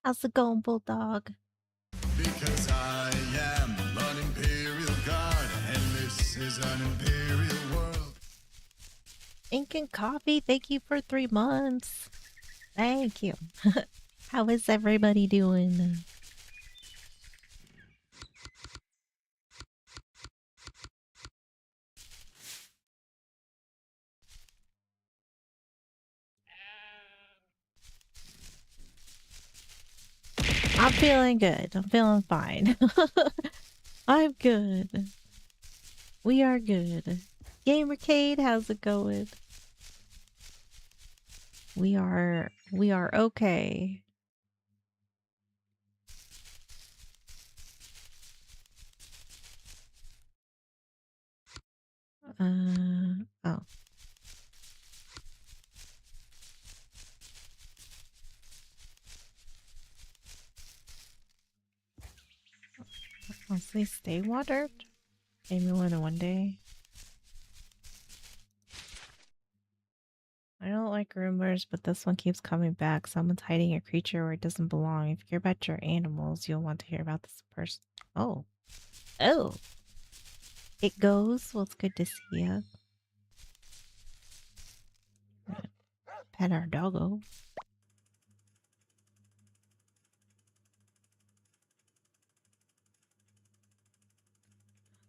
How's it going, Bulldog? Because I am an imperial guard, and this is an imperial world. Ink and Coffee, thank you for 3 months. Thank you. How is everybody doing? I'm feeling good. I'm feeling fine. I'm good. We are good. Gamercade, how's it going? We are okay. Oh. Once they stay watered? Maybe more than one day. I don't like rumors, but this one keeps coming back. Someone's hiding a creature where it doesn't belong. If you care about your animals, you'll want to hear about this person. Oh. Oh. It goes. Well, it's good to see you. Pet our doggo.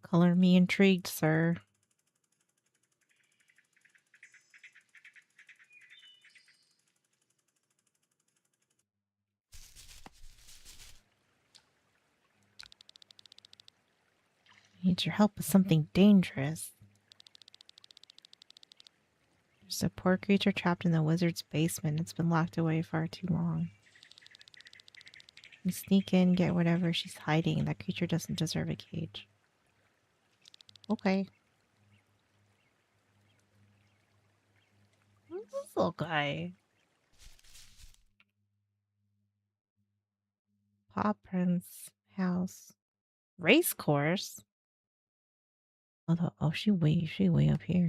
Color me intrigued, sir. Needs your help with something dangerous. There's a poor creature trapped in the wizard's basement. It's been locked away far too long. You sneak in, get whatever she's hiding. That creature doesn't deserve a cage. Okay. Who's this little guy? Paw Prince house. Race course? Oh, she way up here.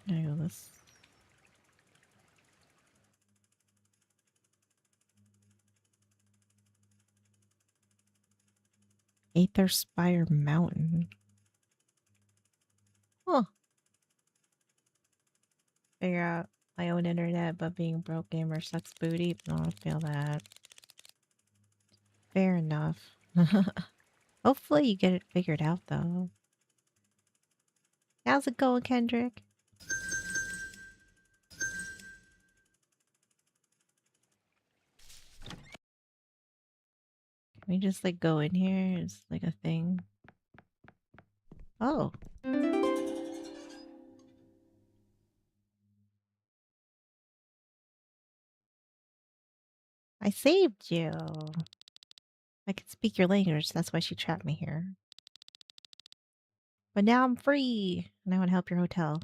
No, this. Aether Spire Mountain. Huh. Figure out my own internet, but being broke gamer sucks booty. No, I feel that. Fair enough. Hopefully you get it figured out, though. How's it going, Kendrick? Can we just, like, go in here? It's like a thing. Oh. I saved you. I can speak your language. That's why she trapped me here. But now I'm free. And I want to help your hotel.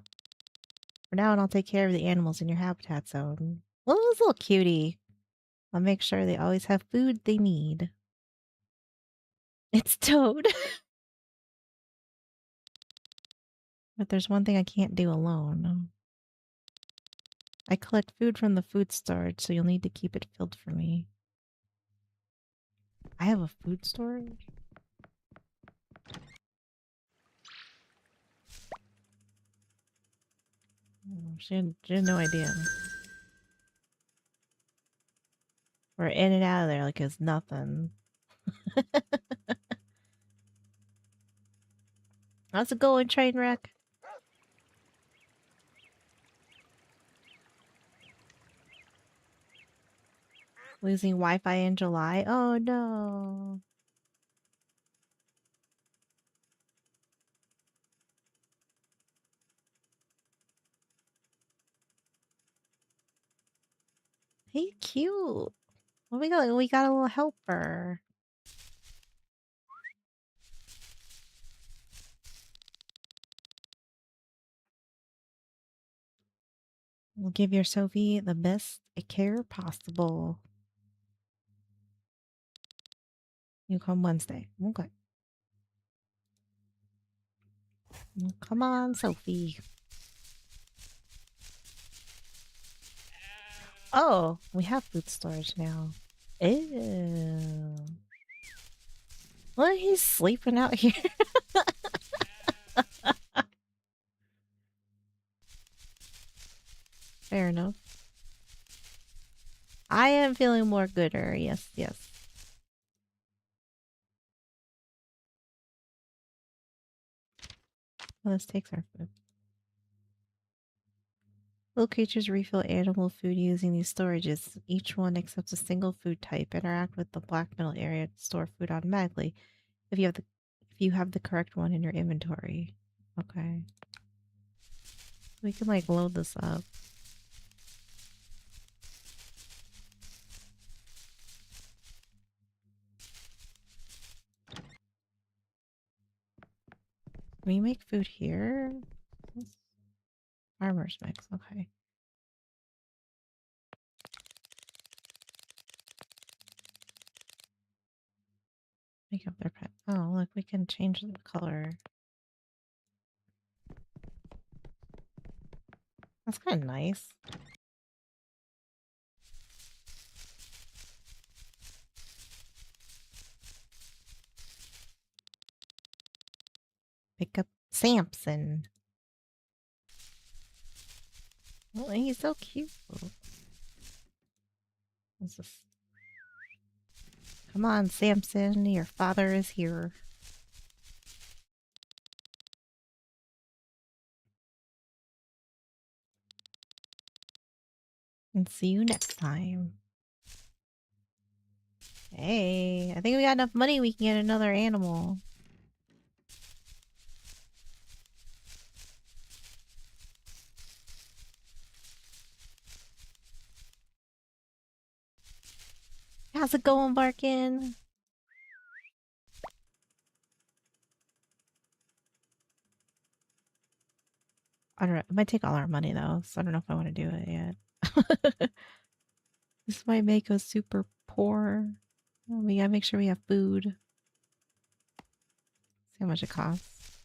For now, and I'll take care of the animals in your habitat zone. Well, this little cutie. I'll make sure they always have food they need. It's Toad. But there's one thing I can't do alone. I collect food from the food storage, so you'll need to keep it filled for me. I have a food storage? Oh, she had no idea. We're in and out of there like it's nothing. How's it going, train wreck? Losing Wi-Fi in July? Oh no. Hey, cute. Well, we got a little helper. We'll give your Sophie the best care possible. You come Wednesday. Okay. Come on, Sophie. Oh, we have food storage now. Ew. Well, he's sleeping out here. Fair enough. I am feeling more gooder. Yes, yes. Well, this takes our food. Little creatures refill animal food using these storages. Each one accepts a single food type. Interact with the black middle area to store food automatically if you have the correct one in your inventory. Okay. We can like load this up. Can we make food here? Farmer's mix, okay. Make up their pet. Oh, look, we can change the color. That's kind of nice. Pick up Samson. Oh, he's so cute. What's this? Come on, Samson, your father is here. And see you next time. Hey, I think we got enough money we can get another animal. How's it going, Barkin? I don't know. It might take all our money though, so I don't know if I want to do it yet. This might make us super poor. We gotta make sure we have food. See how much it costs.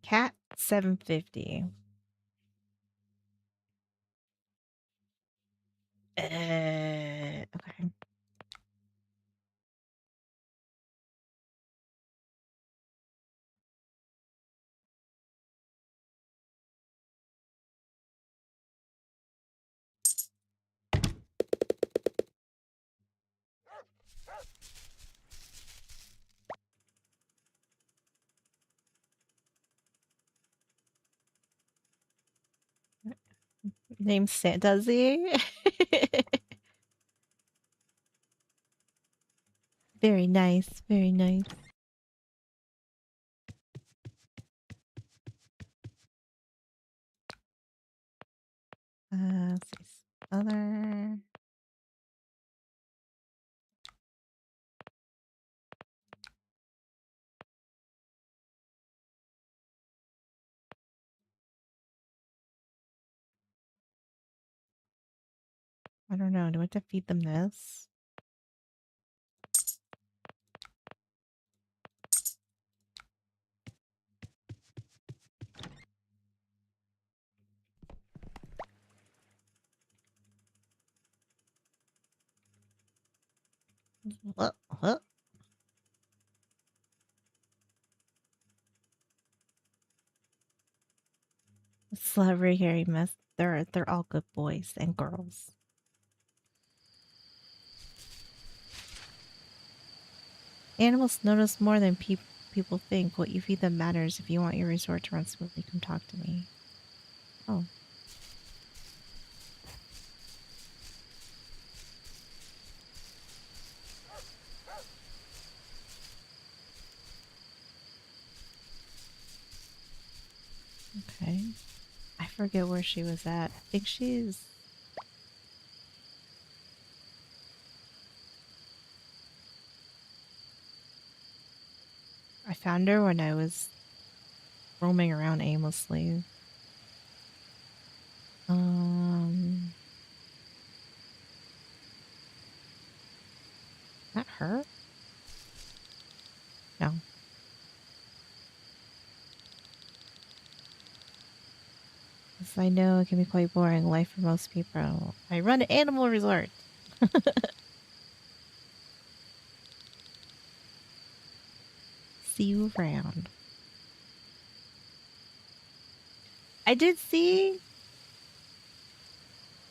Cat $7.50. Okay. Name's Sam. Does he? Very nice. Very nice. Let's see. Other. I don't know. Do I have to feed them this? What? What? Celebrity Harry mess. They're all good boys and girls. Animals notice more than people think. What you feed them matters. If you want your resort to run smoothly, come talk to me. Oh. Okay. I forget where she was at. I think she's... I found her when I was roaming around aimlessly. That her? Yes, I know it can be quite boring life for most people. I run an animal resort. See you around. I did see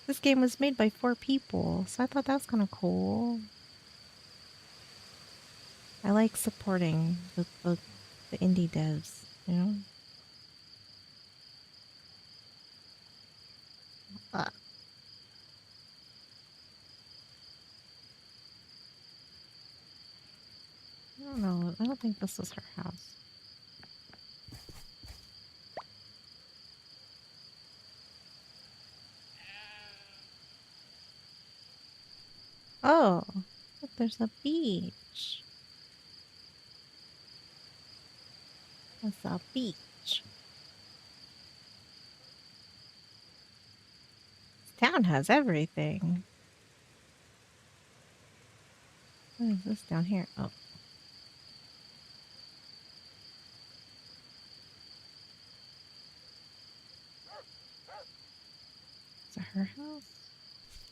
this game was made by 4 people, so I thought that was kind of cool. I like supporting the indie devs, you know? Uh, I don't know. I don't think this is her house. Oh, look, there's a beach. That's a beach. This town has everything. What is this down here? Oh, is it her house?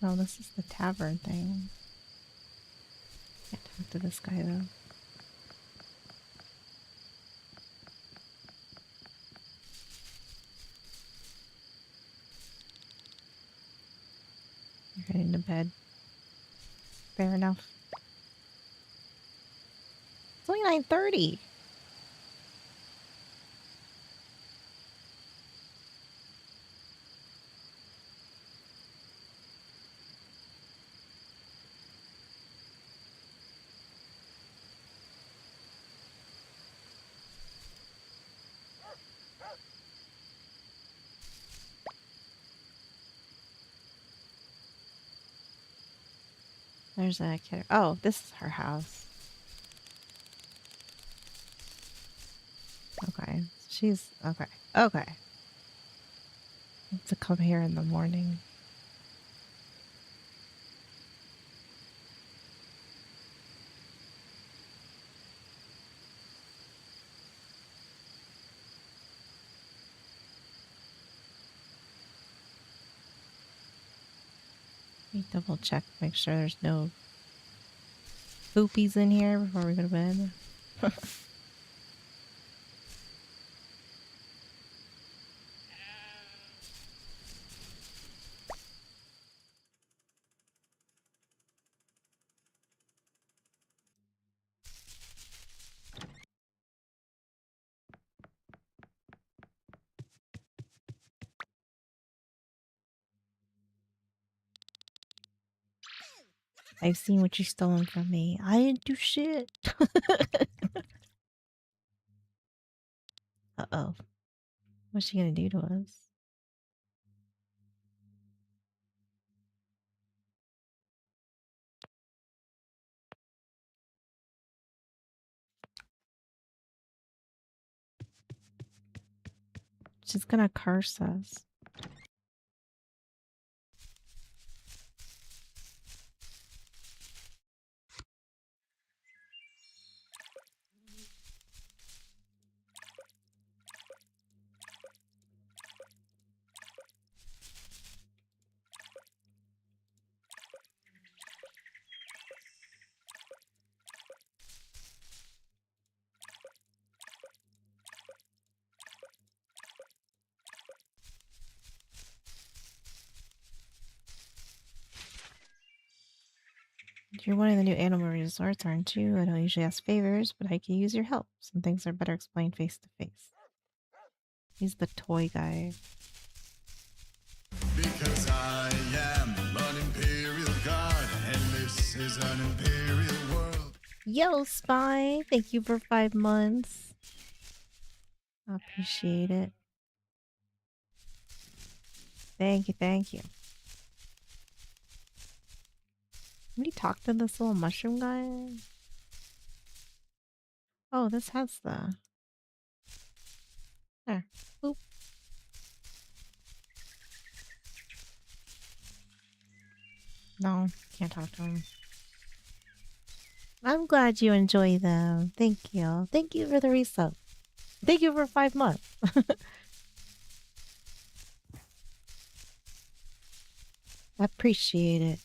No, this is the tavern thing. Can't talk to this guy though. You're heading to bed. Fair enough. It's only 9:30. There's a kid. Oh, this is her house. Okay. She's okay. Okay. To come here in the morning. Let me double check, make sure there's no poopies in here before we go to bed. I've seen what you've stolen from me. I didn't do shit. Uh-oh. What's she gonna do to us? She's gonna curse us. You're one of the new animal resorts, aren't you? I don't usually ask favors, but I can use your help. Some things are better explained face to face. He's the toy guy. Because I am an imperial guard, and this is an imperial world. Yo, Spy! Thank you for 5 months. I appreciate it. Thank you, thank you. Somebody talk to this little mushroom guy? Oh, this has the... There. Boop. No, can't talk to him. I'm glad you enjoy them. Thank you. Thank you for the resub. Thank you for 5 months. I appreciate it.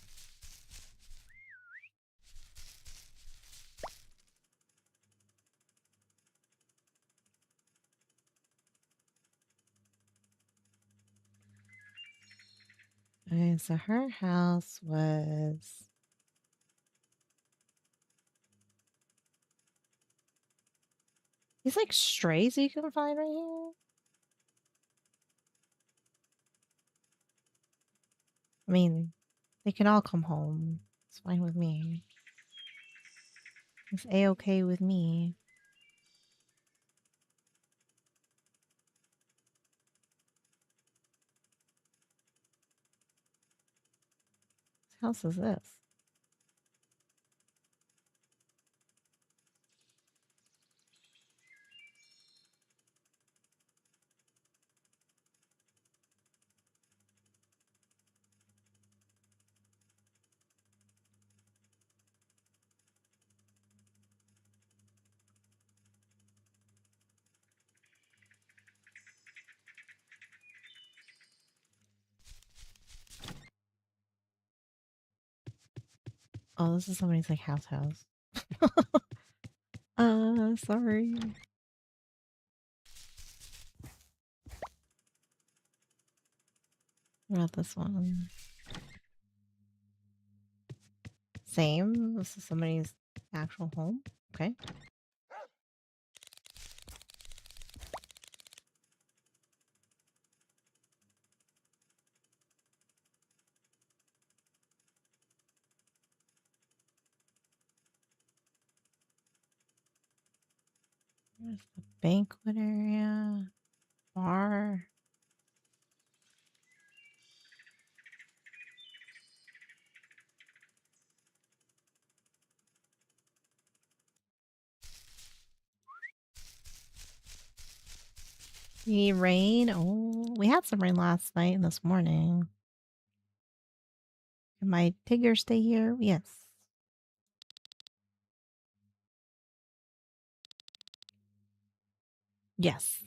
Okay, so her house was these like strays you can find right here. I mean, they can all come home. It's fine with me. It's a-okay with me. Whose house is this? Oh, this is somebody's like house. Sorry. What about this one? Same. This is somebody's actual home. Okay. There's the banquet area, bar. You need rain? Oh, we had some rain last night and this morning. Can my Tigger stay here? Yes. Yes.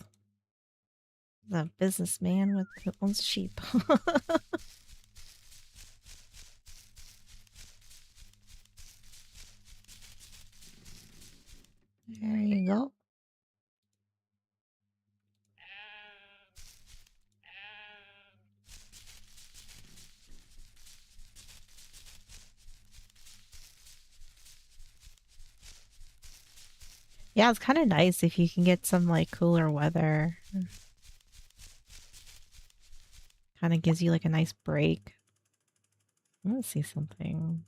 The businessman with who owns sheep. There you go. Yeah, it's kind of nice if you can get some like cooler weather. Kind of gives you like a nice break. I want to see something.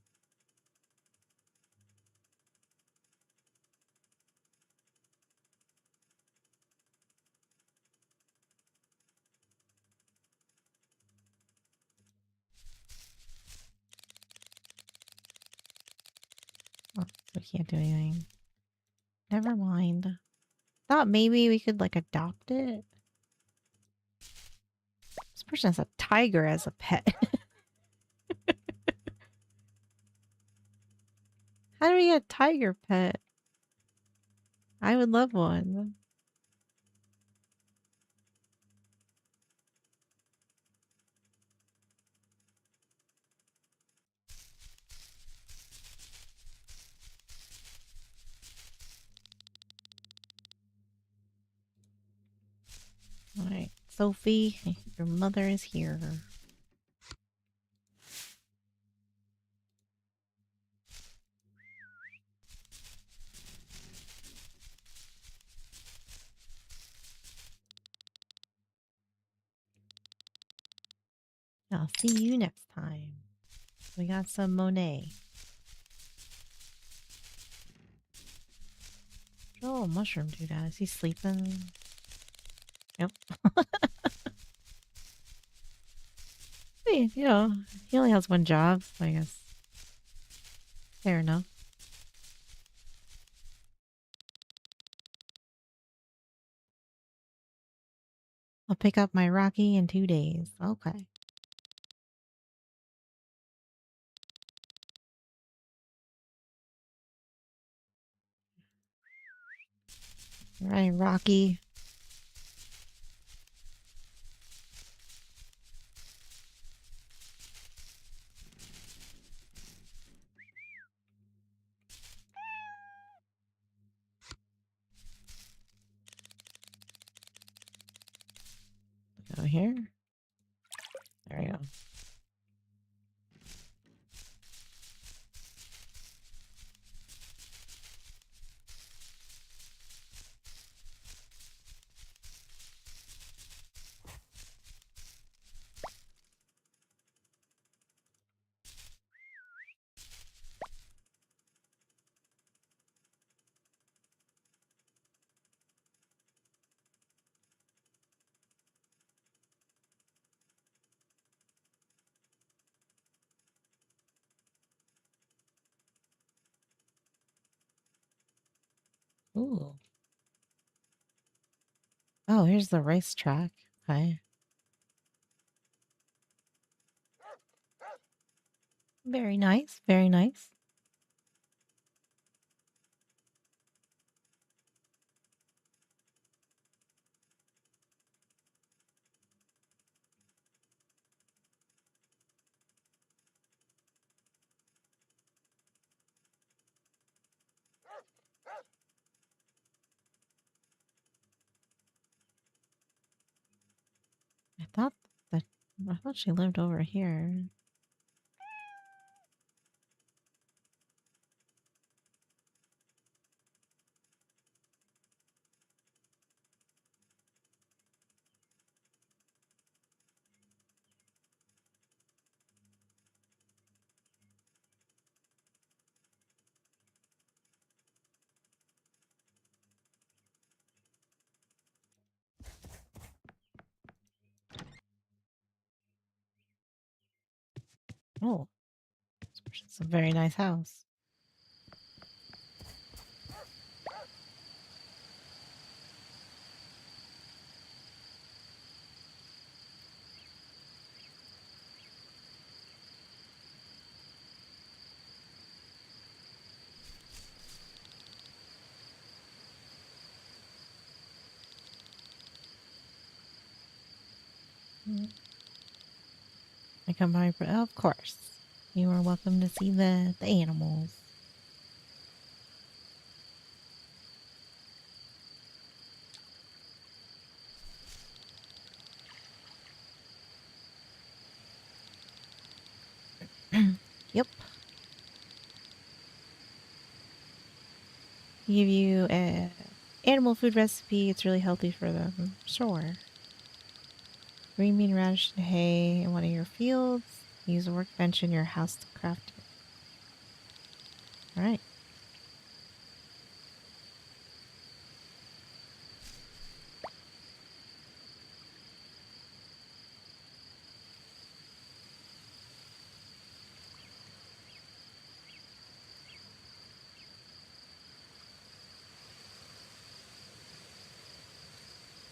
Oh, we can't do anything. Never mind. Thought maybe we could like adopt it. This person has a tiger as a pet. How do we get a tiger pet? I would love one. All right, Sophie, your mother is here. I'll see you next time. We got some Monet. Oh, mushroom dude. Is he sleeping? Yep. Hey, you know, he only has one job, so I guess. Fair enough. I'll pick up my Rocky in 2 days. Okay. All right, Rocky. here. There we go. Ooh. Oh, here's the racetrack. Okay. Very nice. Very nice. I thought that I thought she lived over here. Oh, it's a very nice house. Mm. I come by, of course. You are welcome to see the animals. Yep. Give you a animal food recipe. It's really healthy for them. Sure. Green bean, radish, and hay in one of your fields. Use a workbench in your house to craft it. All right.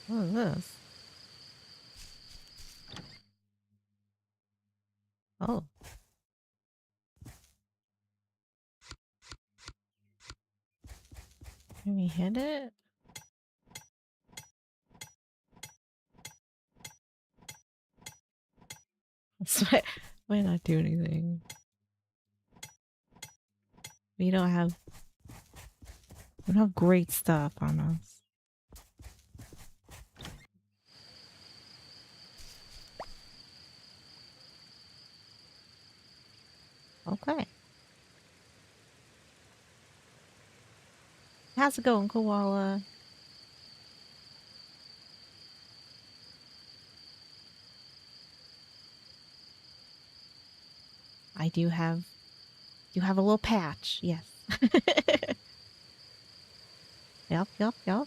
What is this? Oh. Can we hit it? Why not do anything? We don't have great stuff on us. Okay. How's it going, koala? I do have a little patch, yes. Yep, yep, yep.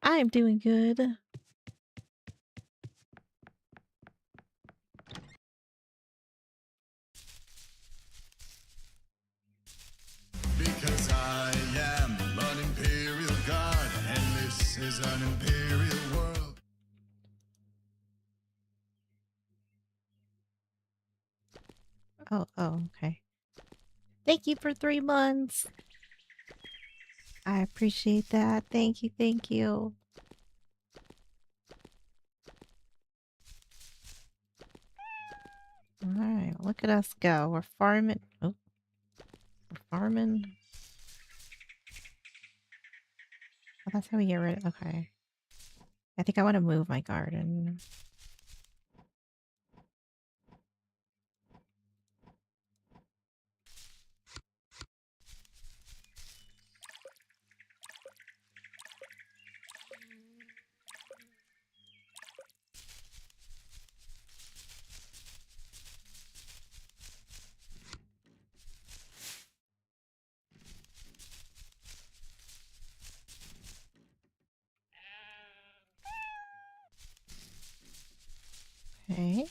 I am doing good. Because I am an imperial guard, and this is an imperial world. Oh, okay. Thank you for 3 months. I appreciate that. Thank you, thank you. Alright, look at us go. We're farming. Oh, we're farming. Oh, that's how we get rid of. Okay. I think I want to move my garden. Okay.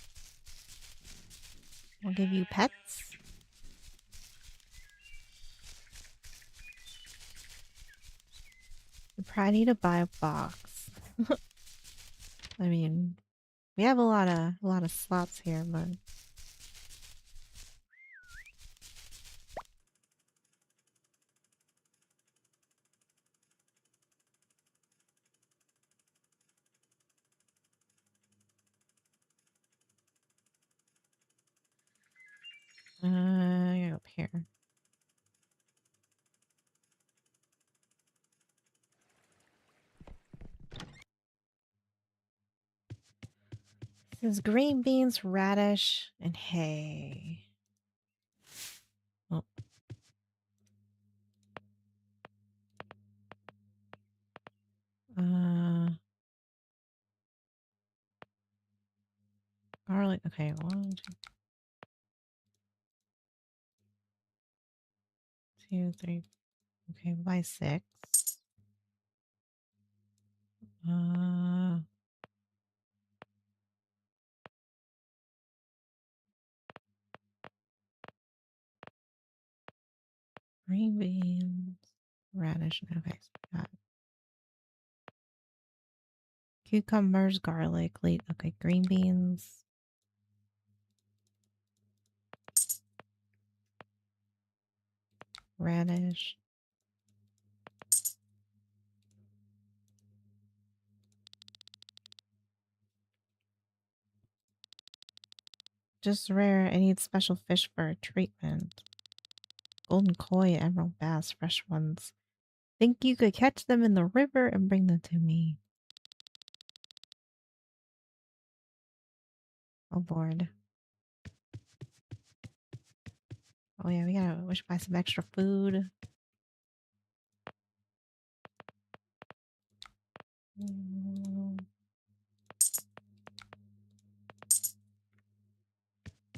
We'll give you pets. We probably need to buy a box. I mean, we have a lot of slots here, but up here. This is green beans, radish, and hay. Oh. Garlic. Okay, 1, 2, 3. Okay, buy 6. Uh, green beans, radish. Okay, so we got cucumbers, garlic, late. Okay, green beans, radish. Just rare. I need special fish for a treatment. Golden koi, emerald bass, fresh ones. Think you could catch them in the river and bring them to me. Oh, Lord. Oh, yeah, we should buy some extra food.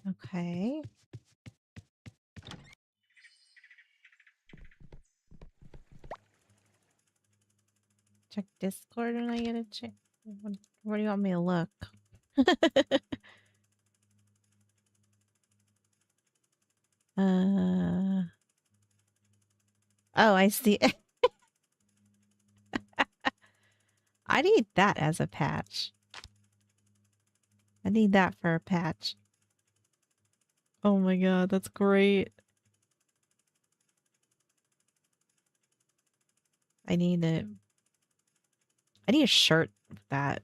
Okay. Check Discord when I get a check. Where do you want me to look? Oh, I see. I need that as a patch. I need that for a patch. Oh my god, that's great. I need it. I need a shirt with that.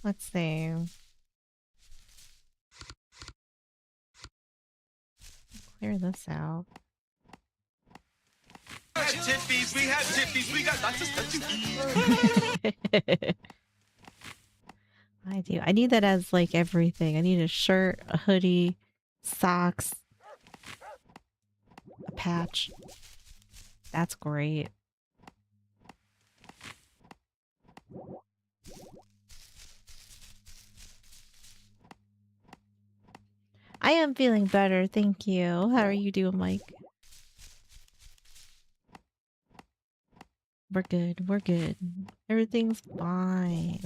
Let's see. Clear this out. We have tippies, we got lots of stuff to eat. I do. I need that as like everything. I need a shirt, a hoodie, socks, a patch. That's great. I am feeling better, thank you. How are you doing, Mike? We're good. We're good. Everything's fine.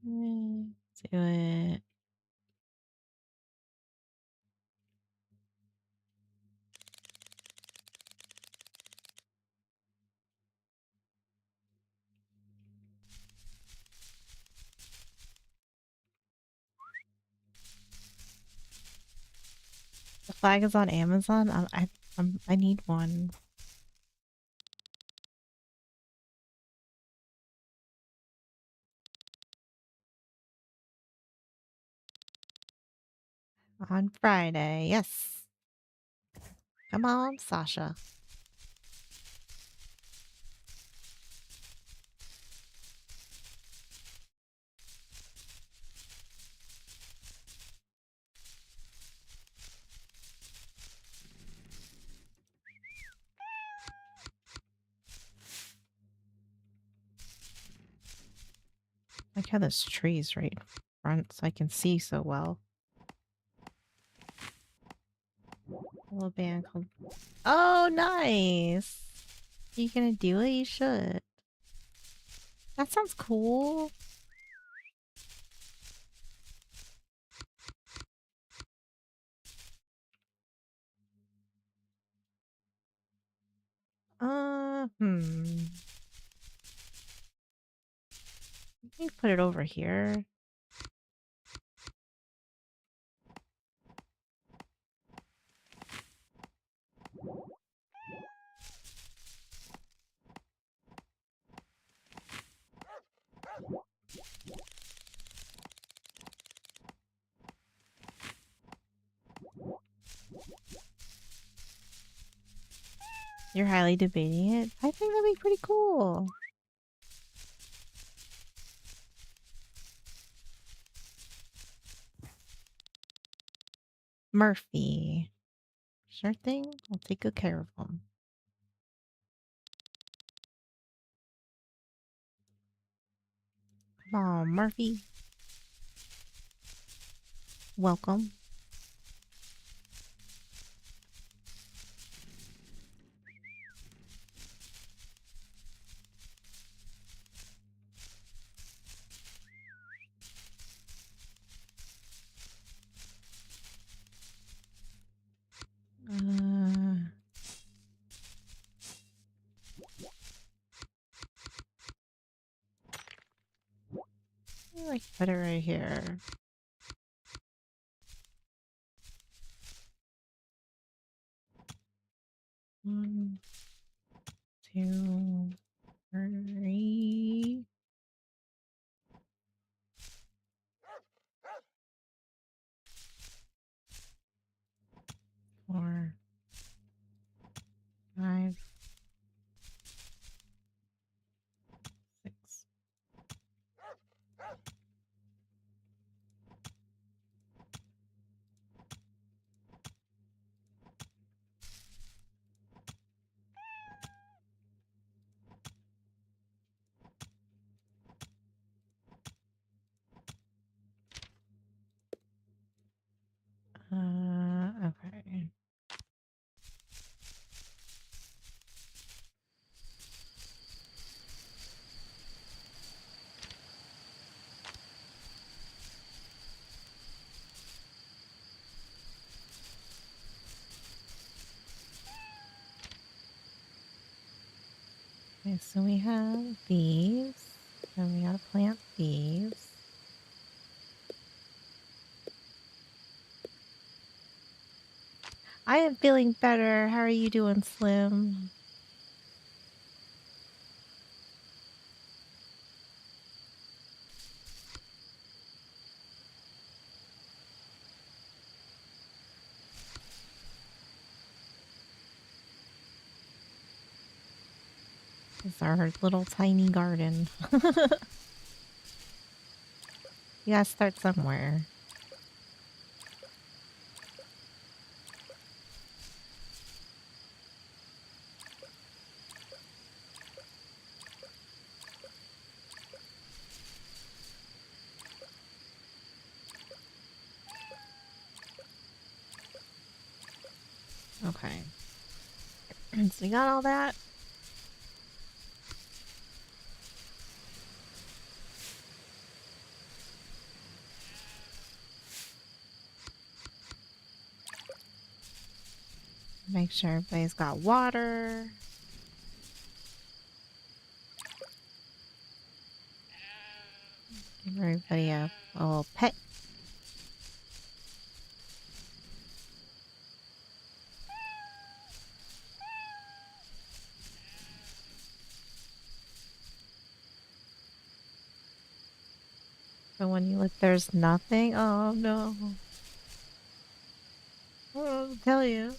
Let's do The flag is on Amazon. I need one. On Friday. Yes. Come on, Sasha. Like how this tree's right in front so I can see so well. A little band called... Oh, nice! You gonna do it? You should. That sounds cool. Hmm. Let me put it over here. You're highly debating it? I think that'd be pretty cool. Murphy. Sure thing. I'll take good care of him. Come on, Murphy. Welcome. I put it right here. One, two, three. 4, 5, 6. Okay. Okay, so we have these. And we gotta plant these. I am feeling better. How are you doing, Slim? This is our little tiny garden. You gotta start somewhere. Okay. So we got all that. Make sure everybody's got water. Give everybody a little pet. So when you look, there's nothing? Oh, no. I'll tell you.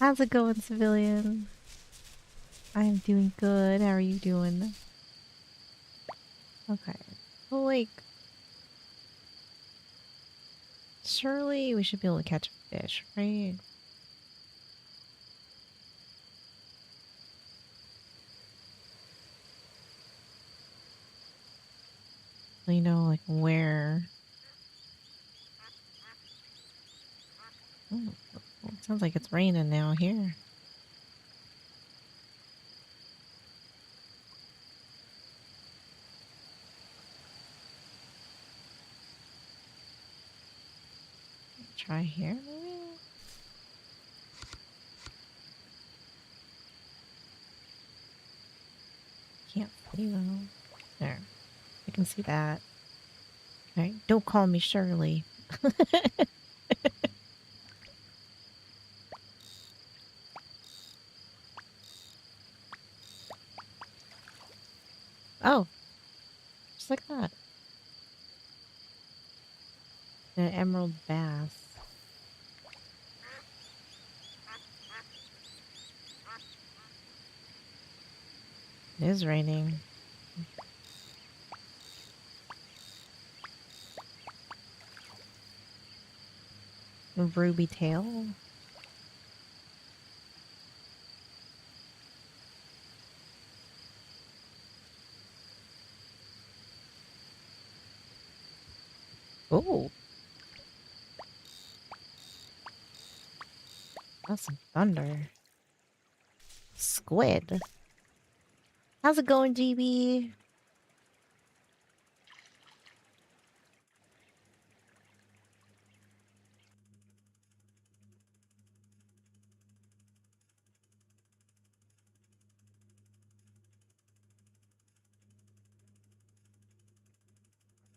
How's it going, civilian? I am doing good. How are you doing? Okay. Oh, like, surely we should be able to catch a fish, right? You know, like where? Oh, it sounds like it's raining now here. Try here, maybe? Can't see though. There. I can see that. Alright, don't call me Shirley. Oh, just like that. An emerald bass. It is raining. A ruby tail. Oh, that's some thunder. Squid. How's it going, GB?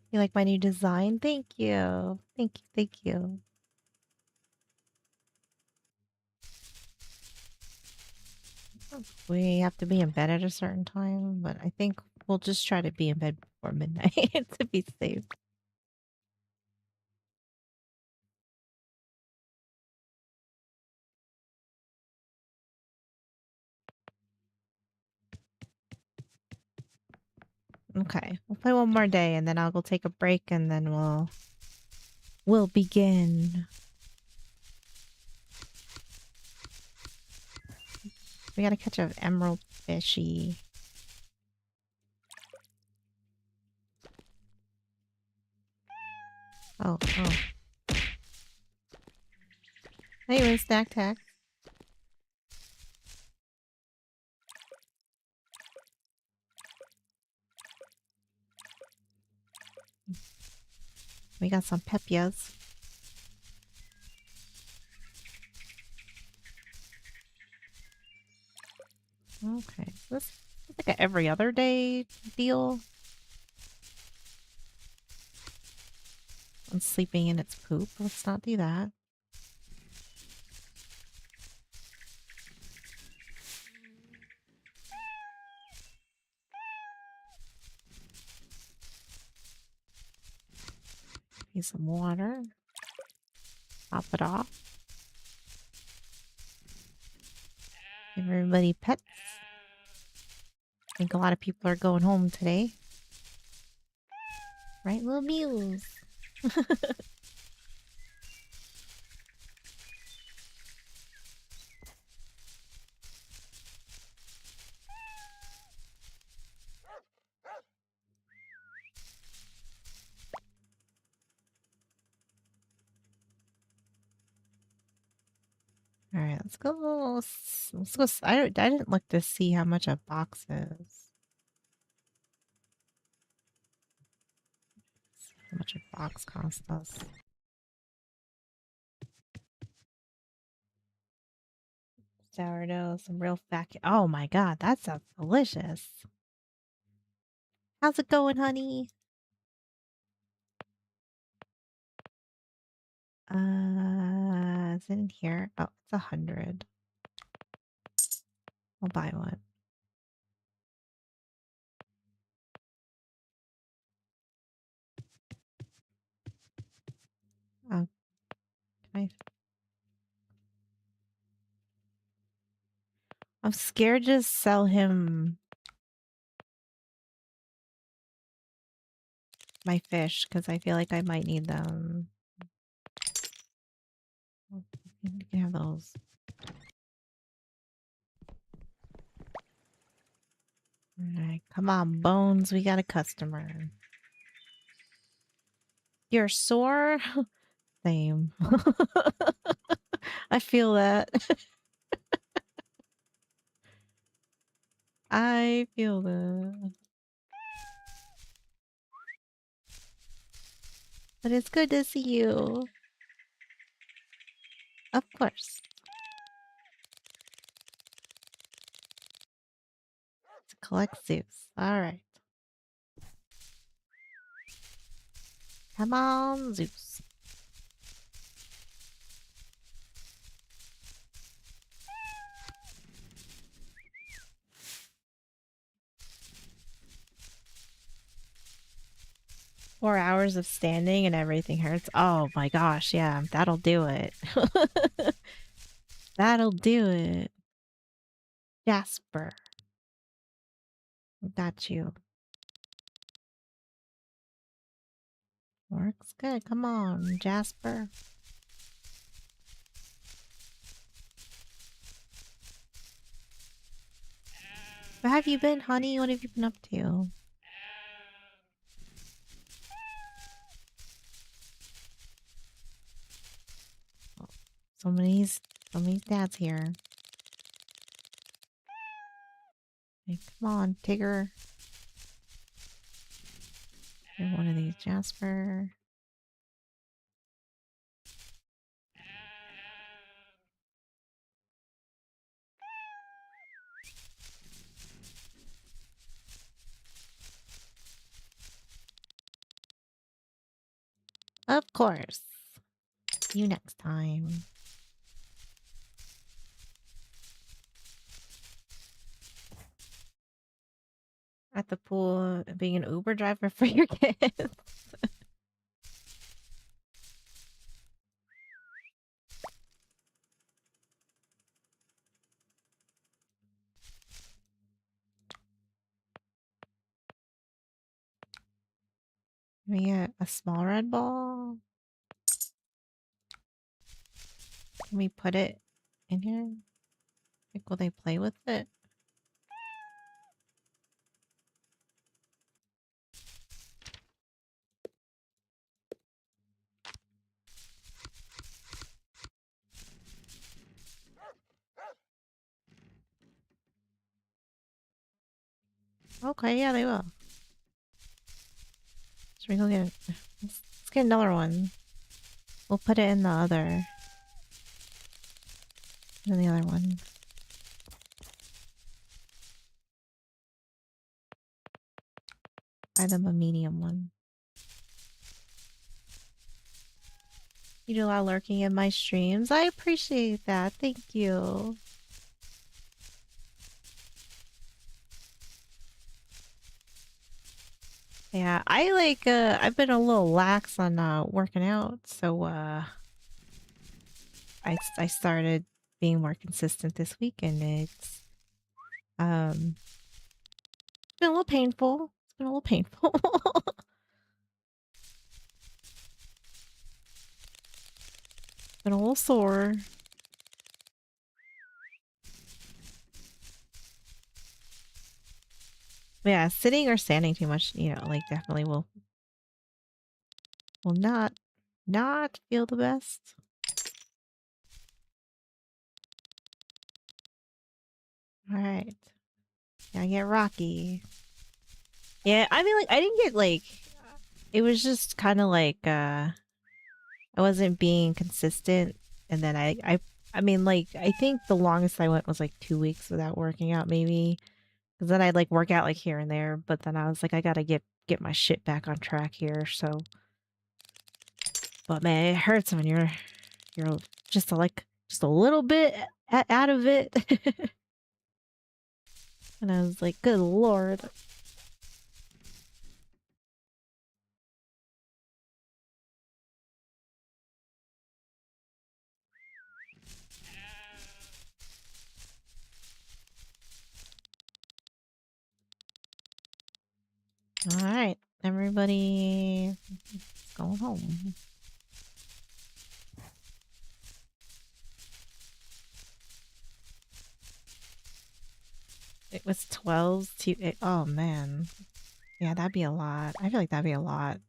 You like my new design? Thank you. Thank you. Thank you. We have to be in bed at a certain time, but I think we'll just try to be in bed before midnight to be safe. Okay, we'll play one more day and then I'll go take a break and then we'll begin. We gotta catch an emerald fishy. Oh, oh. Anyway, snack tack. We got some pepias. Okay, this is like a every other day deal. And sleeping in its poop. Let's not do that. Need some water. Top it off. Give everybody pets. I think a lot of people are going home today. Right, little mules? All right, let's go. Let's go. I didn't look to see how much a box is. How much a box costs us. Sourdough, some real fat. Oh my god, that sounds delicious. How's it going, honey? Is it in here? Oh, it's 100. I'll buy one. I'm scared to sell him my fish because I feel like I might need them. You can have those. Alright, come on, Bones. We got a customer. You're sore? Same. I feel that. I feel that. But it's good to see you. Of course. To collect Zeus. Alright. Come on, Zeus. 4 hours of standing and everything hurts. Oh my gosh, yeah, that'll do it. That'll do it. Jasper. Got you. Works good. Come on, Jasper. Where have you been, honey? What have you been up to? Oh, somebody's dad's here. Hey, come on, Tigger. You're one of these, Jasper. Of course. See you next time. At the pool, being an Uber driver for your kids. We get a small red ball. Can we put it in here? Like, will they play with it? Okay, yeah, they will. Should we go get it? Let's get another one. We'll put it in the other. And then the other one. Buy them a medium one. You do a lot of lurking in my streams. I appreciate that. Thank you. Yeah, I've been a little lax on working out, so I started being more consistent this week, and it's been a little painful. It's been a little painful. Been a little sore. But yeah, sitting or standing too much, like definitely will not feel the best. All right. Now get Rocky. Yeah, I mean, like, I didn't get, like, it was just kind of like, I wasn't being consistent. And then I mean, like, I think the longest I went was like 2 weeks without working out, maybe. Because then I'd like work out like here and there. But then I was like, I gotta get my shit back on track here. So, but man, it hurts when you're just just a little bit out of it. And I was like, good lord. everybody is going home. It was 12 to... oh, man. Yeah, that'd be a lot. I feel like that'd be a lot.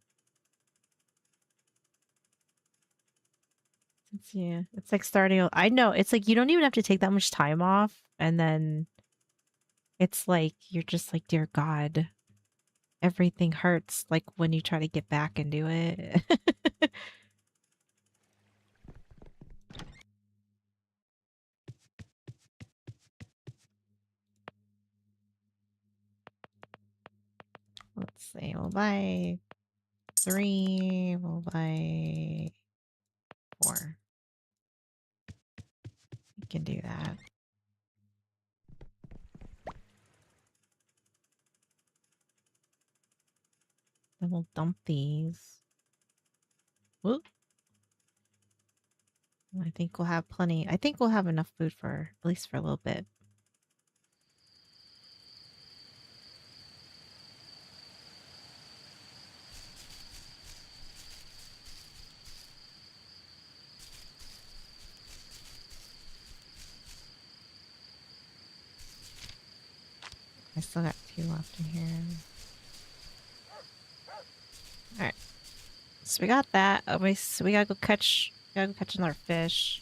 Yeah, it's like starting... I know, it's like you don't even have to take that much time off, and then it's like, you're just like, dear God, everything hurts, like, when you try to get back and do it. Let's see, we'll buy 3, we'll buy 4. We can do that. Then we'll dump these. Whoop. I think we'll have plenty. I think we'll have enough food for at least for a little bit. I still got 2 left in here. Alright. So we got that. So we gotta go catch another fish.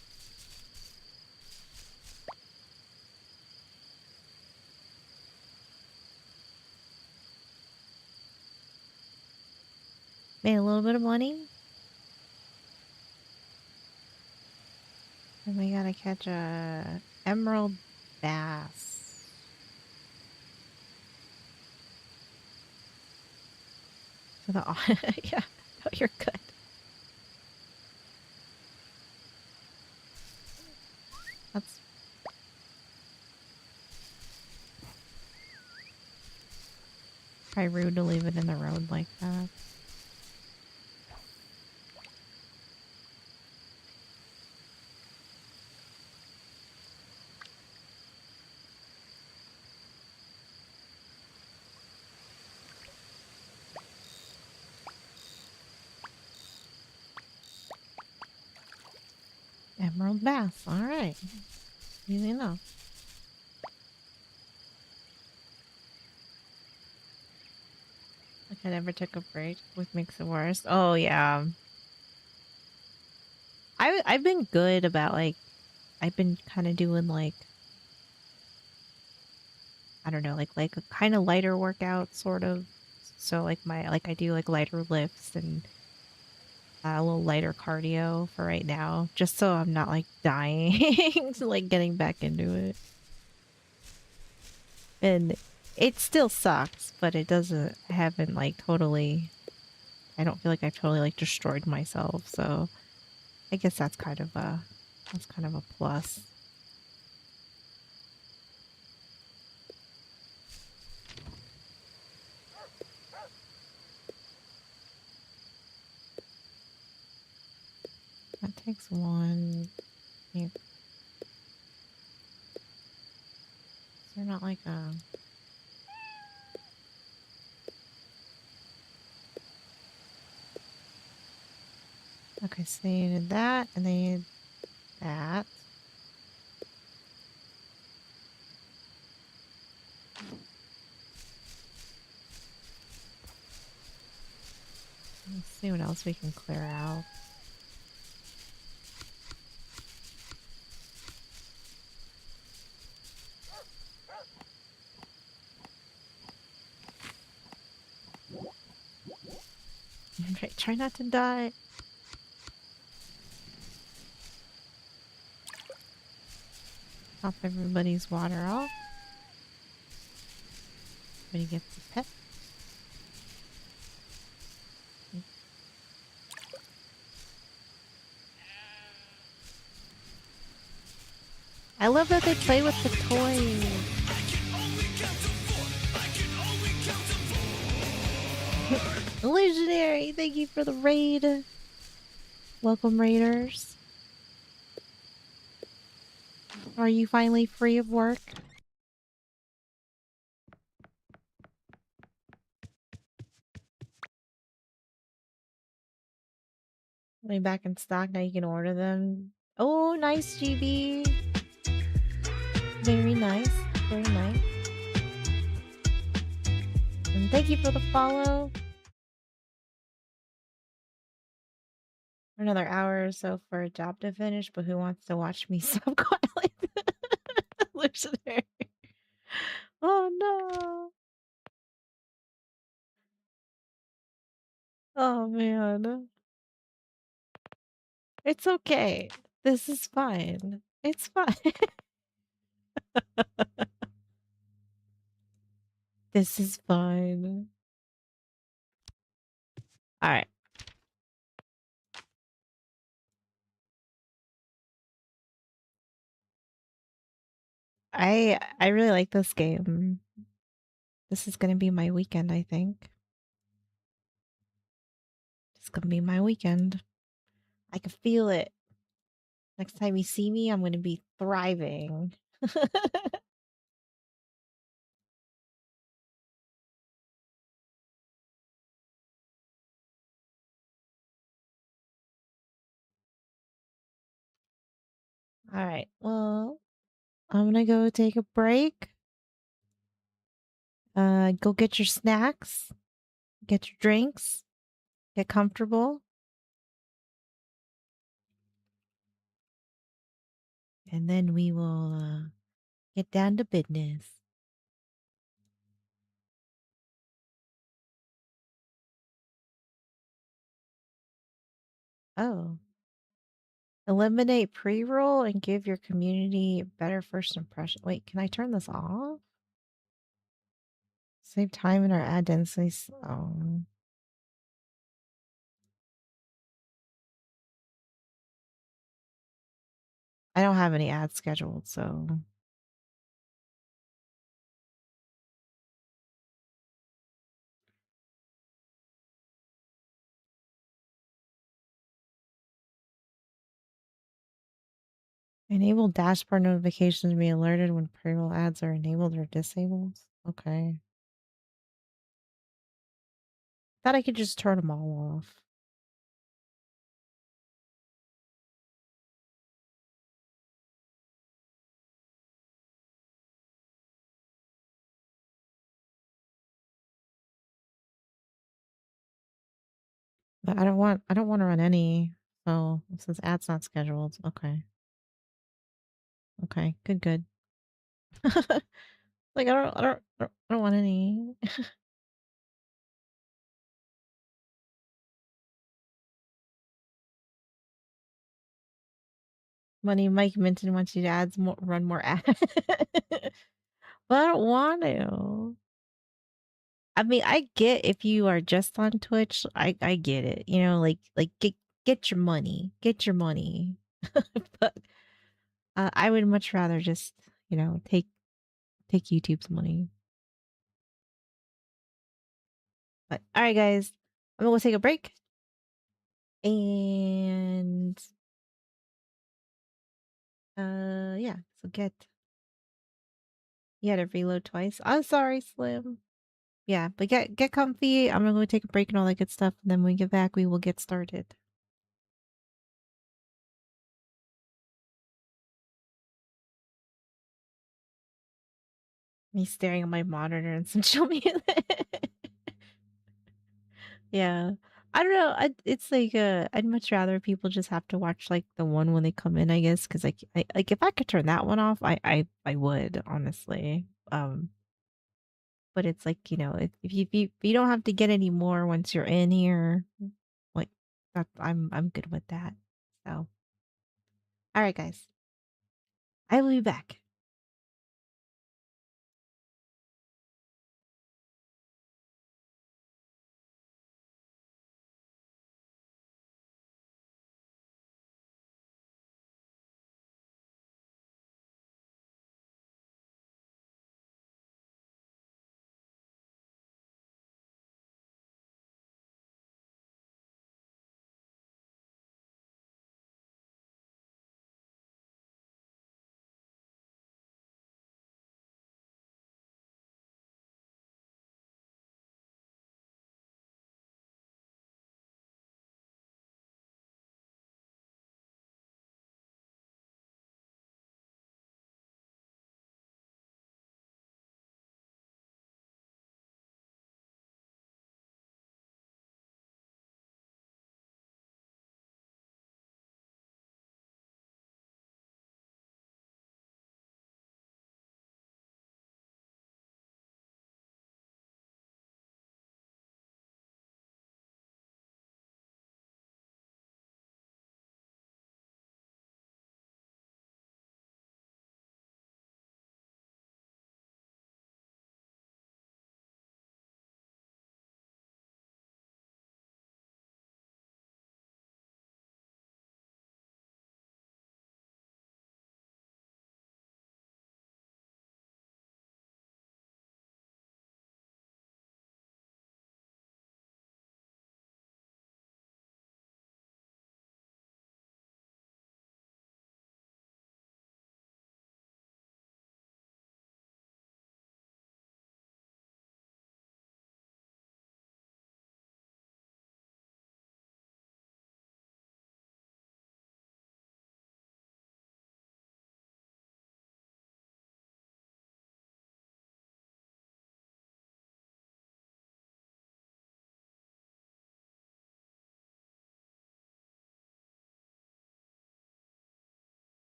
Made a little bit of money. And we gotta catch a emerald bass. So the yeah, no, you're good. That's probably rude to leave it in the road like that. Emerald bass. All right. Easy enough. Like I never took a break, which makes it worse. Oh yeah. I've been good about like I've been kind of doing like I don't know, like a kind of lighter workout sort of. So like I do like lighter lifts and a little lighter cardio for right now, just so I'm not like dying, like getting back into it. And it still sucks, but it doesn't. I haven't like totally. I don't feel like I've totally like destroyed myself. So I guess that's kind of a plus. That takes one. Is there not like a... Okay, so they needed that, and they needed that. Let's see what else we can clear out. Okay, try not to die. Top everybody's water off. Everybody gets a pet. I love that they play with the toys. Illusionary, thank you for the raid. Welcome, raiders. Are you finally free of work? Way back in stock. Now you can order them. Oh, nice, GB. Very nice. Very nice. And thank you for the follow. Another hour or so for a job to finish, but who wants to watch me stop quietly? Illusionary. Oh no. Oh man. It's okay. This is fine. It's fine. This is fine. All right. I really like this game. This is gonna be my weekend, I think. It's gonna be my weekend. I can feel it. Next time you see me, I'm gonna be thriving. All right. Well, I'm gonna go take a break. Go get your snacks, get your drinks, get comfortable, and then we will get down to business. Oh, eliminate pre-roll and give your community a better first impression. Wait, can I turn this off? Save time in our ad density. Oh, I don't have any ads scheduled, so enable dashboard notifications to be alerted when pre-roll ads are enabled or disabled. Okay. Thought I could just turn them all off. But I don't want to run any. So since ad's not scheduled. Okay. Okay. Good, good. Like I don't want any. Money Mike Minton wants you to ads more run more ads. But I don't want to. I mean, I get if you are just on Twitch, I get it. You know, like get your money. Get your money. But I would much rather just, you know, take YouTube's money. But all right, guys, I'm gonna go take a break, and yeah. So get you had to reload twice. I'm sorry, Slim. Yeah, but get comfy. I'm gonna go take a break and all that good stuff, and then when we get back, we will get started. Me staring at my monitor and some chill music. Yeah. I don't know. It's like I'd much rather people just have to watch like the one when they come in, I guess, because like if I could turn that one off, I would honestly. But it's like you know if you don't have to get any more once you're in here, like that I'm good with that. So all right, guys, I will be back.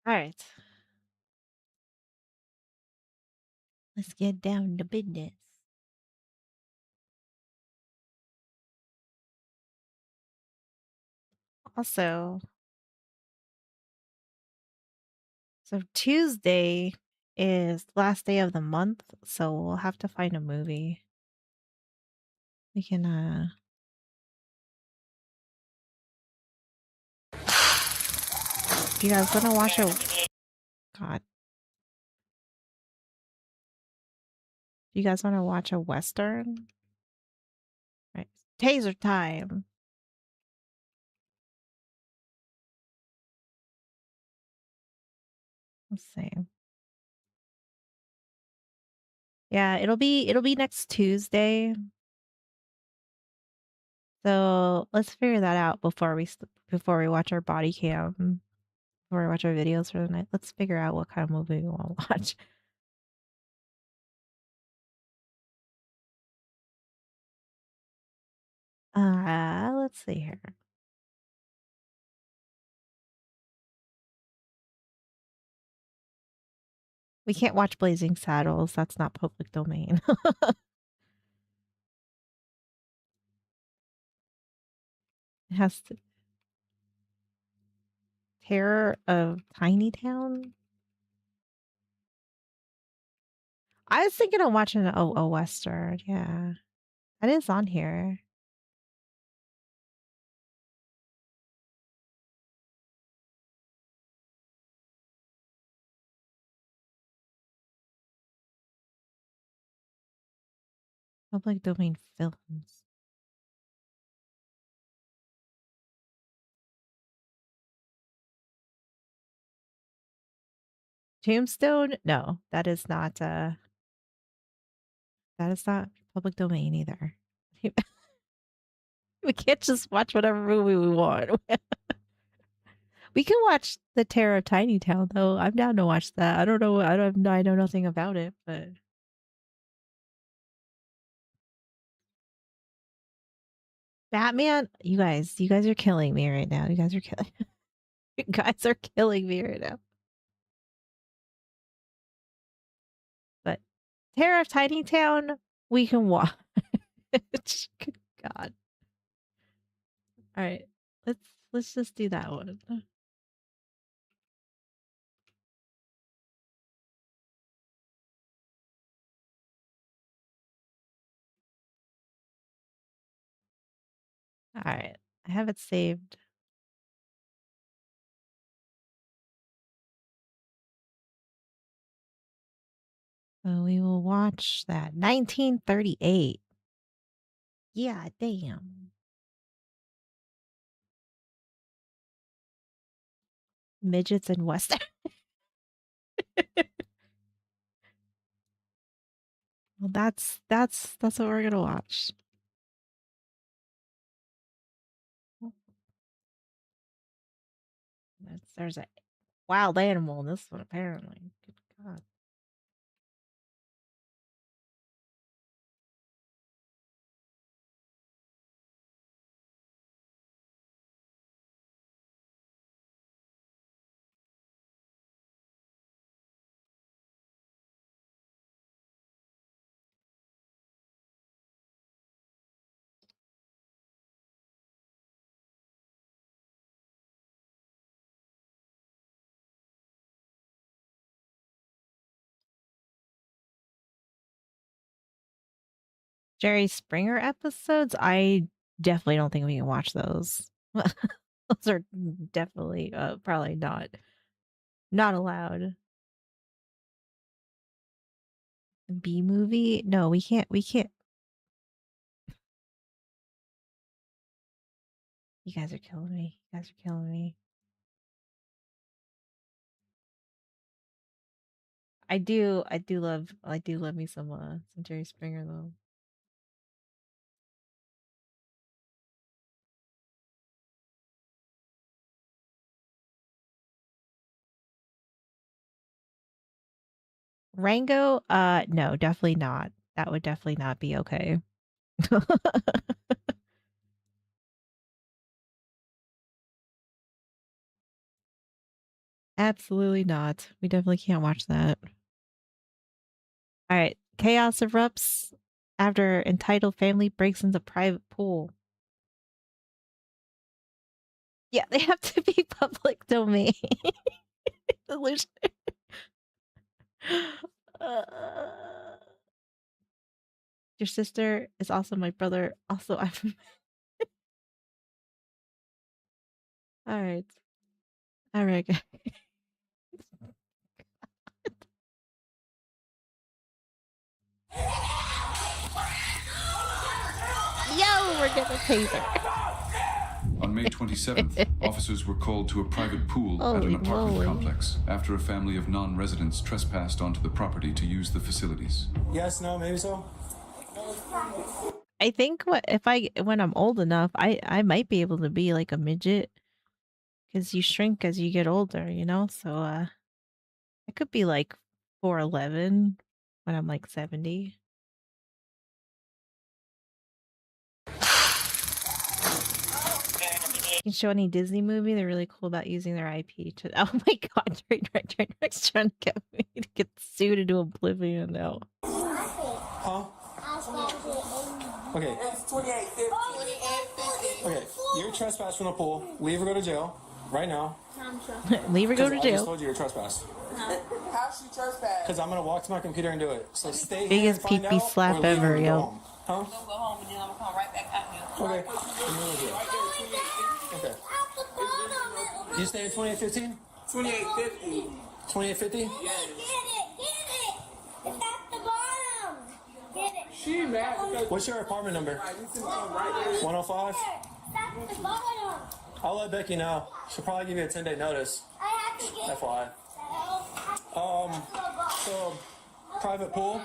All right. Let's get down to business. Also, so Tuesday is the last day of the month, so we'll have to find a movie. We can do you guys want to watch a God, do you guys want to watch a western? Right. Taser time. Let's see. Yeah, it'll be next Tuesday. So let's figure that out before we watch our body cam, before we watch our videos for the night. Let's figure out what kind of movie we want to watch. Let's see here. We can't watch Blazing Saddles. That's not public domain. It has to, Terror of Tiny Town. I was thinking of watching a western. Yeah, that is on here. Public domain films. Tombstone? No, that is not public domain either. We can't just watch whatever movie we want. We can watch The Terror of Tiny Town though. I'm down to watch that. I don't know. I know nothing about it, but Batman. You guys are killing me right now. You guys are killing. You guys are killing me right now. But Terror of Tiny Town, we can watch. Good God. All right, let's just do that one. All right, I have it saved. So we will watch that 1938. Yeah, damn. Midgets and Western. Well, that's what we're gonna watch. There's a wild animal in this one apparently. Good God. Jerry Springer episodes. I definitely don't think we can watch those. Those are definitely probably not allowed. B movie? No, we can't. We can't. You guys are killing me. You guys are killing me. I do love me some Jerry Springer though. Rango? No, definitely not. That would definitely not be okay. Absolutely not. We definitely can't watch that. All right. Chaos erupts after entitled family breaks into private pool. Yeah, they have to be public domain. Illusion. Uh, your sister is also my brother. Also, I'm. All right. All right. Yo, we're gonna taser. On May 27th, officers were called to a private pool at an Holy apartment moly. complex after a family of non-residents trespassed onto the property to use the facilities. Yes, no, maybe so. I think when I'm old enough, I might be able to be like a midget because you shrink as you get older, you know. So I could be like 4'11" when I'm like 70. You can show any Disney movie. They're really cool about using their IP to. Oh my god, Trainwreck's trying to get me to get sued into oblivion now. Huh? Okay. It's 2850. Okay, you're trespassed from the pool. Leave or go to jail right now. Leave or go to I just jail. told you you're trespassed. How's she trespass? Because I'm gonna walk to my computer and do it. So stay here Biggest and find pee-pee out, slap or leave ever, and go yo. home. Huh? I'm gonna go home and then I'm gonna come right back out here. Okay. Okay. You stay in 2815? 2850. 2850? Yeah. She mad because What's your apartment number? 105? I'll let Becky know. She'll probably give you a 10-day notice. FYI. So, private pool,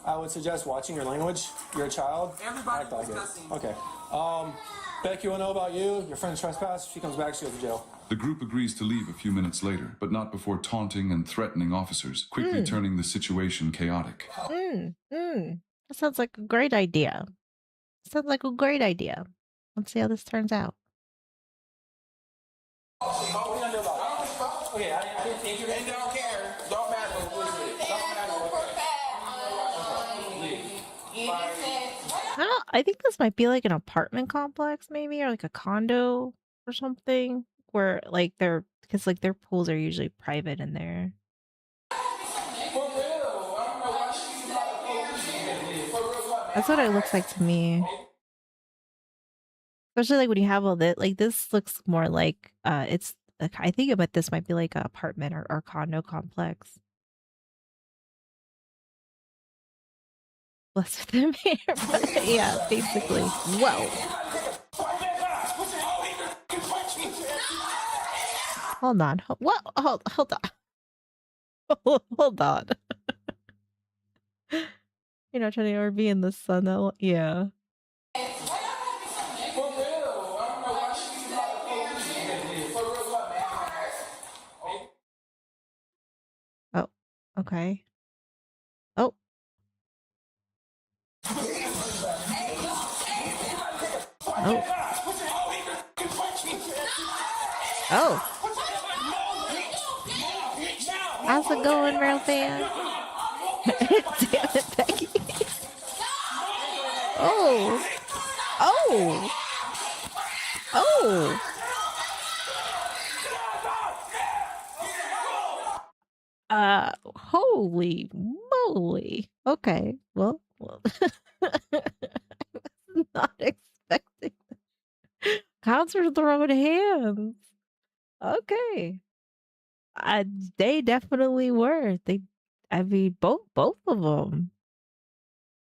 I would suggest watching your language. You're a child. everybody Act like was it. cussing. Okay. Becky will know about you. Your friend's trespass. If she comes back, she goes to jail. The group agrees to leave a few minutes later, but not before taunting and threatening officers, quickly turning the situation chaotic. That sounds like a great idea. Sounds like a great idea. Let's see how this turns out. What are you gonna do about it? Okay, I didn't think you were They don't care. Don't matter what it is. Don't matter what I think this might be like an apartment complex, maybe, or like a condo or something, where like because like their pools are usually private in there. That's what it looks like to me. Especially like when you have all that, like this looks more like it's. Like, I think about this might be like an apartment or condo complex. Less of them here, but yeah, basically. Whoa. Hold on. What? Hold on. Hold on. You're not trying to be in the sun though. Yeah. Oh. Okay. Oh. Oh. Oh. How's it going, real fan? Damn it, Becky. Oh. Oh. Oh. Holy moly. Okay. Well. I was not expecting cops are throwing hands. Okay. They definitely were. I mean, both of them.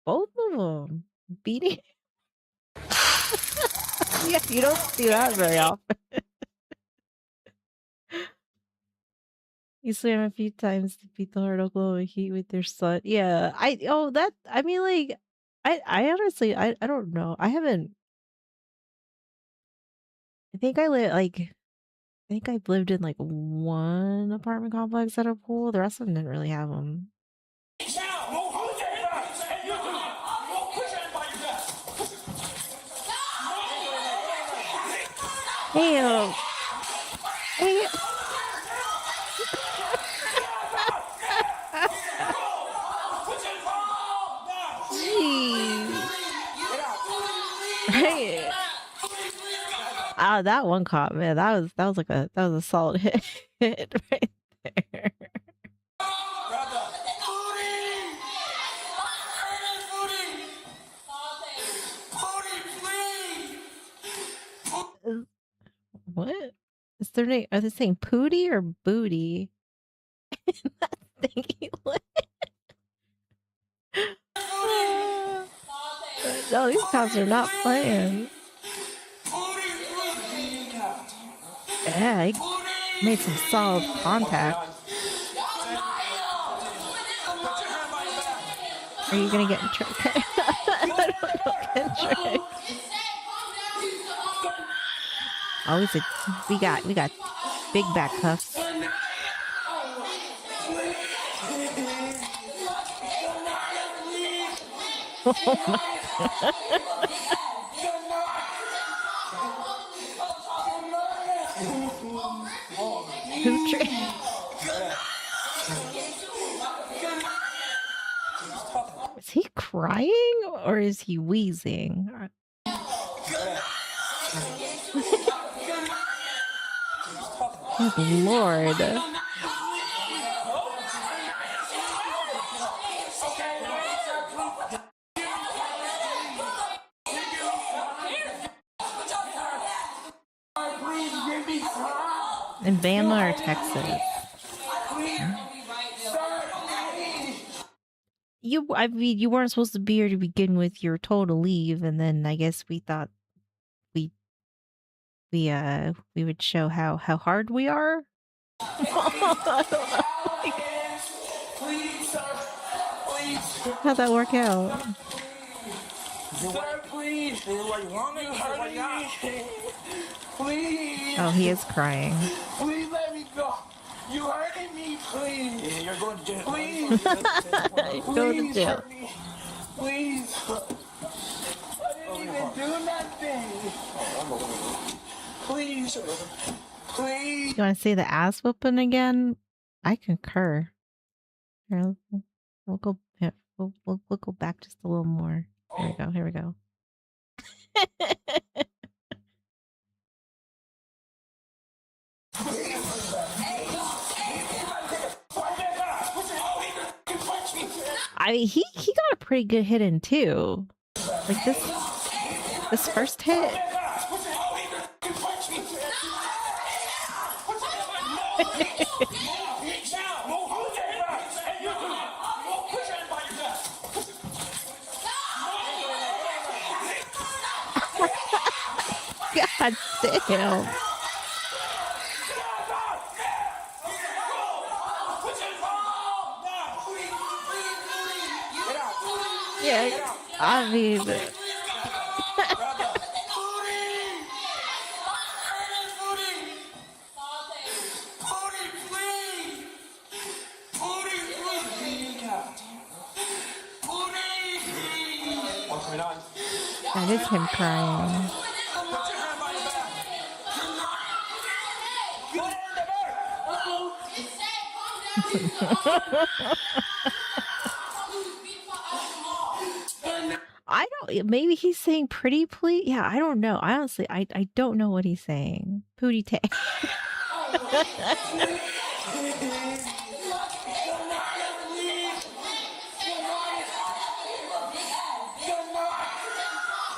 Both of them. Beating. Yeah, you don't see that very often. You swam a few times to beat the hard Oklahoma Heat with their son. Yeah, I mean, like, I honestly, I don't know. I haven't. I think I live like. I think I've lived in like one apartment complex that had a pool. The rest of them didn't really have them. Hey, hey, Right. Ah, that one caught, man. That was a solid hit, right there. Is- What? Is their name? Are they saying Pootie or Booty? That thingy lip. No, these cops are not playing. Yeah, he made some solid contact. Are you gonna get in trouble? I don't know, Kendrick. Oh, we got big back cuffs. Oh my Who Is he crying or is he wheezing? Good Lord. In Bama or Texas? I mean, you weren't supposed to be here to begin with. You were told to leave, and then I guess we thought we would show how hard we are. How'd that work out? Sir, please. Please. Oh, he is crying. Please let me go. You hurting me, please. Yeah, you're going to jail. Please. Go to jail. Please. I didn't even do nothing. Please. Please. You want to see the ass whooping again? I concur. Here, we'll go. Yeah, we'll go back just a little more. Here we go. Here we go. I mean, he got a pretty good hit in too. Like this first hit. God damn. Yeah, I mean, that is him crying. I don't. Maybe he's saying "pretty please." Yeah, I don't know. I honestly, I don't know what he's saying. Pootie tay.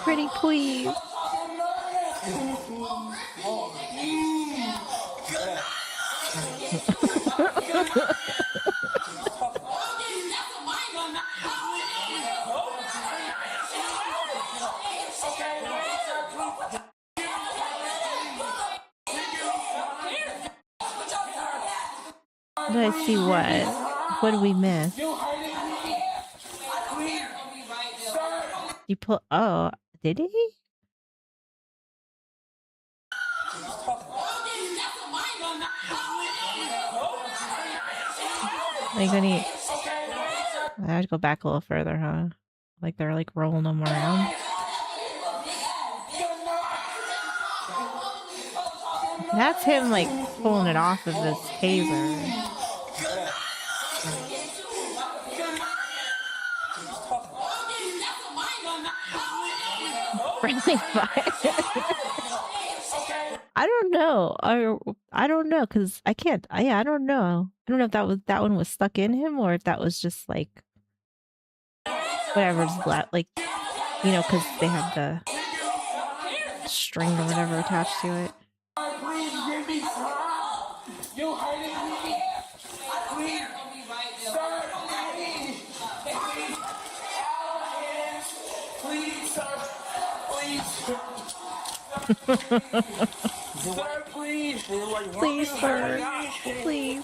Pretty please. Did I see what? What did we miss? You pull. Oh, did he? Like when he. I have to go back a little further, huh? Like they're like rolling them around. That's him like pulling it off of his taser. Friendly fire. I don't know. I don't know because I can't. Yeah, I don't know. I don't know if that one was stuck in him or if that was just like whatever, just like because they have the string or whatever attached to it. Please give me some. You hurting me. Please. Sir, please. Please. Please, sir. Please. Sir, please. Please, sir. Please.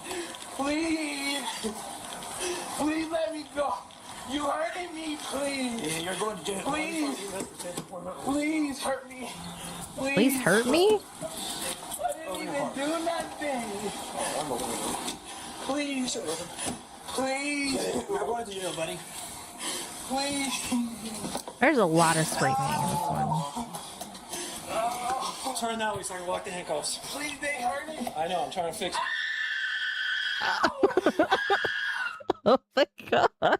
Please. Please let me go. You hurting me, please. Yeah, you're going to jail. Please. Please hurt me. Please hurt me? I didn't even do nothing. Please. Please. You're going to jail, buddy. Please. There's a lot of screaming in this one. Turn that way so I can lock the handcuffs. Please, they hurting. I know, I'm trying to fix it. Oh my god.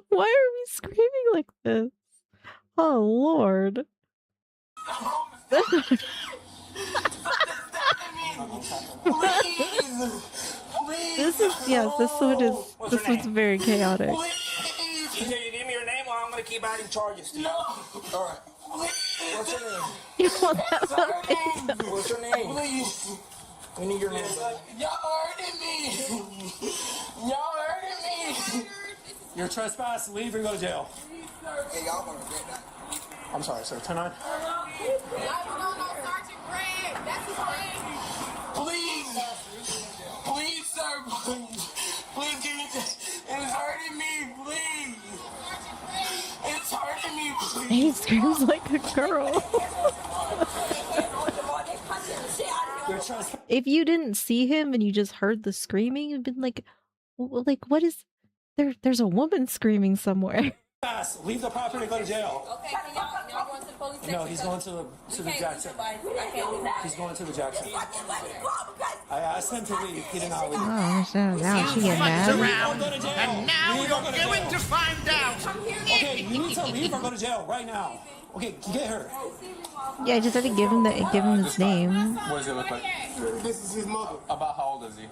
Why are we screaming like this? Oh lord. Please. Please. This one's very chaotic. Please. Either you give me your name or I'm going to keep adding charges to you. No. All right. What's your name? You want that It's hurting. What's your name? Please. We need your name. Y'all hurting me. Y'all hurting me. You're trespassing. Leave or go to jail. Hey, y'all want to get that? I'm sorry, sir. Turn on. Please. Please, sir. Please. Please give me this. It's hurting me. Please. It's hurting me. Please. He screams like a girl. You're trespassing. If you didn't see him and you just heard the screaming, you'd been like what is there's a woman screaming somewhere. Leave the property and go to jail. Okay, can y'all going to the police station? No, he's going to the Jackson. He's going to the Jackson. I asked him to leave. He did not leave. Oh, so now she get mad. Around, and now you're going to find out. Okay, you need to leave or go to jail right now. Okay, get her. Yeah, I just had to give him his name. What does it look like? This is his mother. About how old is he?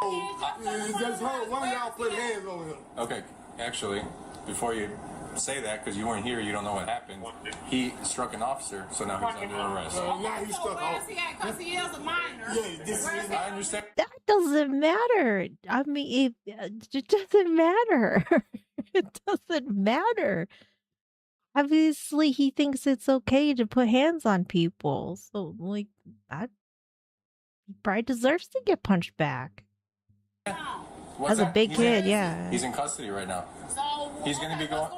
It's just her. One of y'all put hands on him. Okay, actually, before you say that, because you weren't here, you don't know what happened. He struck an officer, so now he's under arrest. Now he's stuck off. Because he is a minor. Yeah, this is his I understand. That doesn't matter. I mean, it doesn't matter. It doesn't matter. Obviously, he thinks it's okay to put hands on people. So, like, that he probably deserves to get punched back. What's As a that? big He's kid, in, yeah. He's in custody right now. So, He's gonna be going.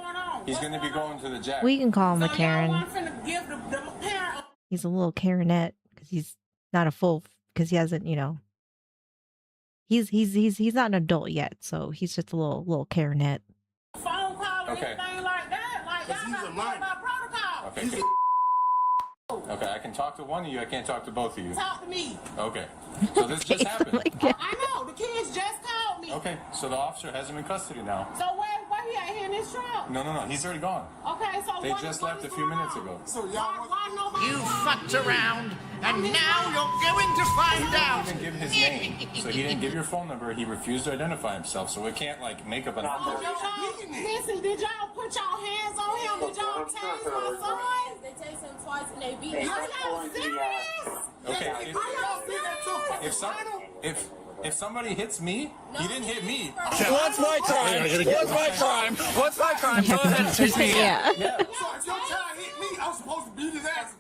He's gonna be going to the jack. We can call him a So y'all Karen. want finna give the parent He's a little Karenette because he's not a full because he hasn't, he's not an adult yet, so he's just a little Karenette. a phone call or Okay. anything like that. Like, y'all he's not a know minor. about protocol. Okay. Okay, I can talk to one of you. I can't talk to both of you. Talk to me. Okay. So this just happened. Like, I know. The kids just called me. Okay. So the officer has him in custody now. So where he at here in this truck? No. He's already gone. Okay, so They what just is left a few going minutes on? ago. So y'all Why, want why nobody? You fucked around, and now you're going to find He out. didn't give his name, so he didn't give your phone number. He refused to identify himself, so we can't make up a number. Listen, did y'all put y'all hands on him? Did y'all tase my son? They tased him twice and they beat Are him. y'all serious? Okay. Are y'all serious? If somebody hits me, he didn't hit me. What's my crime? What's my crime? What's my crime? Go ahead, take me. yeah. So if your child hit me, I'm supposed to beat his ass.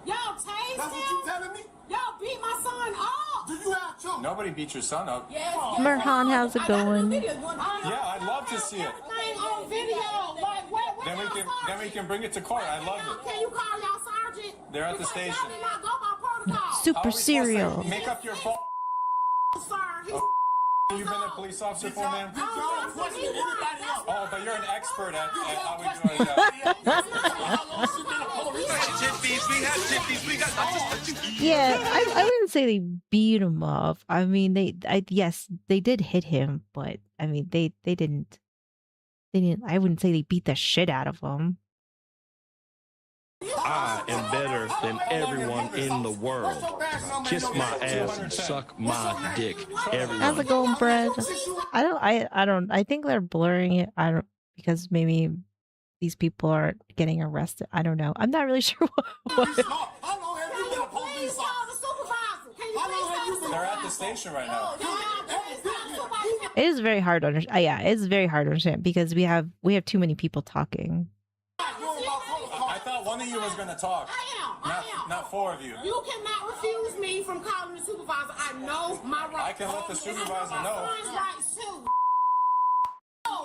Y'all tased That's what you him? telling me? Y'all beat my son up? Do you have children? Nobody beat your son up. Yes, Merhan, how's it going? Yeah, I'd love to see it. Everything on video. Like, where Then we can bring it to court. I love it. Can you call y'all sergeant? They're at the Because station. Y'all did not go by protocol. How are Super we supposed to cereal. Make up your phone. Sir, he's You've been a police officer for, man? Did y'all question anybody else? Oh, but you're an expert at how we do it. Jiffies, we have jiffies, we got. Yeah, I wouldn't say they beat him up. I mean, yes, they did hit him, but I mean, they didn't. I wouldn't say they beat the shit out of him. I am better than everyone in the world. Kiss my ass and suck my dick. How's Everyone. it going, Brad? I think they're blurring it. I don't because maybe these people are getting arrested. I don't know. I'm not really sure what. How long have you been a police officer? How long have you been? They're at the station right now. It is very hard to understand. Yeah, it's very hard to understand because we have too many people talking. I thought one of you was going to talk. I am. Not four of you. You cannot refuse me from calling the supervisor. I know my rights. I can let the supervisor know. Son's rights too.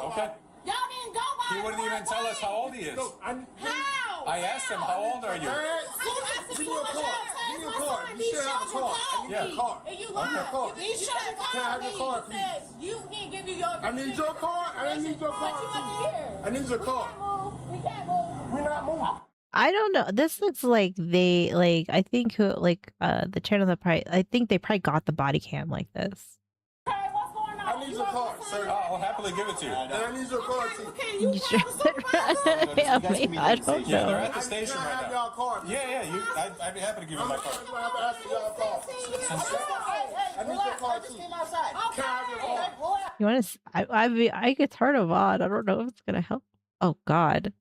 Okay. Y'all didn't go by He the wouldn't even right tell way. us how old he is. How? I asked him, how old are you? Give me your card. Give me your card. You should have a card. I need your card. And you I need your card. You should have Can I have your card, please? You can't give you your. I need your card. I need your card. I need your card. We can't move. We're not moving. I don't know. This looks like I think the channel that probably I think they probably got the body cam like this. Hey, what's going on? I need your card, sir. I'll happily give it to you. And I need your card, too. Can you You call the supervisor? Yeah, maybe, I don't Yeah, they're know. at the station Can I right have now. y'all card? Yeah. I'd be happy to give you my card. I'm going to have to ask for y'all card. I need your card, too. Can I have your card? You want to? I could turn them on. I don't know if it's gonna help. Oh God.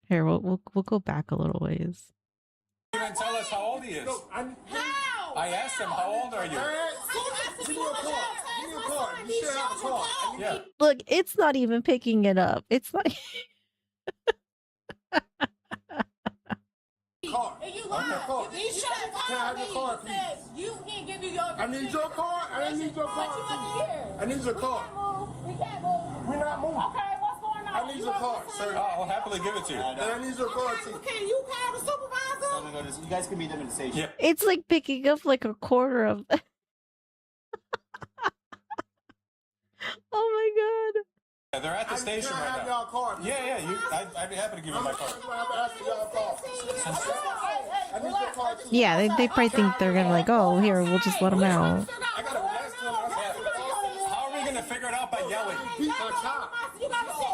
Here, we'll go back a little ways. He didn't tell us how old he is. How? I asked him, how old are you? Give me your card. Give me your card. You should have a card. Yeah. Look, it's not even picking it up. It's not. Card. And you Okay, lied. card. You should have Can I have your card, please? You can't give you your. I need your card. I need your card, too. I need your card. We can't move. We're not moving. Okay, what's going on? I need your card, sir. I'll happily give it to you. And I need your card, too. Can you call the supervisor? You guys can meet them in the station. Yeah. It's like picking up like a quarter of. Oh my God. Yeah, they're at the station Can I right have now. y'all card? I'd be happy to give you my card. I'm going to have to ask for y'all card. I need your card, too. Yeah, they probably think they're gonna like, oh, here, we'll just let them out. I got a last one. How are we going to figure it out by yelling? Beat my child.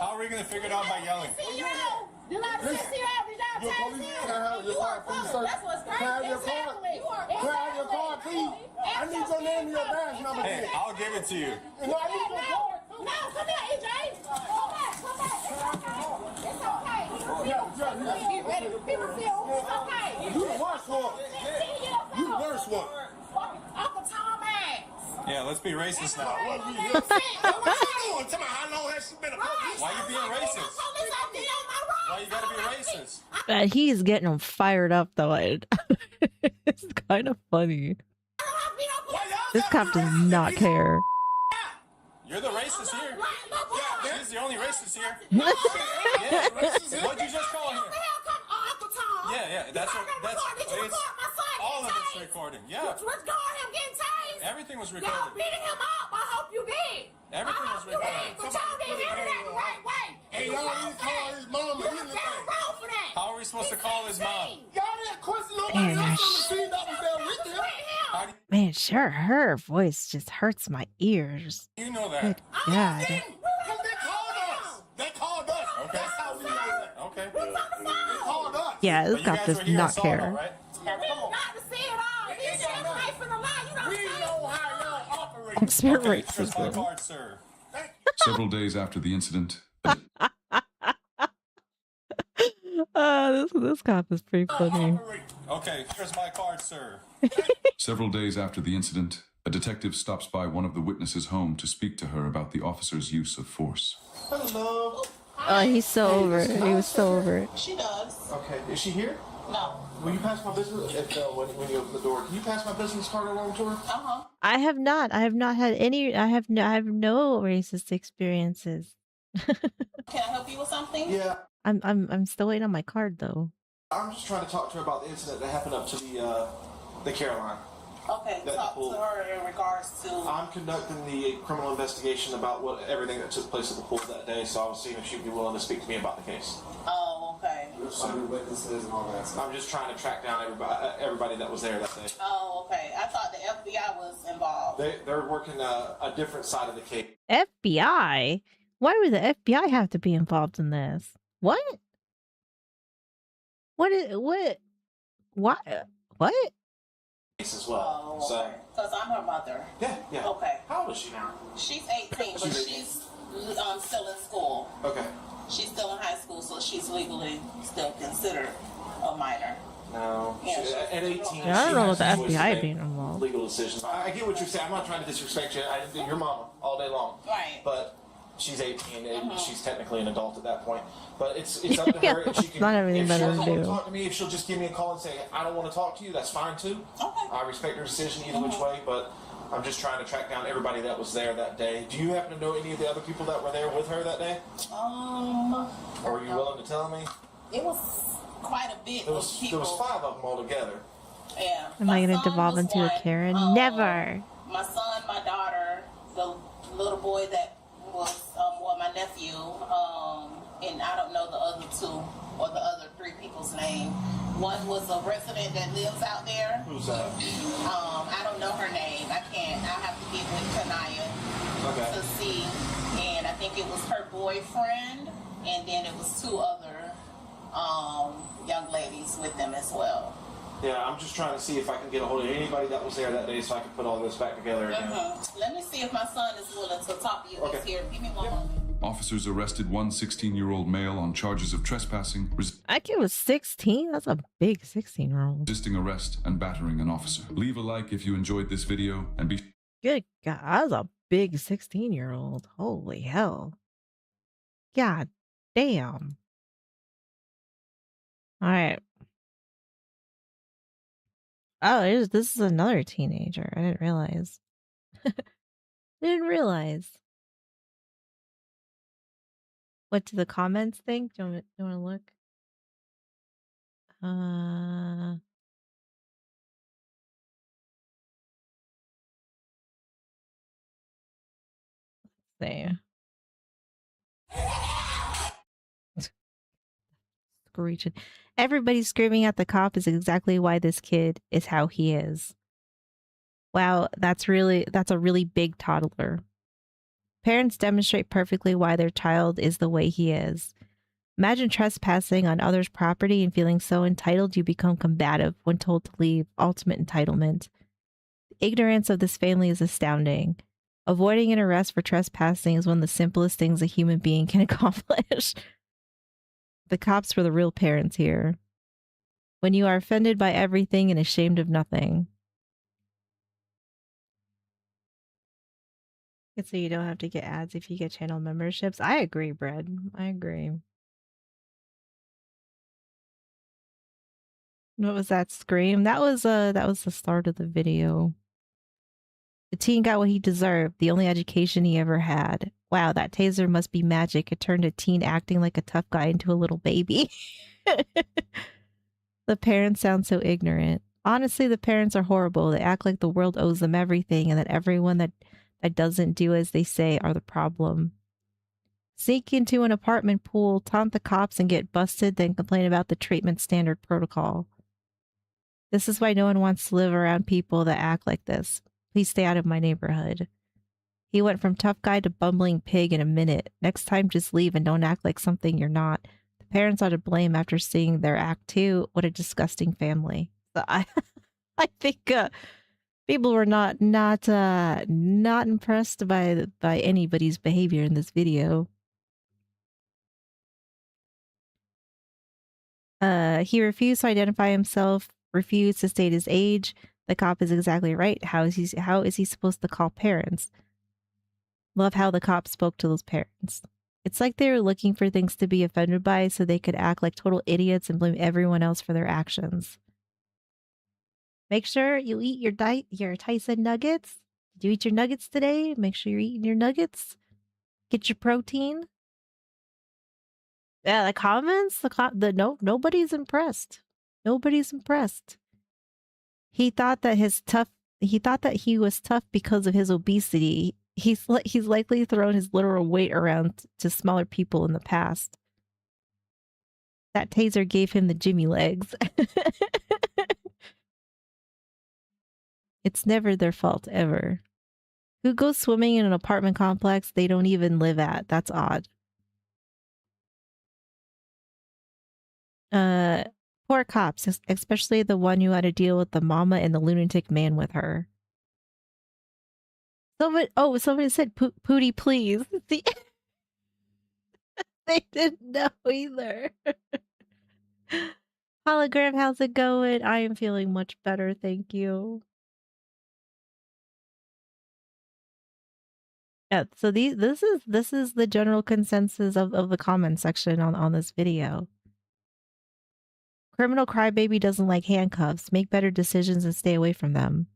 How are we going to figure it out by yelling? You're police. Can I have your card, please, sir? Can I have your card? Can I have your card, please? I need your name and your badge number, Hey, please. I'll give it to you. No, I need your card. No, come here, EJ. Come back. It's okay. Get ready to be revealed. It's okay. You the worst one. You the worst one. Uncle Tom ass. Yeah, let's be racist now. What you doing? Tell me how long has she been a police? Why you being racist? Why you gotta be racist? And he's getting them fired up though. It's kind of funny. This cop does not care. You're the racist here. Yeah, He's the only racist here. yeah. What'd you just call him? Uncle Tom. Yeah, that's it's all of it's recording. Yeah, Record him getting tased. everything was Y'all recorded. beating him up. I hope you did. Everything I was hope you recorded. did, but y'all didn't handle that the right way. And y'all need to call his mama. You're down wrong for that. How are we supposed to call his mom? Y'all didn't question nobody Man, else on the scene that was there with him. How do Man, sure, her voice just hurts my ears. you know Good that? God. Because they called us. They called us. Okay. That's how we know that. Okay. They called us. Yeah, But this you cop guys does were here and not saw care. them, right? Got to see it all. You just away from the line. You don't We see know how y'all operate. Expert Okay, here's my racism. card, sir. Several days after the incident, This cop is pretty funny. Okay, here's my card, sir. several days after the incident, a detective stops by one of the witnesses' home to speak to her about the officer's use of force. Hello. Oh, he's so over it. He was so over it. She does. Okay, is she here? No. Will you pass my business? When you open the door, can you pass my business card along to her? Uh-huh. I have not had any. I have no racist experiences. Can I help you with something? Yeah. I'm still waiting on my card though. I'm just trying to talk to her about the incident that happened up to the Caroline. Okay, That talk pool. to her in regards to... I'm conducting the criminal investigation about everything that took place at the pool that day, so I was seeing if she'd be willing to speak to me about the case. Oh, okay. Witnesses and all that. I'm just trying to track down everybody that was there that day. Oh, okay. I thought the FBI was involved. They're working a different side of the case. FBI? Why would the FBI have to be involved in this? What? What is what? What? What? As well. So Because I'm her mother. yeah. Okay. How old is she now? She's 18, but she's still in school. Okay. She's still in high school, so she's legally still considered a minor. No. Yeah, At 18, Yeah, I don't know she about the has choice to FBI make being involved. legal decisions. I get what you're saying. I'm not trying to disrespect you. I didn't do your mama all day long. Right. But she's 18 and she's technically an adult at that point. But it's up to Yeah, her if she can. not everything If she better doesn't to want to do. talk to me, if she'll just give me a call and say I don't want to talk to you, that's fine too. Okay. I respect her decision either which way, but I'm just trying to track down everybody that was there that day. Do you happen to know any of the other people that were there with her that day? Or are you willing to tell me? It was quite a bit of people. There was 5 of them all together. Yeah. Am I My going to son devolve was into a one. Karen? Never. My son, my daughter, the little boy that was my nephew, and I don't know the other 2 or the other 3 people's name. One was a resident that lives out there. Who's that? I don't know her name. I have to get with Kanaya to see. And I think it was her boyfriend, and then it was 2 other young ladies with them as well. Yeah, I'm just trying to see if I can get a hold of anybody that was there that day so I can put all this back together again. Let me see if my son is willing to talk to you. He's here. Give me one moment. Officers arrested one 16-year-old male on charges of trespassing, I kid was 16. That's a big 16-year-old. resisting arrest, and battering an officer. Leave a like if you enjoyed this video, and be Good God, that's a big 16-year-old. Holy hell. God damn. All right. Oh, this is another teenager. I didn't realize. Didn't realize. What do the comments think? Do you want to look? Let's see. Screeching. Everybody screaming at the cop is exactly why this kid is how he is. Wow, that's a really big toddler. Parents demonstrate perfectly why their child is the way he is. Imagine trespassing on others' property and feeling so entitled you become combative when told to leave. Ultimate entitlement. The ignorance of this family is astounding. Avoiding an arrest for trespassing is one of the simplest things a human being can accomplish. The cops were the real parents here. When you are offended by everything and ashamed of nothing. So you don't have to get ads if you get channel memberships. I agree, Brad. I agree. What was that scream? That was the start of the video. The teen got what he deserved, the only education he ever had. Wow, that taser must be magic. It turned a teen acting like a tough guy into a little baby. The parents sound so ignorant. Honestly, the parents are horrible. They act like the world owes them everything and that everyone that doesn't do as they say are the problem. Sneak into an apartment pool, taunt the cops and get busted, then complain about the treatment standard protocol. This is why no one wants to live around people that act like this. Please stay out of my neighborhood. He went from tough guy to bumbling pig in a minute. Next time, just leave and don't act like something you're not. The parents are to blame after seeing their act too. What a disgusting family. So I think people were not impressed by anybody's behavior in this video. He refused to identify himself, refused to state his age. The cop is exactly right. How is he supposed to call parents? Love how the cop spoke to those parents. It's like they were looking for things to be offended by so they could act like total idiots and blame everyone else for their actions. Make sure you eat your Tyson nuggets. Did you eat your nuggets today? Make sure you're eating your nuggets. Get your protein. Yeah, the comments, nobody's impressed. Nobody's impressed. He thought that he was tough because of his obesity. He's likely thrown his literal weight around to smaller people in the past. That taser gave him the Jimmy legs. It's never their fault, ever. Who goes swimming in an apartment complex they don't even live at? That's odd. Poor cops, especially the one who had to deal with the mama and the lunatic man with her. Somebody said, Pootie, please. See, they didn't know either. Hologram, how's it going? I am feeling much better, thank you. Yeah, so this is the general consensus of the comment section on this video. Criminal crybaby doesn't like handcuffs. Make better decisions and stay away from them.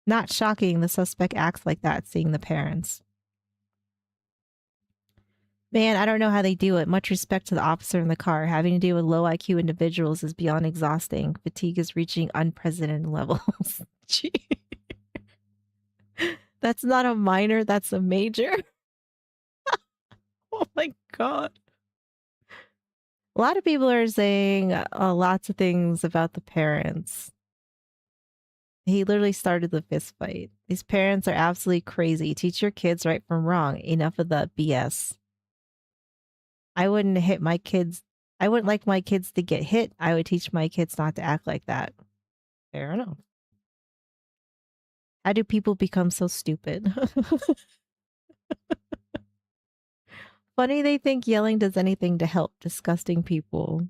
Not shocking the suspect acts like that, seeing the parents. Man, I don't know how they do it. Much respect to the officer in the car. Having to deal with low IQ individuals is beyond exhausting. Fatigue is reaching unprecedented levels. Gee. That's not a minor, that's a major. Oh my god. A lot of people are saying lots of things about the parents. He literally started the fist fight. These parents are absolutely crazy. Teach your kids right from wrong. Enough of the BS. I wouldn't hit my kids. I wouldn't like my kids to get hit. I would teach my kids not to act like that. Fair enough. How do people become so stupid? Funny they think yelling does anything to help. Disgusting people.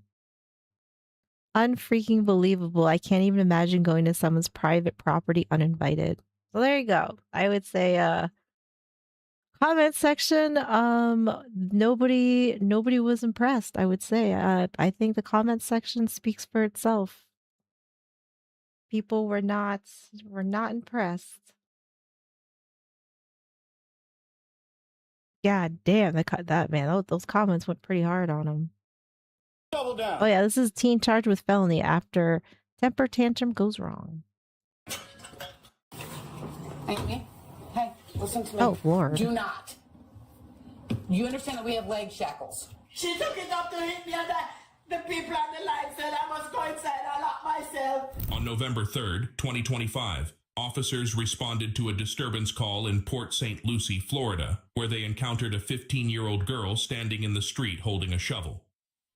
Unfreaking believable. I can't even imagine going to someone's private property uninvited. So there you go. I would say comment section, nobody was impressed, I would say. I think the comment section speaks for itself. People were not impressed. God damn, that man, those comments went pretty hard on him. Double down. Oh yeah, this is teen charged with felony after temper tantrum goes wrong. Amy, hey, listen to me. Oh Lord. Do not. You understand that we have leg shackles. She took it up to hit me and the people on the line said I must go inside and lock myself. On November 3rd, 2025, officers responded to a disturbance call in Port St. Lucie, Florida, where they encountered a 15-year-old girl standing in the street holding a shovel.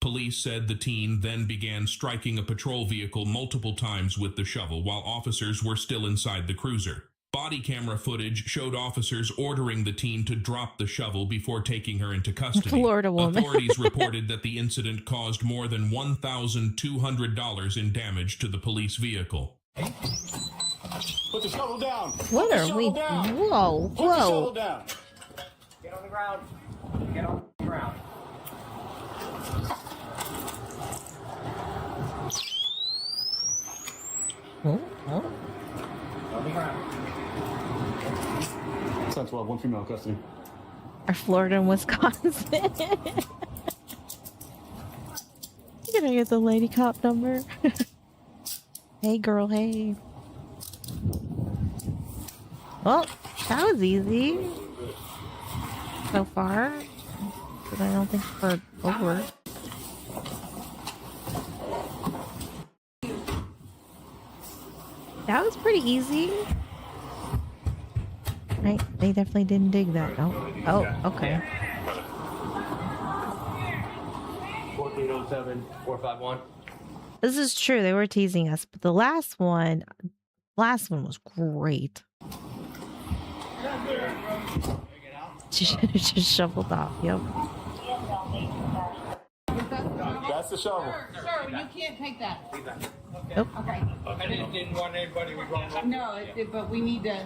Police said the teen then began striking a patrol vehicle multiple times with the shovel while officers were still inside the cruiser. Body camera footage showed officers ordering the teen to drop the shovel before taking her into custody. Florida woman. Authorities reported that the incident caused more than $1,200 in damage to the police vehicle. Put the shovel down. What are we? Down. Whoa, Put the shovel whoa. down. Get on the ground. Get on the ground. Oh. On the ground. 10-12, one female custody. Are Florida and Wisconsin? You gonna get the lady cop number? Hey girl, hey. Well, that was easy. So far. But I don't think we're over. That was pretty easy. Right? They definitely didn't dig that. Oh, okay. 1407 451. This is true. They were teasing us, but the last one was great. She should have just shoveled off. Yep. That's the shovel. Sir, you can't take that. Nope. Okay. I didn't want anybody to go. No, but we need to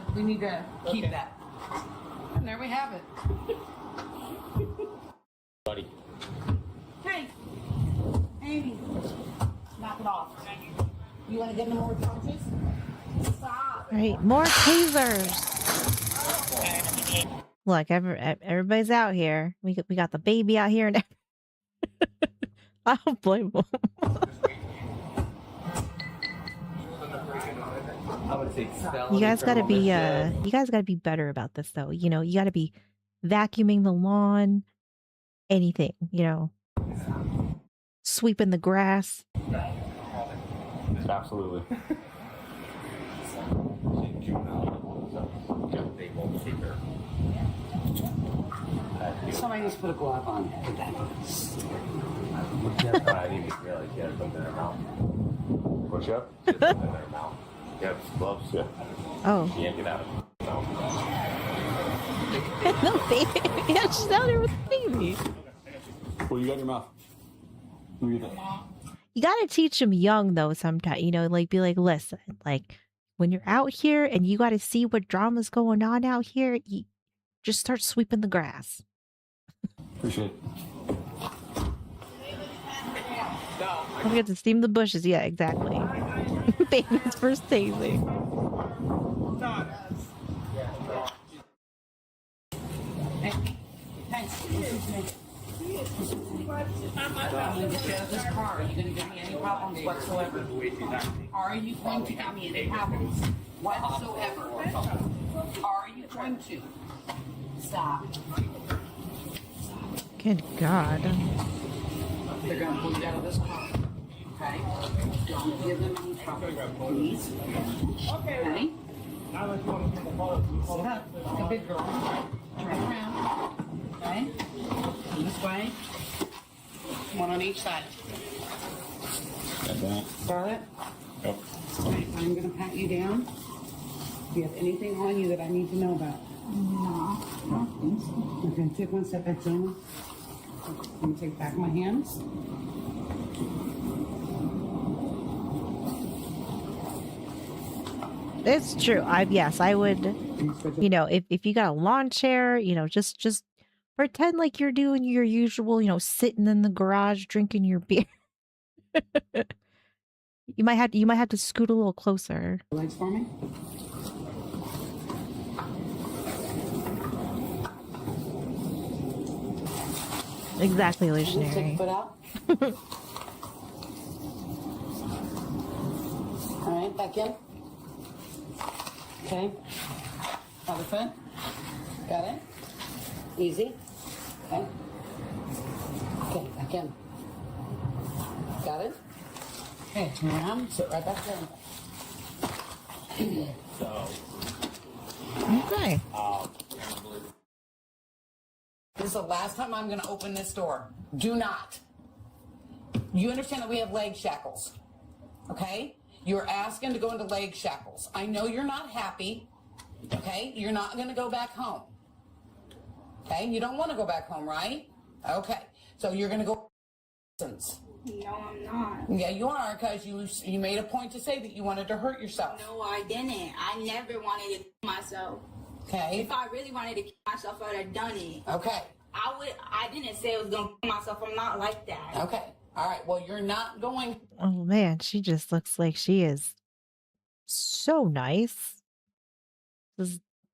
keep that. And there we have it. Buddy. Hey, Amy, knock it off. You want to get any more charges? Stop. All right, more tasers. Look, everybody's out here. We got the baby out here, and I don't blame them. You guys gotta be better about this, though. You know, you gotta be vacuuming the lawn, anything. You know, sweeping the grass. Absolutely. Somebody needs to put a glove on. I need to realize she has something in her mouth. Push up? She has something in her mouth. You have gloves? Yeah. Oh. She yanked it out of her mouth. No, baby. Yeah, she's out here with the baby. What you got in your mouth? What do you think? You gotta teach them young though. Sometimes, like be like, listen, like when you're out here and you gotta see what drama's going on out here, you just start sweeping the grass. Appreciate it. Don't forget to steam the bushes. Yeah, exactly. Baby's first tasting. I'm going to get out of this car. Are you going to give me any problems whatsoever? Are you going to give me any problems whatsoever? Are you going to? Stop. Good God. They're going to pull you out of this car. Okay? Don't give them any trouble, please. Okay? Sit up like a big girl. Turn around. Okay? This way. One on each side. Got it? Yep. I'm going to pat you down. Do you have anything on you that I need to know about? No. Okay, take one step back down. Let me take back my hands. It's true. Yes, I would. If you got a lawn chair, just pretend like you're doing your usual, sitting in the garage drinking your beer. You might have to scoot a little closer. Legs for me. Exactly, Take illusionary. your foot out. All right, back in. Okay. Other foot. Got it. Easy. Okay. Okay, back in. Got it. Okay, turn around. Sit right back down. Okay. This is the last time I'm going to open this door. Do not. You understand that we have leg shackles, okay? You're asking to go into leg shackles. I know you're not happy, okay? You're not going to go back home, okay? You don't want to go back home, right? Okay. So you're going to go. No, I'm not. Yeah, you are, because you made a point to say that you wanted to hurt yourself. No, I didn't. I never wanted to kill myself. Okay. If I really wanted to kill myself, I would have done it. Okay. I didn't say I was going to kill myself. I'm not like that. Okay. All right. Well, you're not going. Oh man, she just looks like she is so nice.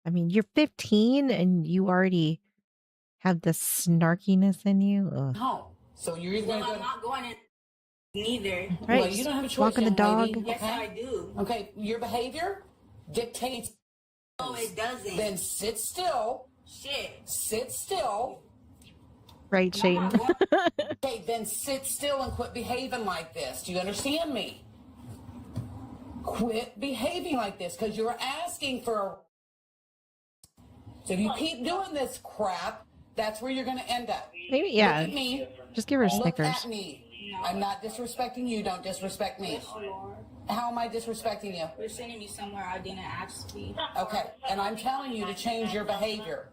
You're 15 and you already have the snarkiness in you. Ugh. Home. So you're either going to go. I'm not going in neither. Right, Well, you don't have a choice. walking the young dog. lady, Yes, okay? I do. Okay. Your behavior dictates. No, it doesn't. Then sit still. Shit. Sit still. Right, Shane. Okay, then sit still and quit behaving like this. Do you understand me? Quit behaving like this, because you're asking for a. So if you keep doing this crap, that's where you're going to end up. Maybe, yeah. Look at me. Just give her Look Snickers. at me. I'm not disrespecting you. Don't disrespect me. Yes, you are. How am I disrespecting you? You're sending me somewhere I didn't ask to be. Okay, and I'm telling you to change your behavior.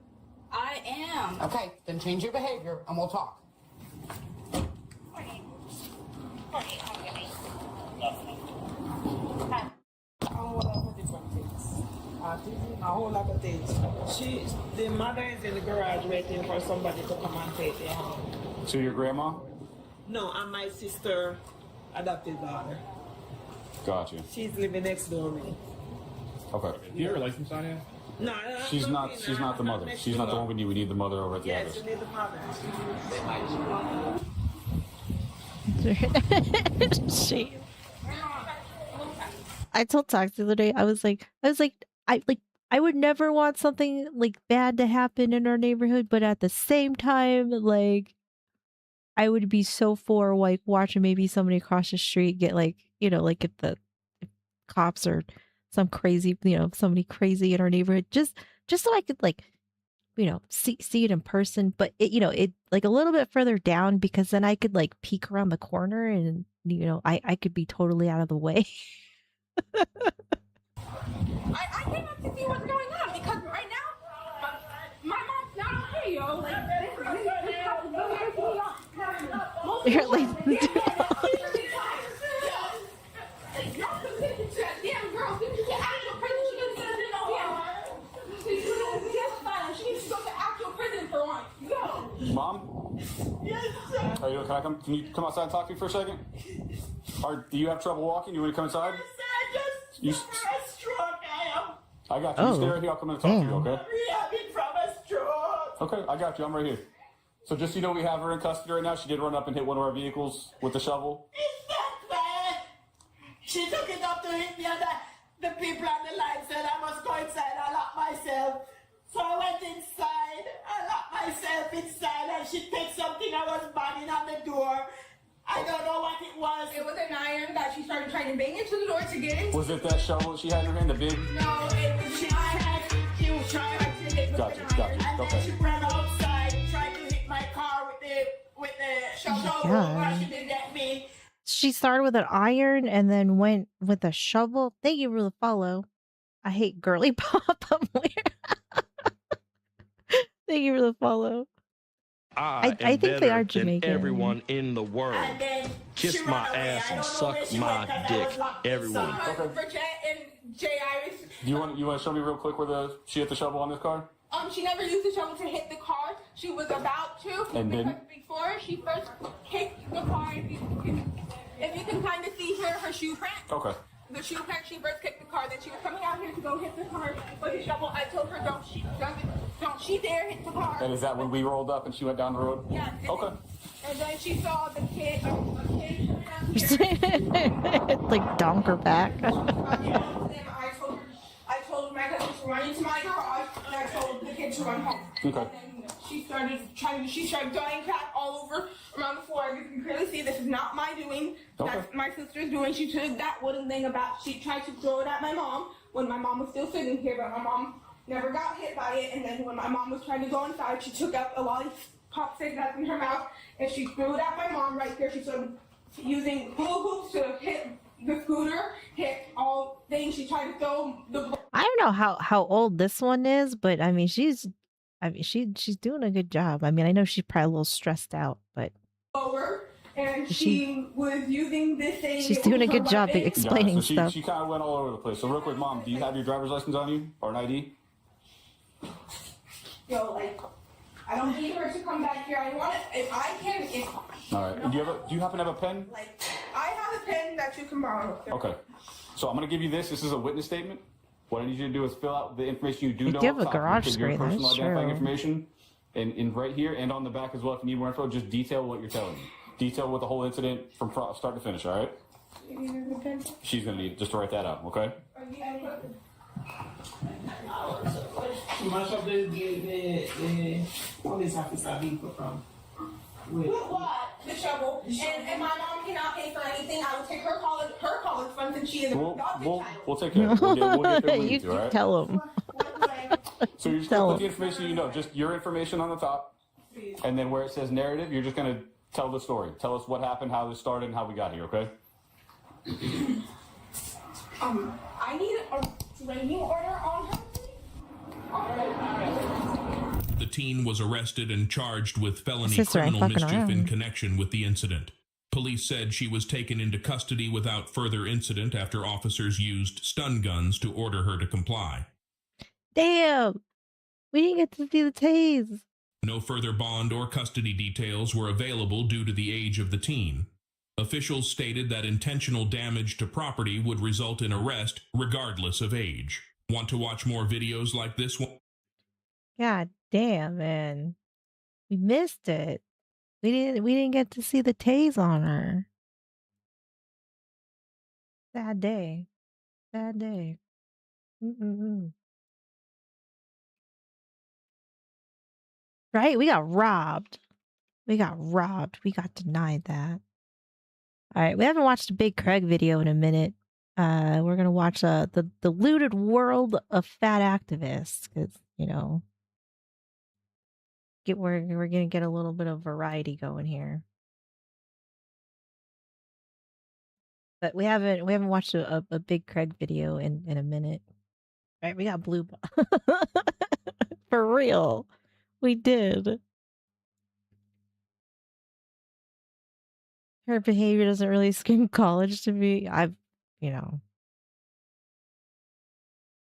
I am. Okay, then change your behavior and we'll talk. A whole lot of things. The mother is in the garage waiting for somebody to come and take her home. So your grandma? No, I'm my sister adopted daughter. Gotcha. She's living next door to me. Okay. You have a license on you? No, She's not the mother. She's not the one we need. We need the mother over at the Yes, office. you need the mother. Shane. I told Tox the other day, I was like, I would never want something like bad to happen in our neighborhood, but at the same time, like, I would be so for like watching maybe somebody across the street get like, get the cops or some crazy, somebody crazy in our neighborhood, just so I could like see it in person, but it like a little bit further down because then I could like peek around the corner and I could be totally out of the way. I came up to see what's going on because right now, my mom's not okay, yo. Like, You're like, damn girl, did you get actual prison? She doesn't even know she needs to go to actual prison for once. Go. Mom? Yes, sir. Are you, can you come outside and talk to me for a second? Do you have trouble walking? You want to come inside? Yes, sir. Just from a stroke, I am. I got you. You stay right here. I'll come in and talk to you, okay? Rehabbing from a stroke. Okay, I got you. I'm right here. So just so you know, we have her in custody right now. She did run up and hit one of our vehicles with the shovel. It's not bad. She took it up to hit me and the people on the line said I must go inside. I locked myself. So I went inside. I locked myself inside and she picked something I was banging on the door. I don't know what it was. It was an iron that she started trying to bang into the door to get in. Was it that shovel that she had in her hand, the big? No, it was she was trying to hit with Gotcha, an iron. gotcha. And Okay. then she ran outside, tried to hit my car with the shovel. But she didn't get me. she started with an iron and then went with a shovel. Thank you for the follow. I hate girly pop. I'm weird. Thank you for the follow. I I am think they better are than Jamaican. everyone in the world. And then Kiss she my ran away. ass I and don't know suck where she my went 'cause I dick. was locked Everyone. inside. For Jet and Jay Iris. You want to show me real quick where she hit the shovel on this car? She never used the shovel to hit the car. She was about to. And because didn't? before she first kicked the car, if you can kind of see her shoe print. Okay. The shoe print, she first kicked the car. Then she was coming out here to go hit the car with the shovel. I told her, don't she dare hit the car. And is that when we rolled up and she went down the road? Yeah. Okay. And then she saw the kid, Like donker back. I told my cousin to run into my garage, and I told the kid to run home. Okay. And then she started drawing crap all over around the floor. As you can clearly see, this is not my doing. Okay. That's my sister's doing. She took that wooden thing she tried to throw it at my mom when my mom was still sitting here, but my mom never got hit by it. And then when my mom was trying to go inside, she took out a lollipop stick that's in her mouth, and she threw it at my mom right there. She started using hula hoops to hit the scooter, hit all things. She tried to throw the I don't know how old this one is, but I mean she's doing a good job. I mean, I know she's probably a little stressed out, but blower, and she was using this thing. she's doing a good job at Yeah, explaining so stuff. she kind of went all over the place. So real quick, Mom, do you have your driver's license on you or an ID? Yo, like, I don't need her to come back here. I want it if I can. All right. And do you happen to have a pen? Like, I have a pen that you can borrow. Okay. So I'm going to give you this. This is a witness statement. What I need you to do is fill out the information you do They know. give up a top. garage You put your screen, personal that's identifying true. information, and right here and on the back as well. If you need more info, just detail what you're telling me. Detail with the whole incident from start to finish. All right. She's going to need just to write that out. Okay. Mash up the police officer vehicle from. With what? The shovel. And my mom cannot pay for anything. I will take her college funds, and she is a We'll take care of it. We'll get there when we You need to, all right? tell them. So you're just Tell going to put 'em. the information you know, just your information on the top, and then where it says narrative, you're just going to tell the story. Tell us what happened, how this started, and how we got here, okay? I need a training order on her. The teen was arrested and charged with felony Sister ain't criminal fucking mischief in around. connection with the incident. Police said she was taken into custody without further incident after officers used stun guns to order her to comply. Damn. We didn't get to see the tase. No further bond or custody details were available due to the age of the teen. Officials stated that intentional damage to property would result in arrest regardless of age. Want to watch more videos like this one? God damn, man. We missed it. We didn't get to see the tase on her. Sad day. Sad day. Mm-mm-mm. Right? We got robbed. We got denied that. All right, we haven't watched a Big Craig video in a minute. We're gonna watch the looted world of fat activists because we're gonna get a little bit of variety going here. But we haven't watched a big Craig video in a minute. Right? We got blue for real. We did. Her behavior doesn't really scream college to me. You know,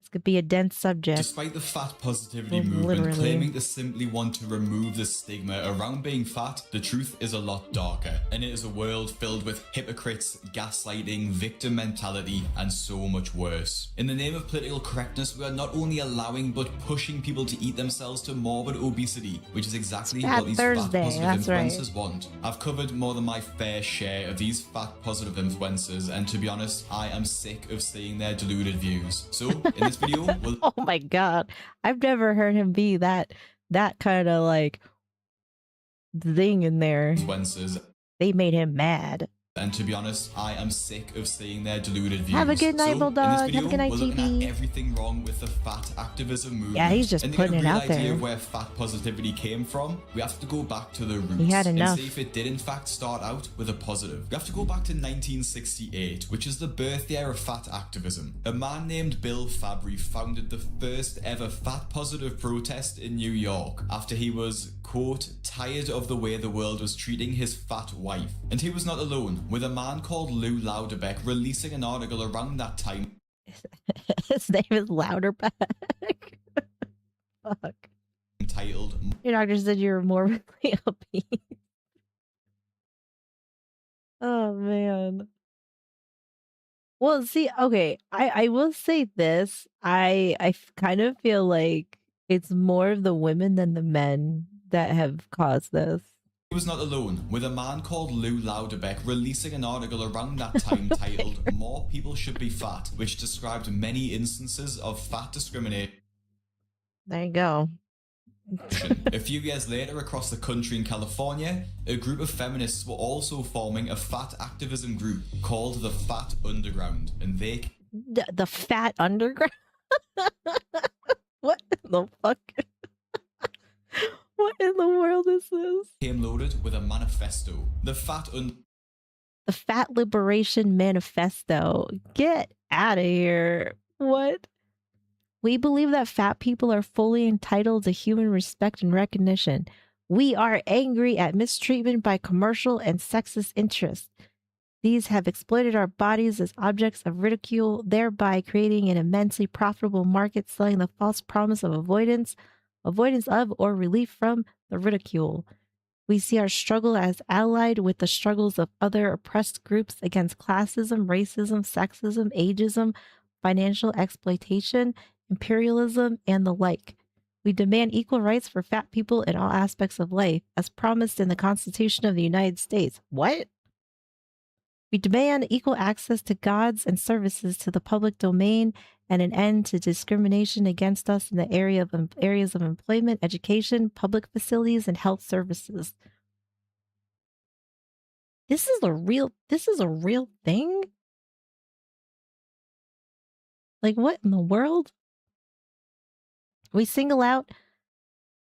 this could be a dense subject. Despite the fat positivity movement Literally. claiming to simply want to remove the stigma around being fat, the truth is a lot darker, and it is a world filled with hypocrites, gaslighting, victim mentality, and so much worse. In the name of political correctness, we are not only allowing but pushing people to eat themselves to morbid obesity, which is exactly Fat what these Thursday, fat positive that's right. influencers want. I've covered more than my fair share of these fat positive influencers, and to be honest, I am sick of seeing their deluded views. So, in this video, we'll Oh my god. I've never heard him be that kind of like thing in there. influencers. They made him mad. And to be honest, I am sick of seeing their deluded views. Have a good night, so, Bulldog. In this Have video, a good night, we're looking GB. at everything wrong with the fat activism movement. Yeah, he's just and to get putting a it real out idea there. of where fat positivity came from, we have to go back to the roots He had enough. and see if it did in fact start out with a positive. We have to go back to 1968, which is the birth year of fat activism. A man named Bill Fabry founded the first ever fat positive protest in New York after he was, quote, tired of the way the world was treating his fat wife. And he was not alone, with a man called Lou Lauderbeck releasing an article around that time. His name is Louderback. Fuck. Entitled Your doctor said you were morbidly obese. Oh man. Well, see, okay, I will say this. I kind of feel like it's more of the women than the men that have caused this. He was not alone, with a man called Lou Lauderbeck releasing an article around that time titled More People Should Be Fat, which described many instances of fat discrimination. There you go. A few years later, across the country in California, a group of feminists were also forming a fat activism group called the Fat Underground, and they... The Fat Underground? What in the fuck? What in the world is this? came loaded with a manifesto. The Fat Liberation Manifesto. Get out of here. What? We believe that fat people are fully entitled to human respect and recognition. We are angry at mistreatment by commercial and sexist interests. These have exploited our bodies as objects of ridicule, thereby creating an immensely profitable market selling the false promise of avoidance of or relief from the ridicule. We see our struggle as allied with the struggles of other oppressed groups against classism, racism, sexism, ageism, financial exploitation, imperialism, and the like. We demand equal rights for fat people in all aspects of life, as promised in the Constitution of the United States. What? We demand equal access to goods and services to the public domain and an end to discrimination against us in the areas of employment, education, public facilities, and health services. This is a real thing? Like, what in the world? We single out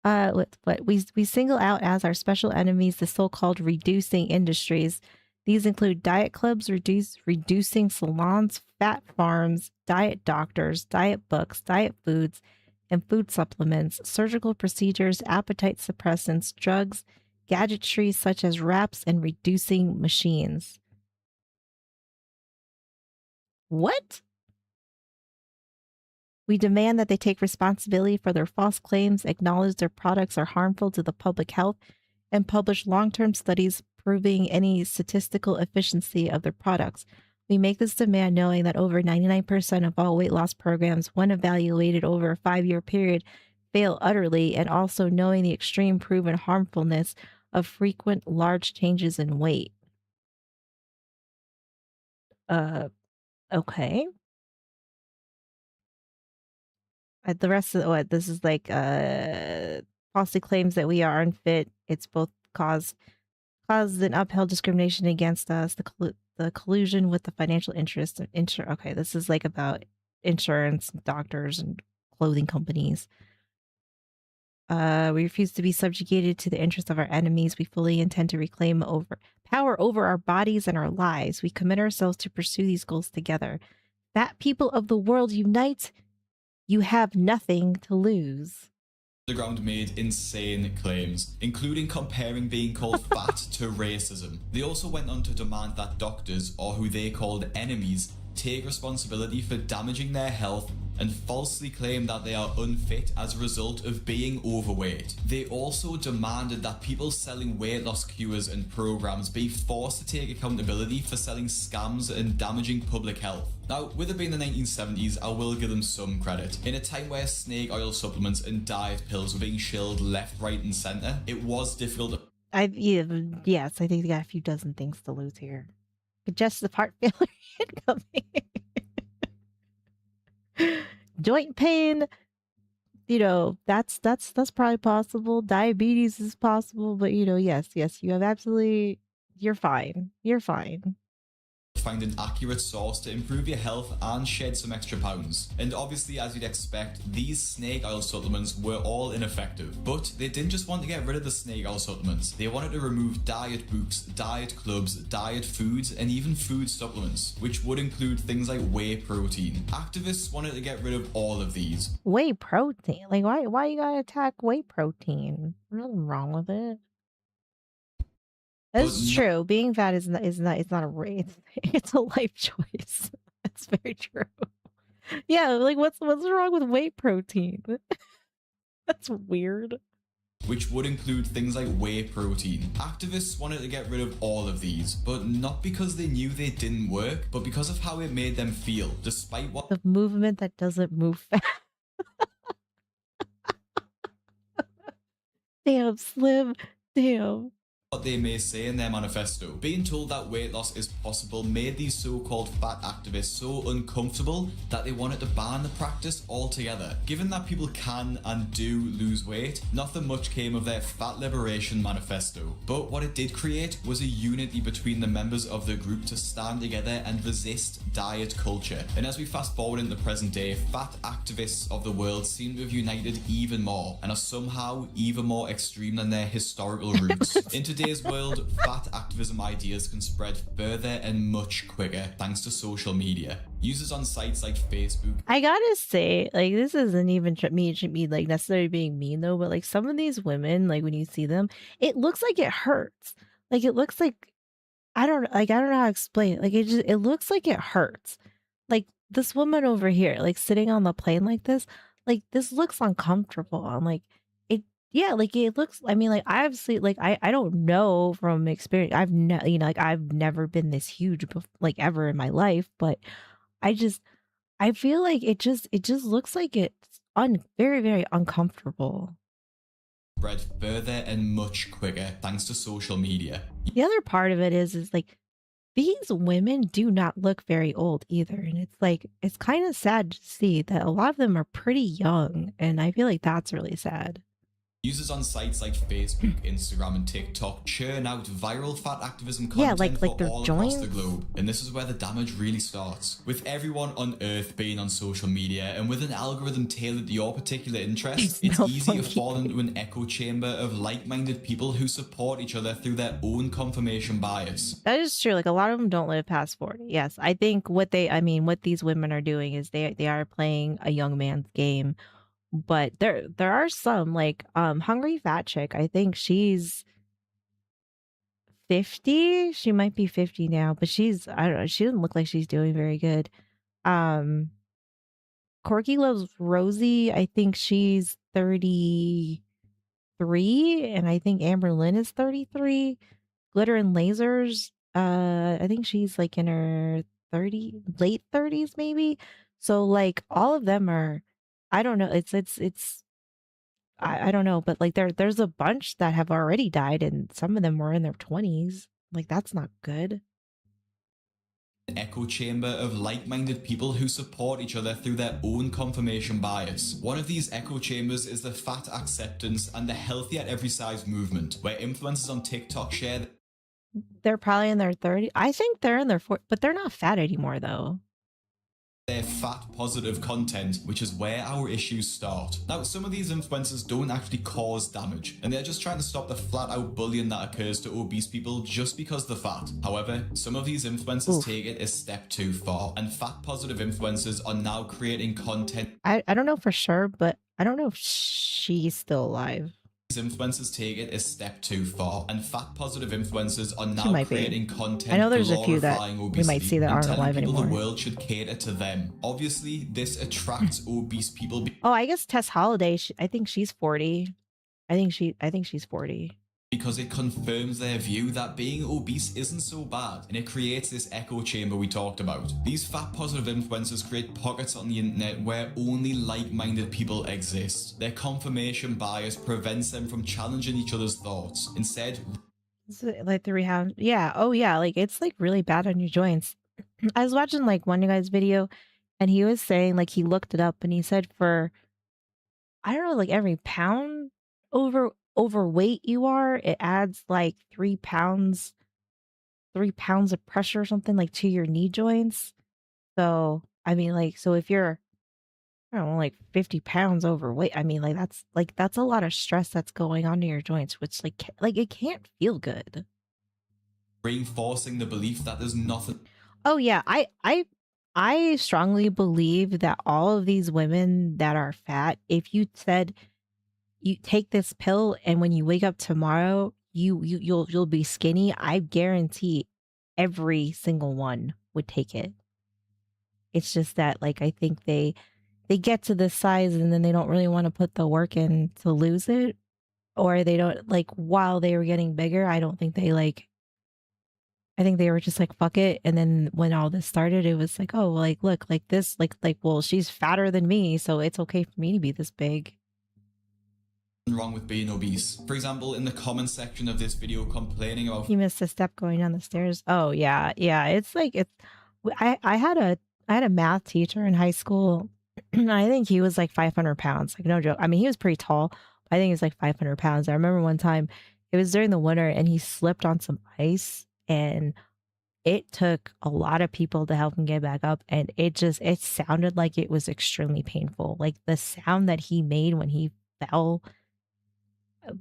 we single out as our special enemies the so-called reducing industries. These include diet clubs, reducing salons, fat farms, diet doctors, diet books, diet foods, and food supplements, surgical procedures, appetite suppressants, drugs, gadgetry such as wraps, and reducing machines. What? We demand that they take responsibility for their false claims, acknowledge their products are harmful to the public health, and publish long-term studies proving any statistical efficiency of their products. We make this demand knowing that over 99% of all weight loss programs, when evaluated over a 5-year period, fail utterly, and also knowing the extreme proven harmfulness of frequent large changes in weight. Okay. The rest of this is like falsely claims that we are unfit. It's both caused and upheld discrimination against us, the collusion with the financial interest of okay, this is like about insurance, doctors, and clothing companies. We refuse to be subjugated to the interests of our enemies. We fully intend to reclaim power over our bodies and our lives. We commit ourselves to pursue these goals together. That people of the world unite, you have nothing to lose. Underground made insane claims, including comparing being called fat to racism. They also went on to demand that doctors, or who they called enemies, take responsibility for damaging their health and falsely claim that they are unfit as a result of being overweight. They also demanded that people selling weight loss cures and programs be forced to take accountability for selling scams and damaging public health. Now, with it being the 1970s, I will give them some credit. In a time where snake oil supplements and diet pills were being shilled left, right, and centre, it was difficult to... Yes, I think they got a few dozen things to lose here. Congestive heart failure incoming. Joint pain, that's probably possible. Diabetes is possible, but yes, you have absolutely, you're fine. You're fine. Find an accurate source to improve your health and shed some extra pounds. And obviously, as you'd expect, these snake oil supplements were all ineffective. But they didn't just want to get rid of the snake oil supplements. They wanted to remove diet books, diet clubs, diet foods, and even food supplements, which would include things like whey protein. Activists wanted to get rid of all of these. Whey protein? Like, why you gotta attack whey protein? There's nothing wrong with it. That's true. Being fat is not a race. It's a life choice. That's very true. Yeah, like what's wrong with whey protein? That's weird. Which would include things like whey protein. Activists wanted to get rid of all of these, but not because they knew they didn't work, but because of how it made them feel, despite what... The movement that doesn't move fast. Damn, Slim. Damn. What they may say in their manifesto. Being told that weight loss is possible made these so-called fat activists so uncomfortable that they wanted to ban the practice altogether. Given that people can and do lose weight, nothing much came of their fat liberation manifesto. But what it did create was a unity between the members of the group to stand together and resist diet culture. And as we fast forward into the present day, fat activists of the world seem to have united even more and are somehow even more extreme than their historical roots. In today's world, fat activism ideas can spread further and much quicker thanks to social media. Users on sites like Facebook. I gotta say, like, this isn't even me like necessarily being mean though, but like some of these women, like when you see them, it looks like it hurts. Like it looks like I don't know how to explain it. Like it looks like it hurts. Like this woman over here, like sitting on the plane like this looks uncomfortable. I'm like, yeah, like it looks, I mean, like obviously, like I don't know from experience. I've never been this huge like ever in my life, but I feel like it just looks like it's very, very uncomfortable. Spread further and much quicker thanks to social media. The other part of it is like these women do not look very old either, and it's like it's kind of sad to see that a lot of them are pretty young, and I feel like that's really sad. Users on sites like Facebook, Instagram, and TikTok churn out viral fat activism content like for all across the globe. And this is where the damage really starts. With everyone on Earth being on social media, and with an algorithm tailored to your particular interests, it's easy to fall into an echo chamber of like-minded people who support each other through their own confirmation bias. That is true. Like a lot of them don't live past 40. Yes, I think what these women are doing is they are playing a young man's game. But there are some like Hungry Fat Chick. I think she's 50. She might be 50 now, but I don't know, she doesn't look like she's doing very good. Corky Loves Rosie, I think she's 33, and I think Amber Lynn is 33. Glitter and Lasers, I think she's like in her late 30s maybe. So like all of them are, I don't know. I don't know, but like there's a bunch that have already died, and some of them were in their 20s. Like that's not good. An echo chamber of like-minded people who support each other through their own confirmation bias. One of these echo chambers is the fat acceptance and the healthy at every size movement, where influencers on TikTok share. They're probably in their 30s. I think they're in their 40s, but they're not fat anymore though. their fat positive content, which is where our issues start. Now, some of these influencers don't actually cause damage, and they're just trying to stop the flat out bullying that occurs to obese people just because they're fat. However, some of these influencers take it a step too far, and fat positive influencers are now creating content. I don't know for sure, but I don't know if she's still alive. These influencers take it a step too far, and fat positive influencers are She now might be. creating content I know there's a few that glorifying we obesity might see that and aren't telling alive people anymore. the world should cater to them. Obviously, this attracts obese people Oh, I guess Tess Holiday. I think she's 40. I think she's 40. because it confirms their view that being obese isn't so bad, and it creates this echo chamber we talked about. These fat positive influencers create pockets on the internet where only like-minded people exist. Their confirmation bias prevents them from challenging each other's thoughts. Instead, Is it like the rehab? Yeah. Oh, yeah. Like it's like really bad on your joints. I was watching like one guy's video, and he was saying like he looked it up, and he said for I don't know, like every pound overweight you are, it adds like 3 pounds of pressure or something like to your knee joints. So I mean, like, so if you're I don't know, like 50 pounds overweight, I mean, that's a lot of stress that's going on to your joints, which like it can't feel good. reinforcing the belief that there's nothing. Oh yeah, I strongly believe that all of these women that are fat, if you said you take this pill and when you wake up tomorrow, you'll be skinny, I guarantee every single one would take it. It's just that like I think they get to this size and then they don't really want to put the work in to lose it, or they don't like while they were getting bigger, I don't think they like I think they were just like, fuck it. And then when all this started, it was like, oh, like, look, like this, well, she's fatter than me. So it's okay for me to be this big. Wrong with being obese. For example, in the comment section of this video complaining about You missed a step going down the stairs. Oh yeah. Yeah. It's like, I had a math teacher in high school. I think he was like 500 pounds. Like no joke. I mean, he was pretty tall. But I think he was like 500 pounds. I remember one time it was during the winter and he slipped on some ice. And it took a lot of people to help him get back up. And it sounded like it was extremely painful. Like the sound that he made when he fell,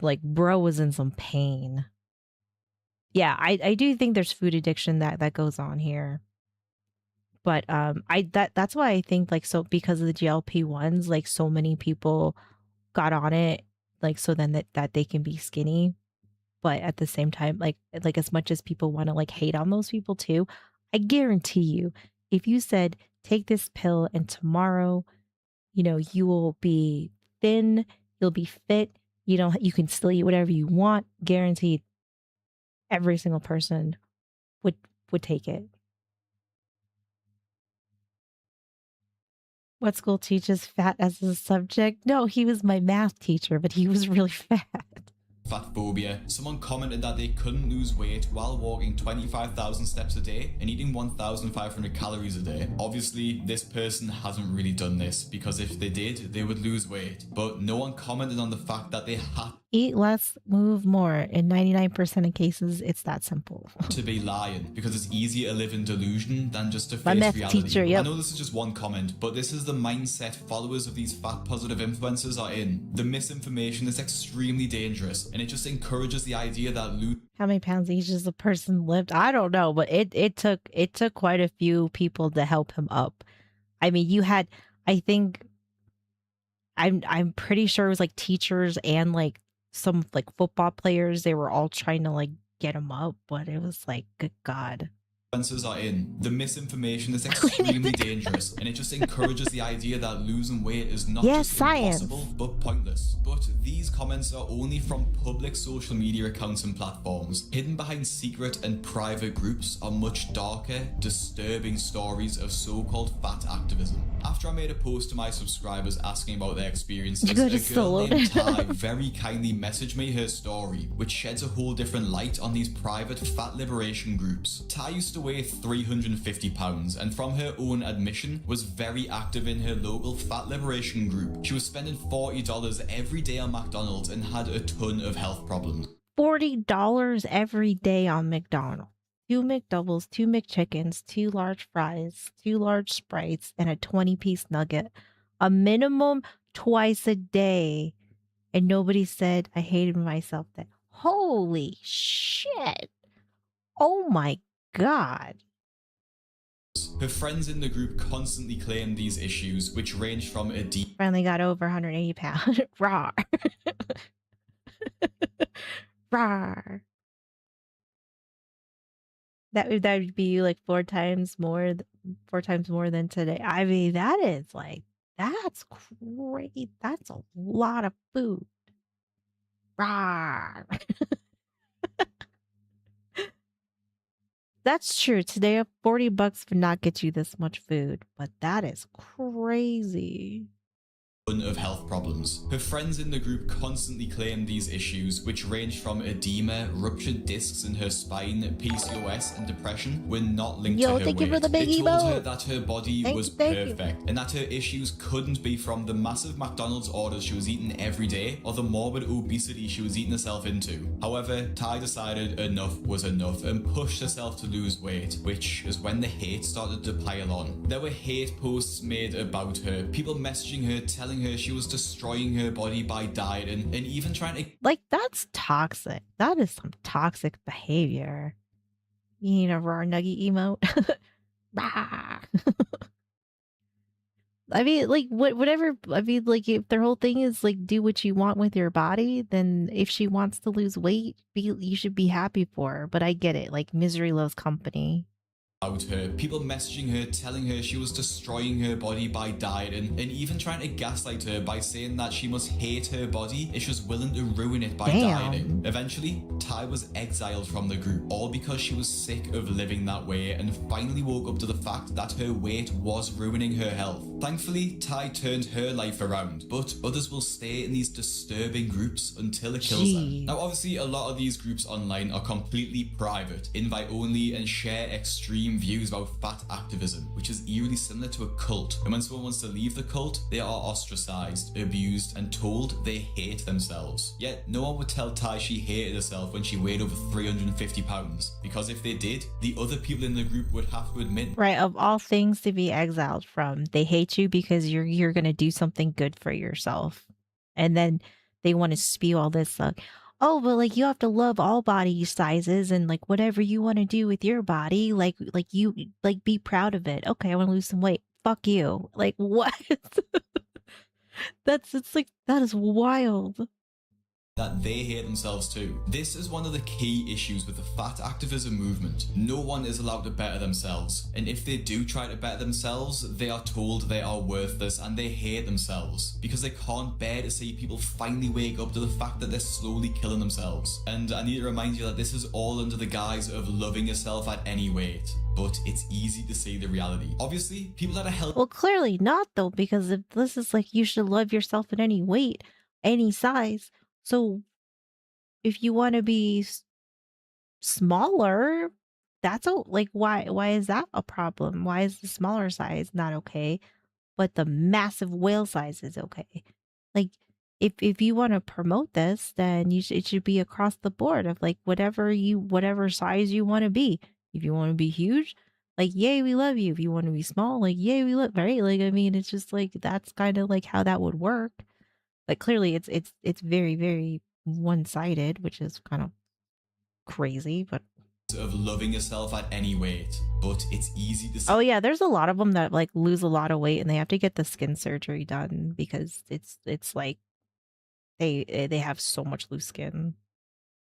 like bro was in some pain. Yeah, I do think there's food addiction that goes on here. But that's why I think like so because of the GLP-1s, like so many people got on it, like so then that they can be skinny. But at the same time, like as much as people want to like hate on those people too, I guarantee you, if you said take this pill and tomorrow, you will be thin, you'll be fit, you can still eat whatever you want, guaranteed every single person would take it. What school teaches fat as a subject? No, he was my math teacher, but he was really fat. fat phobia. Someone commented that they couldn't lose weight while walking 25,000 steps a day and eating 1,500 calories a day. Obviously, this person hasn't really done this because if they did, they would lose weight. But no one commented on the fact that they had Eat less, move more. In 99% of cases, it's that simple. to be lying because it's easier to live in delusion than just to My face math reality. teacher, yep. I know this is just one comment, but this is the mindset followers of these fat positive influencers are in. The misinformation is extremely dangerous and it just encourages the idea that How many pounds each does a person lift? I don't know, but it took quite a few people to help him up. I mean, you had, I think, I'm pretty sure it was like teachers and like some like football players. They were all trying to like get him up, but it was like, good God. influencers are in. The misinformation is extremely dangerous and it just encourages the idea that losing weight is not Yes, just science. impossible but pointless. But these comments are only from public social media accounts and platforms. Hidden behind secret and private groups are much darker, disturbing stories of so-called fat activism. After I made a post to my subscribers asking about their experiences, Good, a it's still girl named loaded. Ty very kindly messaged me her story, which sheds a whole different light on these private fat liberation groups. Ty used to weigh 350 pounds and from her own admission was very active in her local fat liberation group. She was spending $40 every day on McDonald's and had a ton of health problems. $40 every day on McDonald's. 2 McDoubles, 2 McChickens, 2 large fries, 2 large Sprites, and a 20-piece nugget. A minimum twice a day. And nobody said I hated myself then. Holy shit. Oh my god. Her friends in the group constantly claimed these issues, which ranged from a deep Finally got over 180 pounds. Rawr. Rawr. That would be like 4 times more than today. I mean, that's great. That's a lot of food. Rawr. That's true. Today, $40 would not get you this much food, but that is crazy. of health problems. Her friends in the group constantly claimed these issues, which ranged from edema, ruptured discs in her spine, PCOS, and depression, were not linked to her thank you weight. for the big They told her emote. that her body was perfect, and that her issues couldn't be from the massive McDonald's orders she was eating every day, or the morbid obesity she was eating herself into. However, Ty decided enough was enough and pushed herself to lose weight, which is when the hate started to pile on. There were hate posts made about her, people messaging her, telling her she was destroying her body by dieting, and even trying to Like, that's toxic. That is some toxic behavior. You need a raw nugget emote? Rah. I mean, like, whatever. I mean, like, if their whole thing is, like, do what you want with your body, then if she wants to lose weight, you should be happy for her. But I get it. Like, misery loves company. about her, people messaging her, telling her she was destroying her body by dieting, and even trying to gaslight her by saying that she must hate her body if she was willing to ruin it by dieting. Eventually, Ty was exiled from the group, all because she was sick of living that way and finally woke up to the fact that her weight was ruining her health. Thankfully, Ty turned her life around, but others will stay in these disturbing groups until it kills them. Now, obviously, a lot of these groups online are completely private, invite only, and share extreme views about fat activism, which is eerily similar to a cult. And when someone wants to leave the cult, they are ostracized, abused, and told they hate themselves. Yet, no one would tell Ty she hated herself when she weighed over 350 pounds, because if they did, the other people in the group would have to admit. Right, of all things to be exiled from, they hate you because you're gonna do something good for yourself, and then they want to spew all this like, oh, but like you have to love all body sizes and like whatever you want to do with your body, like you like be proud of it. Okay, I want to lose some weight. Fuck you. Like what? It's like that is wild. That they hate themselves too. This is one of the key issues with the fat activism movement. No one is allowed to better themselves, and if they do try to better themselves, they are told they are worthless and they hate themselves because they can't bear to see people finally wake up to the fact that they're slowly killing themselves. And I need to remind you that this is all under the guise of loving yourself at any weight, but it's easy to see the reality. Obviously, people that are healthy. Well, clearly not though, because if this is like you should love yourself at any weight, any size. So if you want to be smaller, that's like why is that a problem? Why is the smaller size not okay, but the massive whale size is okay? Like if you want to promote this, then it should be across the board of like whatever size you want to be. If you want to be huge, like yay, we love you. If you want to be small, like yay, we love, right? Like I mean, it's just like that's kind of like how that would work. But clearly it's very, very one-sided, which is kind of crazy, but of loving yourself at any weight, but it's easy to see. Oh yeah, there's a lot of them that like lose a lot of weight and they have to get the skin surgery done because it's like they have so much loose skin.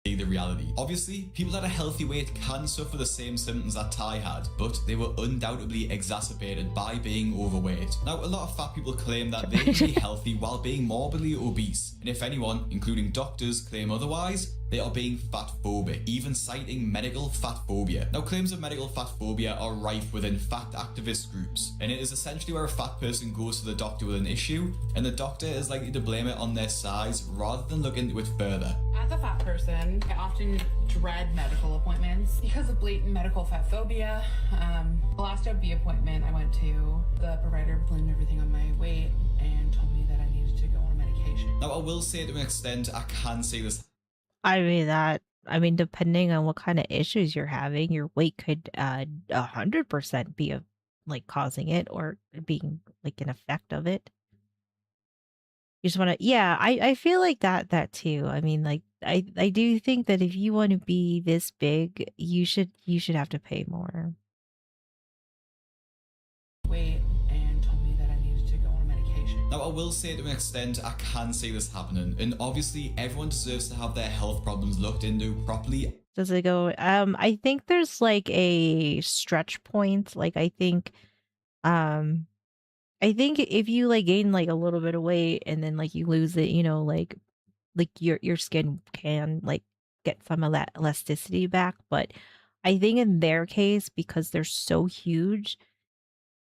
The reality. Obviously, people at a healthy weight can suffer the same symptoms that Ty had, but they were undoubtedly exacerbated by being overweight. Now, a lot of fat people claim that they can be healthy while being morbidly obese, and if anyone, including doctors, claim otherwise, they are being fat phobic, even citing medical fat phobia. Now, claims of medical fat phobia are rife within fat activist groups, and it is essentially where a fat person goes to the doctor with an issue, and the doctor is likely to blame it on their size rather than look into it further. As a fat person, I often dread medical appointments because of blatant medical fat phobia. The last OB appointment I went to, the provider blamed everything on my weight and told me that I needed to go on medication. Now, I will say to an extent, I can see this. I mean that I mean, depending on what kind of issues you're having, your weight could 100% be like causing it or being like an effect of it. You just want to, yeah, I feel like that too. I mean, like I do think that if you want to be this big, you should have to pay more. Weight and told me that I needed to go on medication. Now, I will say to an extent, I can see this happening, and obviously, everyone deserves to have their health problems looked into properly. Does it go? I think there's like a stretch point. Like um, I think if you like gain like a little bit of weight and then like you lose it, like your skin can like get some of that elasticity back. But I think in their case, because they're so huge,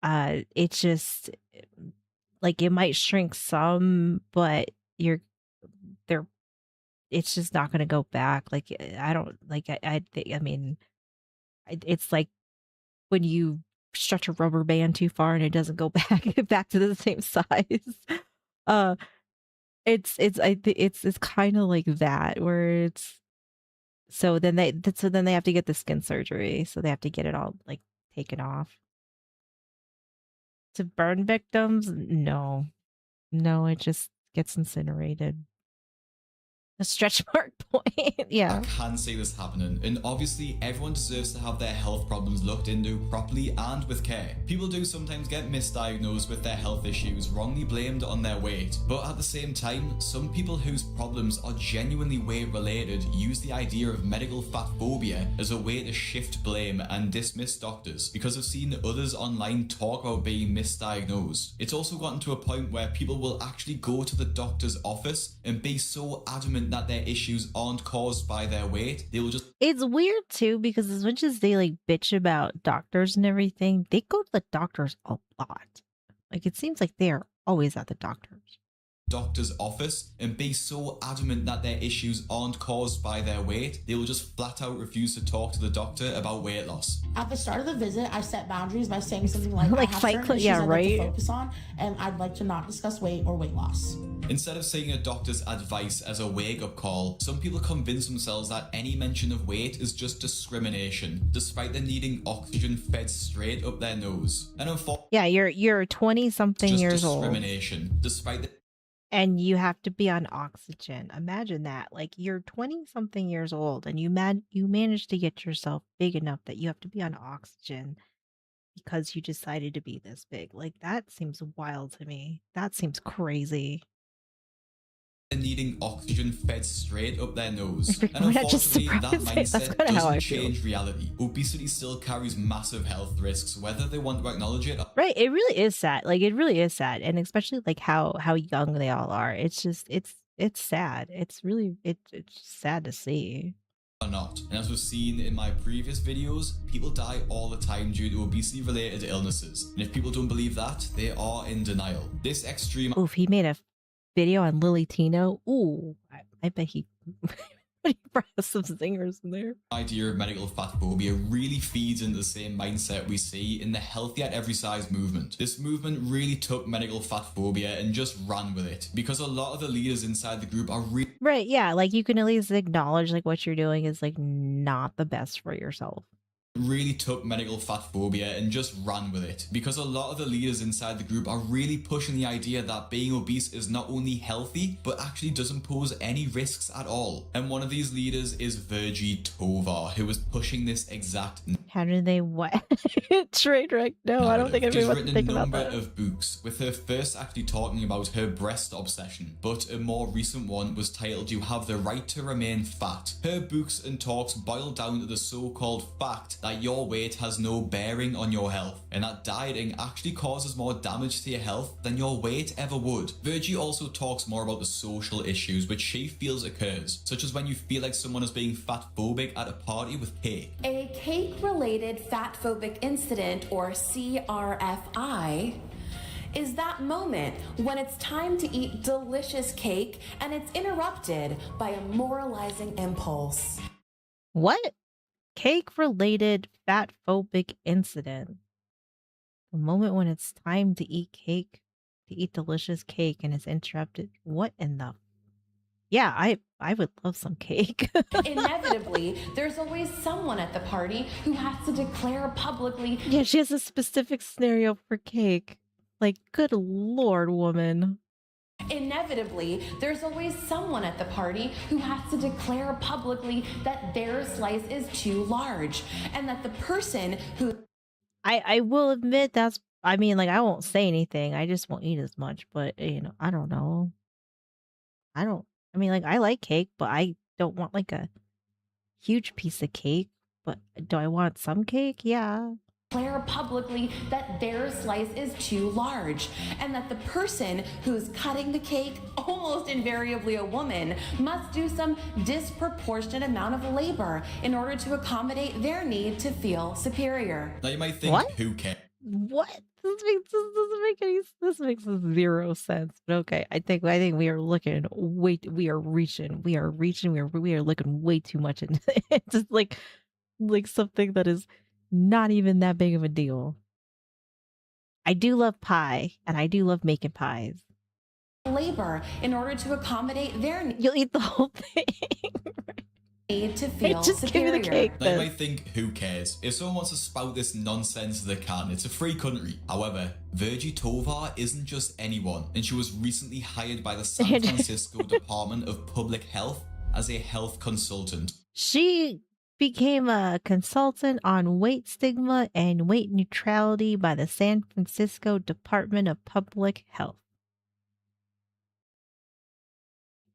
it's just like it might shrink some, but you're they're it's just not gonna go back. Like I don't like I think I mean it's like when you stretch a rubber band too far and it doesn't go back to the same size. Uh it's kind of like that where it's so then they have to get the skin surgery. So they have to get it all like taken off. To burn victims, no. No, it just gets incinerated. A stretch mark point. Yeah. I can see this happening, and obviously everyone deserves to have their health problems looked into properly and with care. People do sometimes get misdiagnosed with their health issues, wrongly blamed on their weight, but at the same time, some people whose problems are genuinely weight related use the idea of medical fat phobia as a way to shift blame and dismiss doctors, because I've seen others online talk about being misdiagnosed. It's also gotten to a point where people will actually go to the doctor's office and be so adamant that their issues aren't caused by their weight. They will just It's weird too because as much as they like bitch about doctors and everything, they go to the doctors a lot. Like it seems like they are always at the doctors. doctor's office and be so adamant that their issues aren't caused by their weight, they will just flat out refuse to talk to the doctor about weight loss. At the start of the visit, I set boundaries by saying something like, Like I have Fight certain Club, issues yeah, I'd like right? to focus on, and I'd like to not discuss weight or weight loss. Instead of seeing a doctor's advice as a wake-up call, some people convince themselves that any mention of weight is just discrimination, despite them needing oxygen fed straight up their nose. And unfortunately, Yeah, you're 20 something just years old discrimination, despite the and you have to be on oxygen. Imagine that. Like you're 20 something years old and you managed to get yourself big enough that you have to be on oxygen because you decided to be this big. Like that seems wild to me. That seems crazy. needing oxygen fed straight up their nose. And We're not just unfortunately, that surprised. That's mindset kinda how I doesn't feel. change reality. Obesity still carries massive health risks, whether they want to acknowledge it Right, it really is sad. Like it really is sad, and especially like how young they all are. It's just it's sad. It's really it's sad to see. or not. And as we've seen in my previous videos, people die all the time due to obesity related illnesses. And if people don't believe that, they are in denial. This extreme Oof, he made a video on Lily Tino. Ooh, I bet he he brought some zingers in there. idea of medical fat phobia really feeds into the same mindset we see in the healthy at every size movement. This movement really took medical fat phobia and just ran with it, because a lot of the leaders inside the group are really Right, yeah, like you can at least acknowledge like what you're doing is like not the best for yourself. took medical fat phobia and just ran with it, because a lot of the leaders inside the group are really pushing the idea that being obese is not only healthy but actually doesn't pose any risks at all. And one of these leaders is Virgie Tovar, who is pushing this exact How do they what? Trade wreck? No, I don't think She's everyone written a think about number that. of books, with her first actually talking about her breast obsession, but a more recent one was titled You Have the Right to Remain Fat. Her books and talks boil down to the so-called fact that your weight has no bearing on your health, and that dieting actually causes more damage to your health than your weight ever would. Virgie also talks more about the social issues which she feels occurs, such as when you feel like someone is being fat phobic at a party with cake. A cake-related fat phobic incident, or CRFI, is that moment when it's time to eat delicious cake and it's interrupted by a moralizing impulse. What? Cake related fat phobic incident. The moment when it's time to eat delicious cake and it's interrupted. What in the Yeah, I would love some cake. Inevitably, there's always someone at the party who has to declare publicly. Yeah, she has a specific scenario for cake. Like, good lord, woman. Inevitably, there's always someone at the party who has to declare publicly that their slice is too large, and that the person who I will admit I mean, like, I won't say anything. I just won't eat as much, but, I don't know. I don't I mean, like, I like cake, but I don't want, like, a huge piece of cake. But do I want some cake? Yeah. declare publicly that their slice is too large, and that the person who's cutting the cake, almost invariably a woman, must do some disproportionate amount of labor in order to accommodate their need to feel superior. Now you might think, What? who cares? What? This makes zero sense. But okay, I think we are looking we are reaching we are looking way too much into it. Just like something that is not even that big of a deal. I do love pie, and I do love making pies. Labor in order to accommodate their You'll eat the whole thing. need to feel Just give me superior. the cake. Now you might think, who cares? If someone wants to spout this nonsense, they can. It's a free country. However, Virgie Tovar isn't just anyone, and she was recently hired by the San Francisco Department of Public Health as a health consultant. She became a consultant on weight stigma and weight neutrality by the San Francisco Department of Public Health.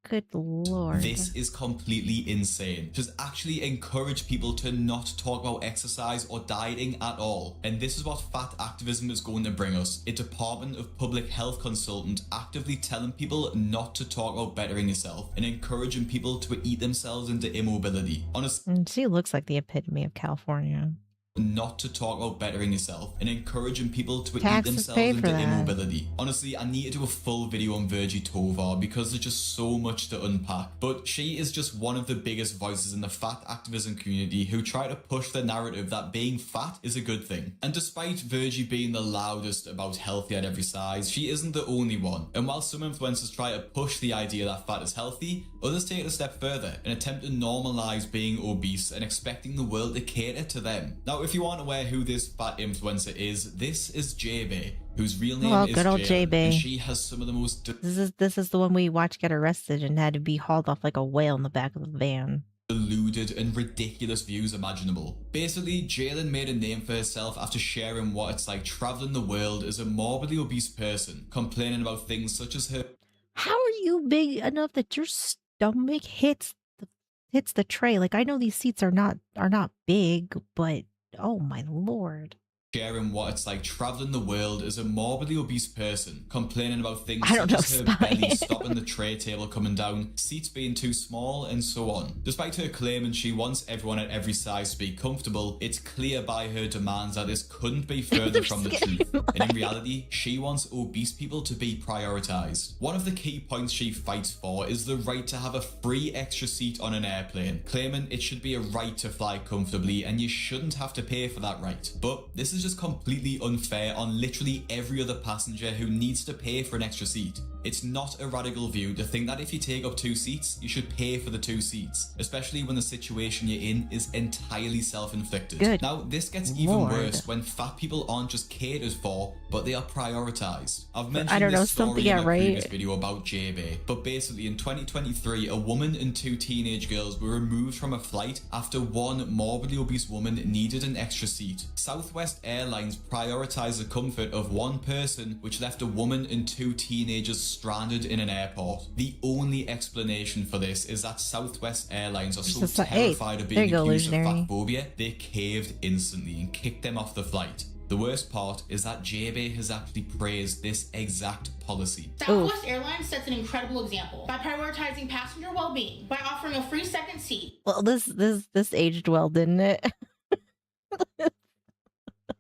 Good lord. This is completely insane. Just actually encourage people to not talk about exercise or dieting at all. And this is what fat activism is going to bring us. A Department of Public Health consultant actively telling people not to talk about bettering yourself and encouraging people to eat themselves into immobility. Honestly, She looks like the epitome of California. not to talk about bettering yourself and encouraging people to eat Taxes themselves pay for into that. immobility. Honestly, I need to do a full video on Virgie Tovar because there's just so much to unpack. But she is just one of the biggest voices in the fat activism community who try to push the narrative that being fat is a good thing. And despite Virgie being the loudest about healthy at every size, she isn't the only one. And while some influencers try to push the idea that fat is healthy, others take it a step further and attempt to normalize being obese and expecting the world to cater to them. Now, if you aren't aware who this fat influencer is, this is J-Bay, whose real name is good old Jalen, J-Bay. and she has some of the most This is the one we watched get arrested and had to be hauled off like a whale in the back of the van. deluded and ridiculous views imaginable. Basically, Jalen made a name for herself after sharing what it's like traveling the world as a morbidly obese person, complaining about things such as her How are you big enough that your stomach hits the tray? Like, I know these seats are not big, but oh my lord. sharing what it's like traveling the world as a morbidly obese person, complaining about things I don't such as know, her Spy. belly stopping the tray table coming down, seats being too small, and so on. Despite her claiming she wants everyone at every size to be comfortable, it's clear by her demands that this couldn't be further from the truth. And in reality, she wants obese people to be prioritized. One of the key points she fights for is the right to have a free extra seat on an airplane, claiming it should be a right to fly comfortably and you shouldn't have to pay for that right. But this is just completely unfair on literally every other passenger who needs to pay for an extra seat. It's not a radical view to think that if you take up 2 seats, you should pay for the 2 seats, especially when the situation you're in is entirely self-inflicted. Good Now, this gets even Lord. worse when fat people aren't just catered for, but they are prioritized. I've mentioned I don't know, this story something, in yeah, a right? previous video about J-Bay, but basically in 2023, a woman and 2 teenage girls were removed from a flight after one morbidly obese woman needed an extra seat. Southwest Airlines prioritized the comfort of one person, which left a woman and 2 teenagers stranded in an airport. The only explanation for this is that Southwest Airlines are so Just like, hey, terrified of there you being go, accused of Lusionary. fat phobia, they caved instantly and kicked them off the flight. The worst part is that J-Bay has actually praised this exact policy. Southwest Airlines sets an incredible example by prioritizing passenger well-being by offering a free second seat. Well, this aged well, didn't it?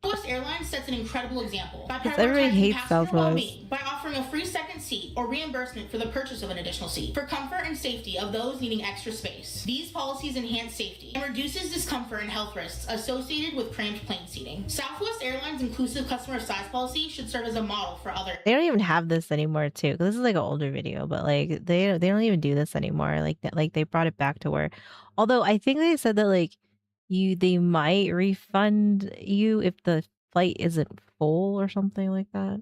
Southwest Airlines sets an incredible example by Everybody prioritizing hates passenger Southwest. well-being by offering offering a free second seat or reimbursement for the purchase of an additional seat for comfort and safety of those needing extra space. These policies enhance safety and reduces discomfort and health risks associated with cramped plane seating. Southwest Airlines' inclusive customer size policy should serve as a model for other. They don't even have this anymore too. 'Cause this is like an older video, but like they don't even do this anymore. Like that, like they brought it back to where, although I think they said that like they might refund you if the flight isn't full or something like that.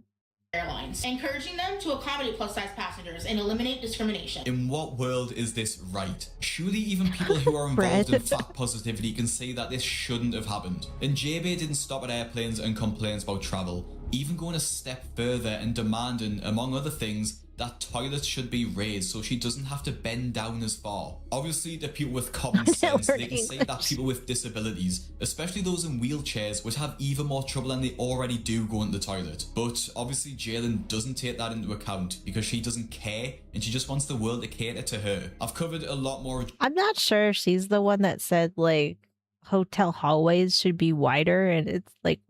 Airlines, encouraging them to accommodate plus-size passengers and eliminate discrimination. In what world is this right? Surely even people who are involved in fat positivity can say that this shouldn't have happened. And JB didn't stop at airplanes and complains about travel, even going a step further and demanding, among other things, that toilets should be raised so she doesn't have to bend down as far. Obviously, the people with common sense, they can say that people with disabilities, especially those in wheelchairs, would have even more trouble than they already do going to the toilet. But obviously, Jalen doesn't take that into account because she doesn't care and she just wants the world to cater to her. I've covered a lot more. I'm not sure if she's the one that said like hotel hallways should be wider, and it's like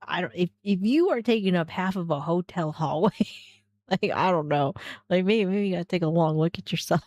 I don't. If you are taking up half of a hotel hallway. Like, I don't know. Like, maybe you gotta take a long look at yourself.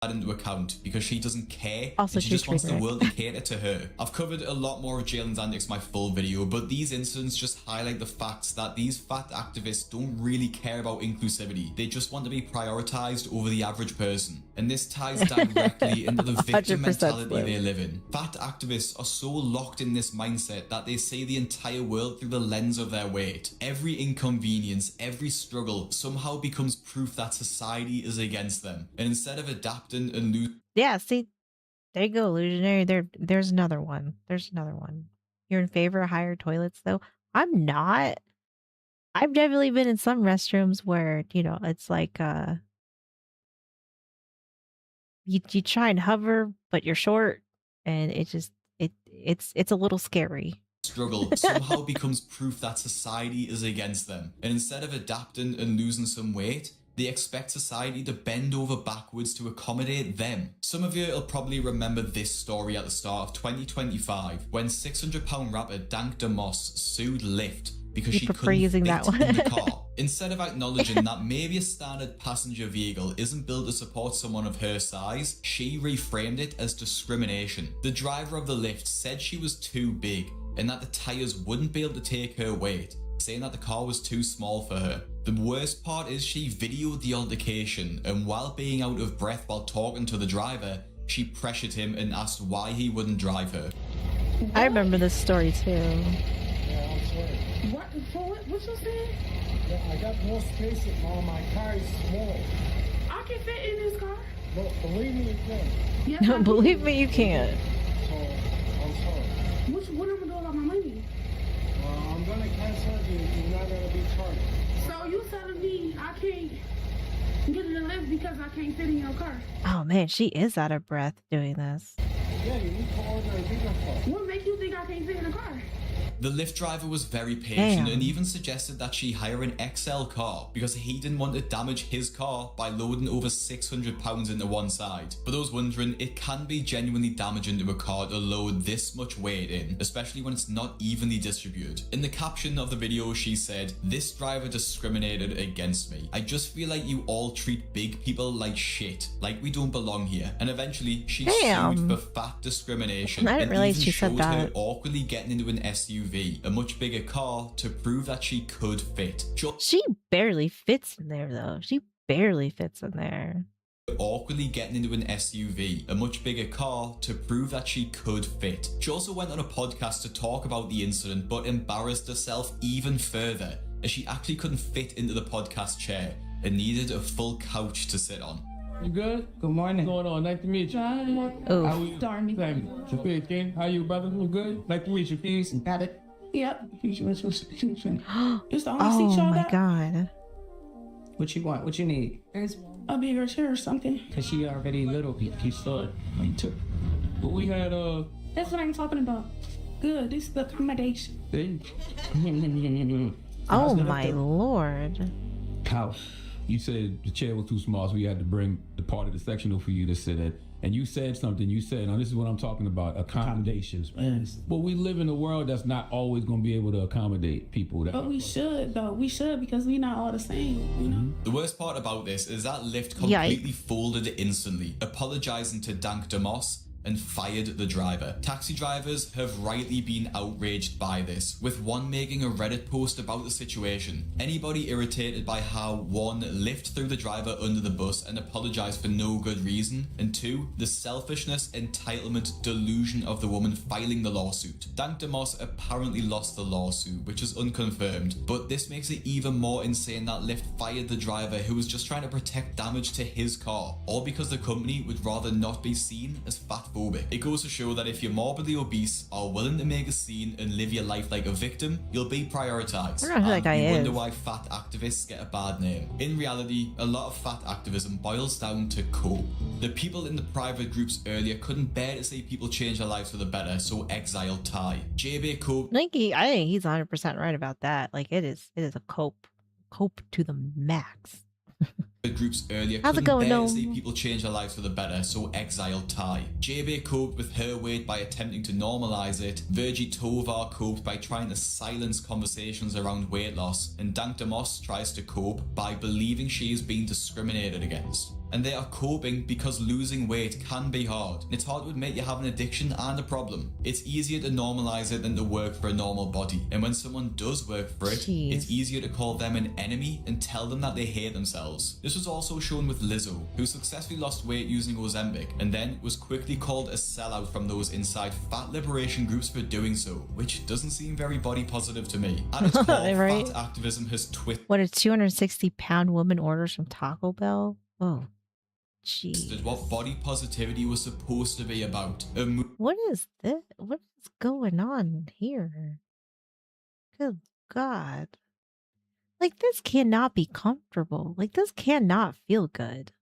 That into account because she doesn't care Also, and she just wants the world to cater to her. I've covered a lot more of Jalen's antics in my full video, but these incidents just highlight the facts that these fat activists don't really care about inclusivity. They just want to be prioritized over the average person. And this ties directly into the victim mentality they live in. Fat activists are so locked in this mindset that they see the entire world through the lens of their weight. Every inconvenience, every struggle somehow becomes proof that society is against them. And instead of adapting and losing. Yeah, see, there you go, illusionary. There's another one. There's another one. You're in favor of higher toilets, though? I'm not. I've definitely been in some restrooms where, you know, it's like you try and hover, but you're short, and it just it's a little scary. Struggle somehow becomes proof that society is against them. And instead of adapting and losing some weight, they expect society to bend over backwards to accommodate them. Some of you will probably remember this story at the start of 2025 when 600-pound rapper Dank DeMoss sued Lyft because she couldn't fit in the car. Instead of acknowledging that maybe a standard passenger vehicle isn't built to support someone of her size, she reframed it as discrimination. The driver of the Lyft said she was too big and that the tires wouldn't be able to take her weight, saying that the car was too small for her. The worst part is she videoed the altercation, and while being out of breath while talking to the driver, she pressured him and asked why he wouldn't drive her. I remember this story too. Yeah, I'm sorry. What you saying? Yeah, I got more space in my car is small. I can fit in this car. No, believe me, you can. Yes, Believe me, you can't. So, I'm sorry. What am I doing about my money? I'm gonna cancel you. You're not gonna be charged. So you telling me I can't get in the lift because I can't fit in your car? Oh man, she is out of breath doing this. Yeah, you need to order a bigger car. What makes you think I can't fit in the car? The Lyft driver was very patient Damn. and even suggested that she hire an XL car because he didn't want to damage his car by loading over 600 pounds into one side. For those wondering, it can be genuinely damaging to a car to load this much weight in, especially when it's not evenly distributed. In the caption of the video, she said, "This driver discriminated against me. I just feel like you all treat big people like shit, like we don't belong here." And eventually, she sued for fat discrimination. I didn't realize she said showed her that. awkwardly getting into an SUV, a much bigger car, to prove that she could fit. She barely fits in there, though. She barely fits in there. Awkwardly getting into an SUV, a much bigger car, to prove that she could fit. She also went on a podcast to talk about the incident, but embarrassed herself even further, as she actually couldn't fit into the podcast chair and needed a full couch to sit on. You good? Good morning. What's going on? Nice to meet you. Oh. How are you? Darn Same. Sophia King, how you, brother? You good? Nice to meet you. Peace. Got it. Yep. It's the only seat Oh y'all my got? god. What you want? What you need? There's a bigger chair or something. Cause she already little. He saw it. Me too. But we had That's what I'm talking about. Good. This is the accommodation. Oh my lord. How? You said the chair was too small, so we had to bring the part of the sectional for you to sit at. And you said something. You said, now this is what I'm talking about, accommodations. But we live in a world that's not always going to be able to accommodate people. But we should, though. We should, because we not all the same, you know? The worst part about this is that lift completely folded instantly, apologizing to Dank DeMoss and fired the driver. Taxi drivers have rightly been outraged by this, with one making a Reddit post about the situation. Anybody irritated by how one, Lyft threw the driver under the bus and apologized for no good reason, and two, the selfishness, entitlement, delusion of the woman filing the lawsuit. Dank DeMoss apparently lost the lawsuit, which is unconfirmed, but this makes it even more insane that Lyft fired the driver who was just trying to protect damage to his car, all because the company would rather not be seen as fat. It goes to show that if you're morbidly obese, are willing to make a scene and live your life like a victim, you'll be prioritized. I don't know who that guy and we wonder is. why fat activists get a bad name. In reality, a lot of fat activism boils down to cope. The people in the private groups earlier couldn't bear to see people change their lives for the better, so exiled Ty. JB Cope. I think he's 100% right about that. Like it is a cope to the max. Groups earlier How's it couldn't going, bear to Gnome? see people change their lives for the better, so exiled Ty. JB coped with her weight by attempting to normalize it, Virgie Tovar coped by trying to silence conversations around weight loss, and Dank DeMoss tries to cope by believing she is being discriminated against. And they are coping because losing weight can be hard. It's hard to admit you have an addiction and a problem. It's easier to normalize it than to work for a normal body. And when someone does work for it, it's easier to call them an enemy and tell them that they hate themselves. This was also shown with Lizzo, who successfully lost weight using Ozempic and then was quickly called a sellout from those inside fat liberation groups for doing so, which doesn't seem very body positive to me. At its core, Right? fat activism has What, a 260-pound woman orders from Taco Bell? Oh, twisted what body positivity was supposed to be about. what is this? What is going on here? Good God. Like, this cannot be comfortable. Like, this cannot feel good.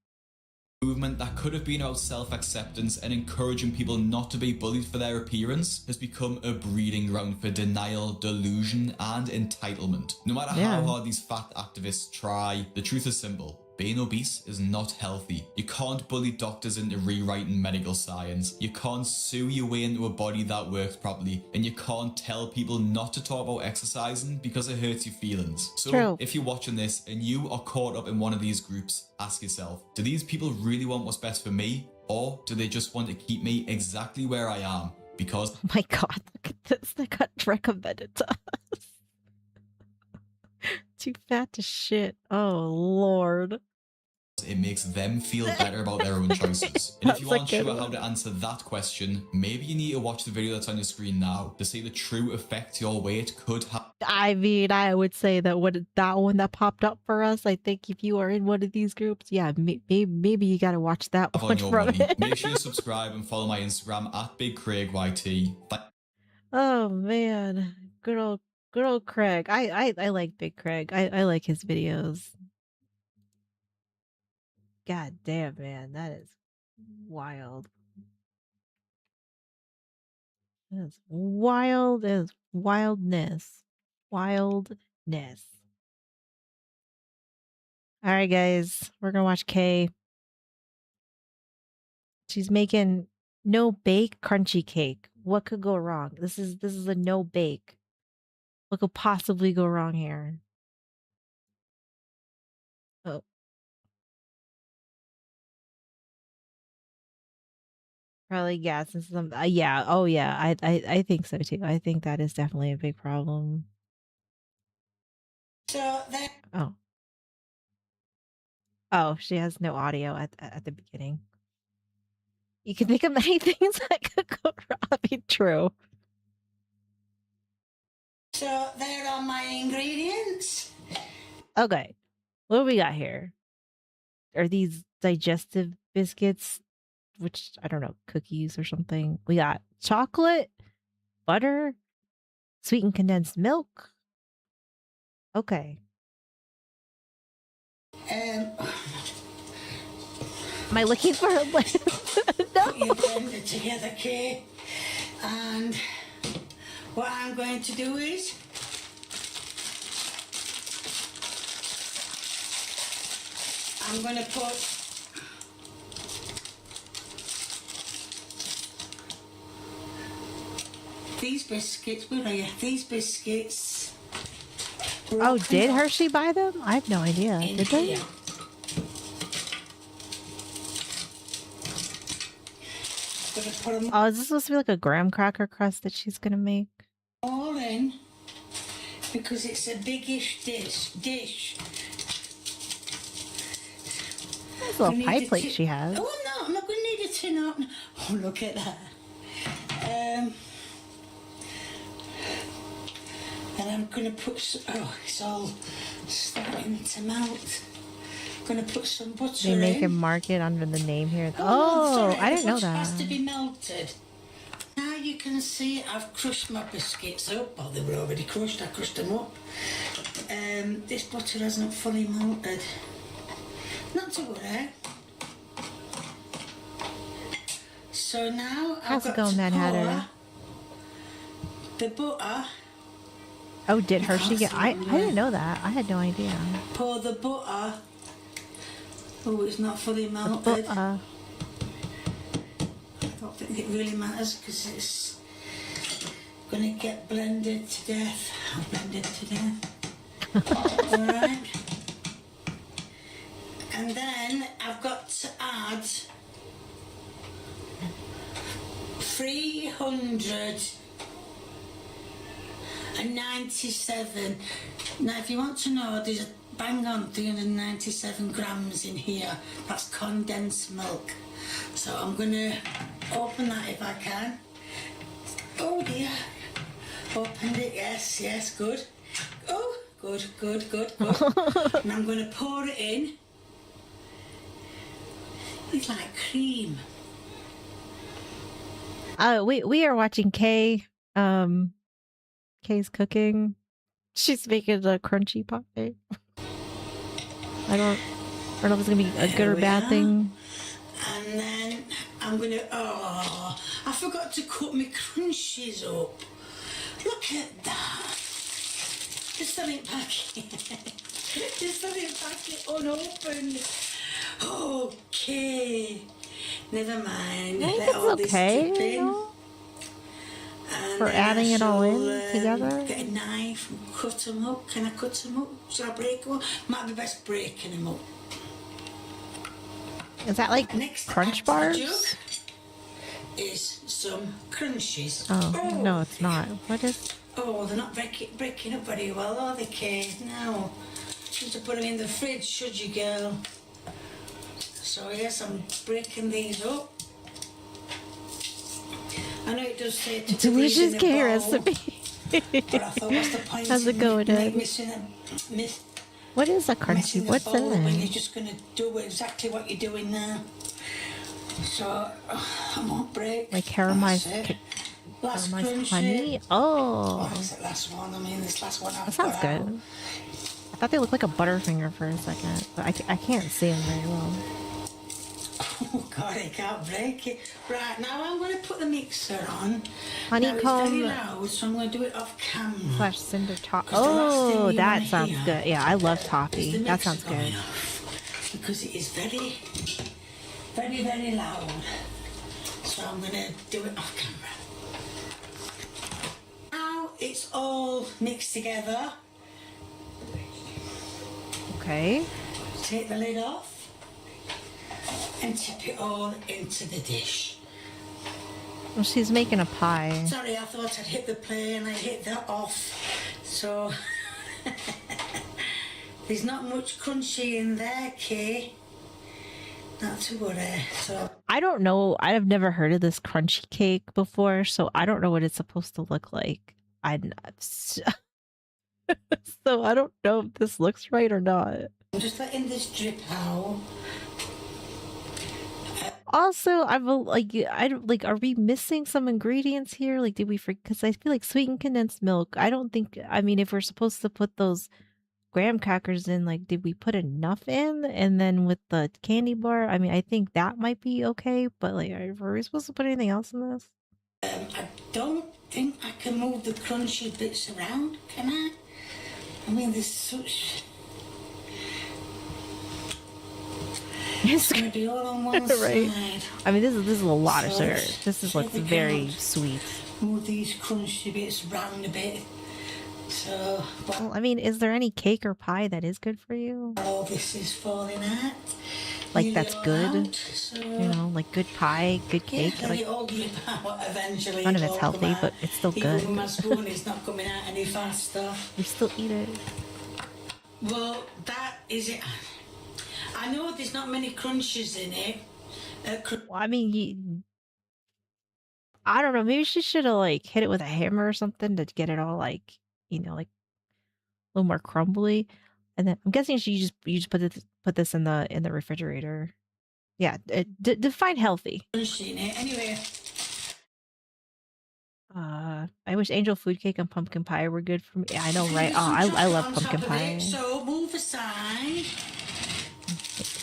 Movement that could have been about self-acceptance and encouraging people not to be bullied for their appearance has become a breeding ground for denial, delusion, and entitlement. No matter how hard these fat activists try, the truth is simple. Being obese is not healthy. You can't bully doctors into rewriting medical science. You can't sue your way into a body that works properly. And you can't tell people not to talk about exercising because it hurts your feelings. So if you're watching this and you are caught up in one of these groups, ask yourself, do these people really want what's best for me? Or do they just want to keep me exactly where I am? Because... Oh my God, look at this. That got recommended to us. Too fat to shit. Oh, Lord. It makes them feel better about their own choices. And if you aren't sure how to answer that question, maybe you need to watch the video that's on your screen now to see the true effect your weight could have. I mean, I would say that that one that popped up for us, I think if you are in one of these groups, yeah, maybe you got to watch that one your from body. it. Make sure you subscribe and follow my Instagram at BigCraigYT. Oh, man. Good old Craig. I like Big Craig. I like his videos. God damn, man. That is wild. That is wild. That is wildness. Wildness. All right, guys. We're going to watch Kay. She's making no bake crunchy cake. What could go wrong? This is a no bake. What could possibly go wrong here? Oh. Probably gas and some yeah. Oh yeah. I think so too. I think that is definitely a big problem. So then Oh, she has no audio at the beginning. You can think of many things that could go wrong. I mean, true. So there are my ingredients. Okay. What do we got here? Are these digestive biscuits? Which, I don't know, cookies or something. We got chocolate, butter, sweetened condensed milk. Okay. Am I looking for a list? No. Put your blender together, Kay. And what I'm going to do is I'm going to put These biscuits, where are you? These biscuits. Oh, did Hershey buy them? I have no idea. Did they? Here. Gonna put them Oh, is this supposed to be like a graham cracker crust that she's gonna make? all in because it's a biggish dish. Nice little pie plate she has. Oh no, I'm not going to need a tin opener. Oh, look at that. And I'm going to put it's all starting to melt. I'm going to put some butter They make in. a market under the name here. Oh, Oh, sorry, I didn't know the butter that. has to be melted. Now you can see I've crushed my biscuits up. Well, they were already crushed. I crushed them up. This butter hasn't fully melted. Not to worry. So now How's it I've got going, to Mad Hatter? pour the butter. Oh, did Hershey get? I didn't know that. I had no idea. Pour the butter. Oh, it's not fully melted. I don't think it really matters because it's going to get blended to death. Blended to death. Alright. And then I've got to add 397. Now, if you want to know, there's a bang on 397 grams in here. That's condensed milk. So I'm going to open that if I can. Oh dear. Opened it, yes, good. Oh, good. And I'm going to pour it in. It's like cream. We are watching Kay. Kay's cooking. She's making a crunchy pie. I don't know if it's gonna be a good or bad thing. And then I'm gonna. Oh, I forgot to cut my crunchies up. Look at that. Just have it packet. Just have it packet unopened. Okay. Never mind. I think Let all it's this okay. drip in. You know? And For then adding it all in together. Get a knife and cut them up. Can I cut them up? Shall I break them up? Might be best breaking them up. Is that like Next crunch to add to the bars? jug is some crunchies. Oh, no, it's not. What is? Oh, they're not breaking up very well, are they, Kay? No. Should have put them in the fridge, should you, girl? So yes, I'm breaking these up. I know it does say to Delicious freeze in a Kay bowl, recipe. but I thought, what's the point? How's it going, Ed? What is a crunchy? What's in When it? you're just going to do exactly what you're doing now. So I won't break. Like That's caramelized, it. Last caramelized crunchy. honey. Oh, That's the last one. I mean, this last one I've that sounds got good. I thought they looked like a Butterfinger for a second, but I can't see them very well. Oh God, I can't break it. Right, now I'm going to put the mixer on. Honeycomb Now it's very loud, so I'm going to do it off camera. / cinder toffee. 'Cause the last thing Oh, you that wanna sounds hear good. Yeah, I love is toffee. the That mixer sounds going good. off, because it is very, very loud. So I'm going to do it off camera. Now it's all mixed together. Okay. Take the lid off and tip it all into the dish. Well, she's making a pie. Sorry, I thought I'd hit the play and I hit that off. So there's not much crunchy in there, Kay. Not to worry. So I don't know. I've never heard of this crunchy cake before, so I don't know what it's supposed to look like. So I don't know if this looks right or not. I'm just letting this drip out. Also, I don't like. Are we missing some ingredients here? Like, did we forget? Because I feel like sweetened condensed milk. I don't think. I mean, if we're supposed to put those graham crackers in, like, did we put enough in? And then with the candy bar, I mean, I think that might be okay. But like, are we supposed to put anything else in this? I don't think I can move the crunchy bits around, can I? I mean, there's such... It's going to be all on one Right. side. I mean, this is a lot of So, sugar. This is here what's they very go. sweet. move these crunchy bits round a bit. So, Well, I mean, is there any cake or pie that is good for you? all this is falling out. Like Nearly that's all good? out, so You know, like good pie, good yeah, cake. let Like it all give out eventually. none of It'll it's all come healthy, out. but it's still Even good. with my spoon, it's not coming out any faster. You still eat it. Well, that is it. I know there's not many crunches in it. Well, I mean, I don't know. Maybe she should have like hit it with a hammer or something to get it all like, like a little more crumbly. And then I'm guessing you just put this in the refrigerator. Yeah, define healthy. Crunchy in it. Anyway, I wish angel food cake and pumpkin pie were good for me. Yeah, I know, right? Some Oh, I chocolate love on pumpkin top of it, pie. so move aside.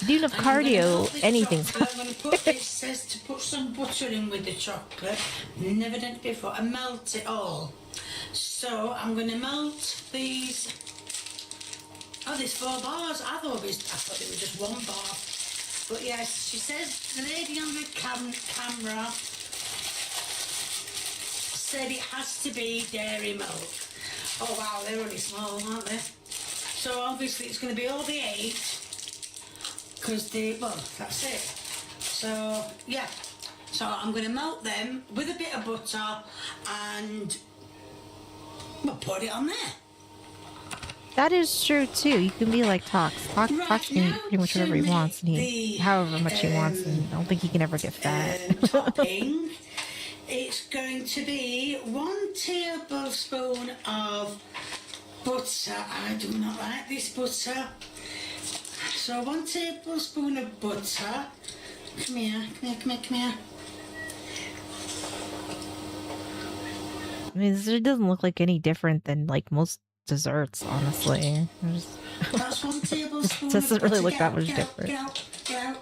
Do enough And I'm gonna cardio, melt this anything's chocolate. I'm going to put, it says to put some butter in with the chocolate. Never done it before. And melt it all. So I'm going to melt these. Oh, there's 4 bars. I thought it was just 1 bar. But yes, she says the lady on the camera said it has to be dairy milk. Oh wow, they're really small, aren't they? So obviously it's going to be all the 8. Because that's it. So, yeah. So I'm going to melt them with a bit of butter and we'll put it on there. That is true too. You can be like Tox. Tox can eat pretty much whatever he wants, and he however much he wants, and I don't think he can ever get fat. Topping. It's going to be 1 tablespoon of butter. I do not like this butter. So 1 tablespoon of butter. Come here. I mean, it doesn't look like any different than like most desserts, honestly. That's 1 tablespoon It doesn't of really butter. look that much different. Get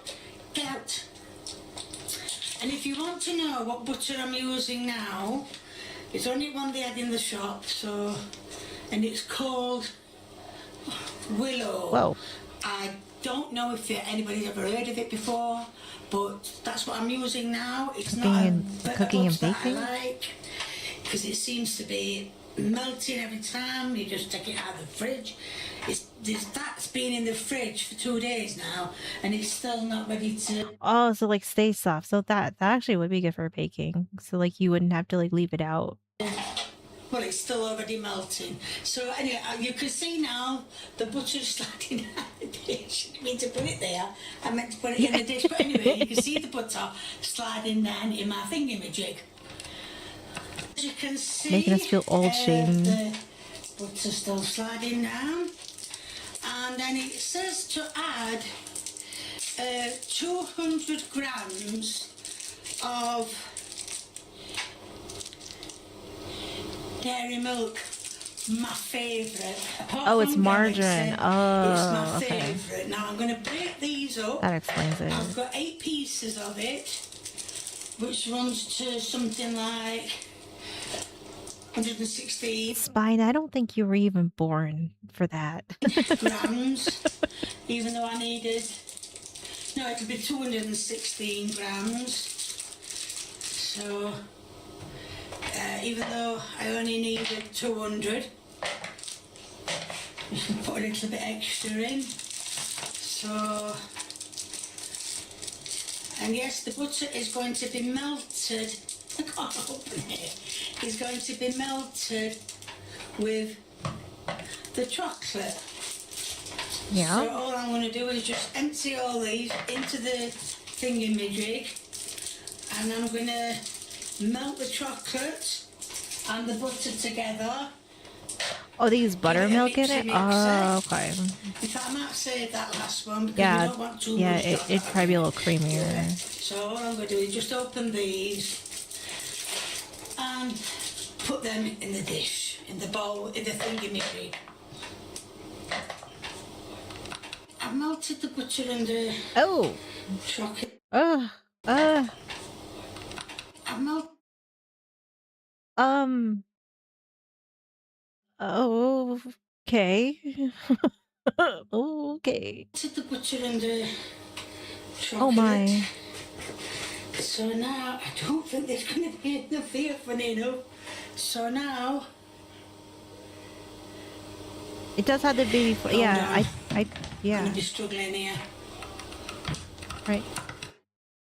out. And if you want to know what butter I'm using now, it's only one they had in the shop, and it's called Willow. Whoa. I don't know if anybody's ever heard of it before, but that's what I'm using now. It's not Cooking and that I baking? like, because it seems to be melting every time. You just take it out of the fridge. That's been in the fridge for 2 days now, and it's still not ready to. Oh, so like stay soft. So that actually would be good for baking. So like you wouldn't have to like leave it out. Well, it's still already melting. So anyway, you can see now the butter's sliding out of the dish. I didn't mean to put it there. I meant to put it in the dish. But anyway, you can see the butter sliding down in my thingamajig. As you can see, Making us feel old, Shane. the butter's still sliding down. And then it says to add 200 grams of dairy milk, my favourite. Oh, it's margarine. It's Oh, my okay. favourite. Now I'm going to break these up. That explains it. I've got 8 pieces of it, which runs to something like 116 Spine, I don't think you were even born for that. grams, even though I needed. No, it could be 216 grams. So. Even though I only needed 200, you can put a little bit extra in. So, and yes, the butter is going to be melted. I can't open it. It's going to be melted with the chocolate. Yeah. So all I'm going to do is just empty all these into the thingamajig, and I'm going to melt the chocolate and the butter together. Oh, they use buttermilk in it? Oh, okay. In fact, I might save that last one because Yeah, we don't want too yeah, much chocolate. it'd probably be a little creamier. So all I'm going to do is just open these and put them in the dish, in the bowl, in the thingamajig. I've melted the butter and the chocolate. I've melted. Okay. Okay. The butter and the chocolate. Oh my. So now, I don't think there's going to be enough here, funny enough. So now... It does have the baby. Yeah, yeah. I'm going to be struggling here. Right.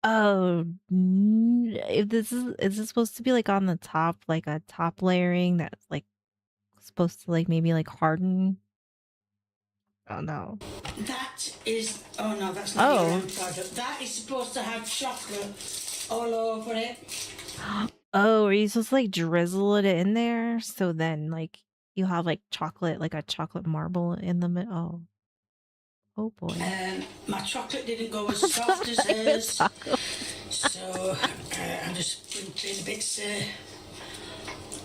Oh, if this is this supposed to be like on the top, like a top layering that's like supposed to like maybe like harden? Oh no. That is... Oh no, that's not Oh. your end product. That is supposed to have chocolate all over it. Oh, are you supposed to like drizzle it in there? So then like you have like chocolate, like a chocolate marble in the middle. Oh. Oh boy. My chocolate didn't go as soft as hers. So I'm just sprinkling bits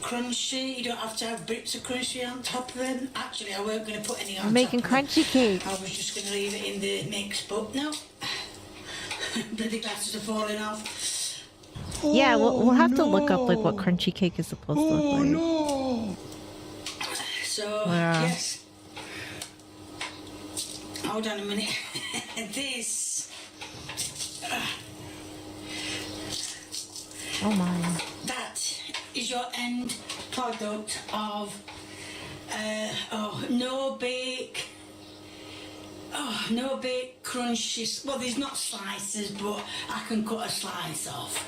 crunchy. You don't have to have bits of crunchy on top of them. Actually, I weren't going to put any on I'm making top of crunchy cake. I was just going to leave it in the mix, but no. Bloody glasses are falling off. Yeah, we'll have to look up like what crunchy cake is supposed to look like. No. So yes. Hold on a minute. This. Oh my. That is your end product of no bake crunches. Well, there's not slices, but I can cut a slice off.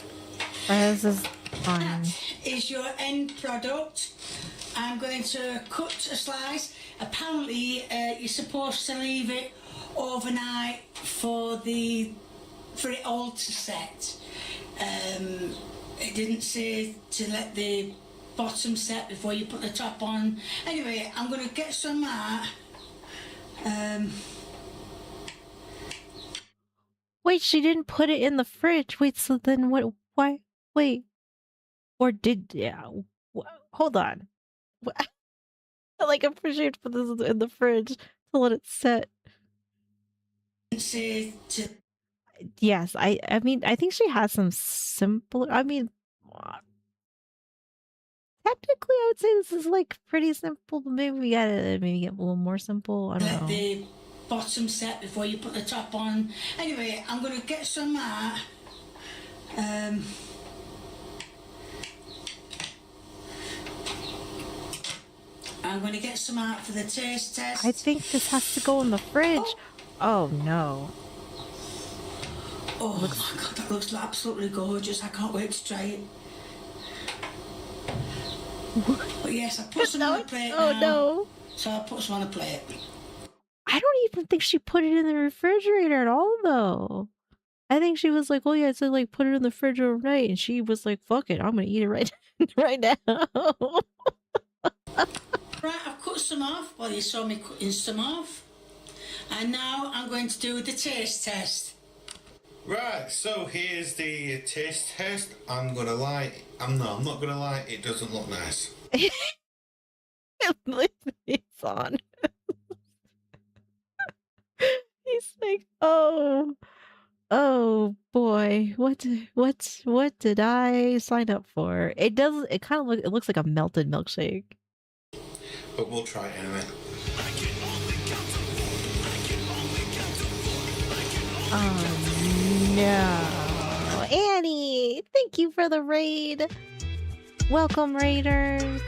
This is fine. That is your end product. I'm going to cut a slice. Apparently, you're supposed to leave it overnight for it all to set. It didn't say to let the bottom set before you put the top on. Anyway, I'm going to get some out. Wait, she didn't put it in the fridge. Wait, so then what? Why? Wait. Or did... Yeah. Hold on. Like, I'm pretty sure to put this in the fridge to let it set. Yes, I mean, I think she has some simple... I mean... Technically, I would say this is, like, pretty simple, but maybe we gotta get a little more simple. I don't know. The bottom set before you put the top on. Anyway, I'm going to get some out. I'm going to get some out for the taste test. I think this has to go in the fridge. Oh no. Oh my god, that looks absolutely gorgeous. I can't wait to try it. But yes, I put some on the plate now. No. So I'll put some on the plate. I don't even think she put it in the refrigerator at all, though. I think she was like, oh yeah, so like put it in the fridge overnight. And she was like, fuck it, I'm going to eat it right now. Right, I've cut some off. Well, you saw me cutting some off. And now I'm going to do the taste test. Right, so here's the taste test. I'm not gonna lie, it doesn't look nice. It's on. He's like, oh boy, what did I sign up for? It looks like a melted milkshake. But we'll try it anyway. Oh no. Annie, thank you for the raid. Welcome, raiders.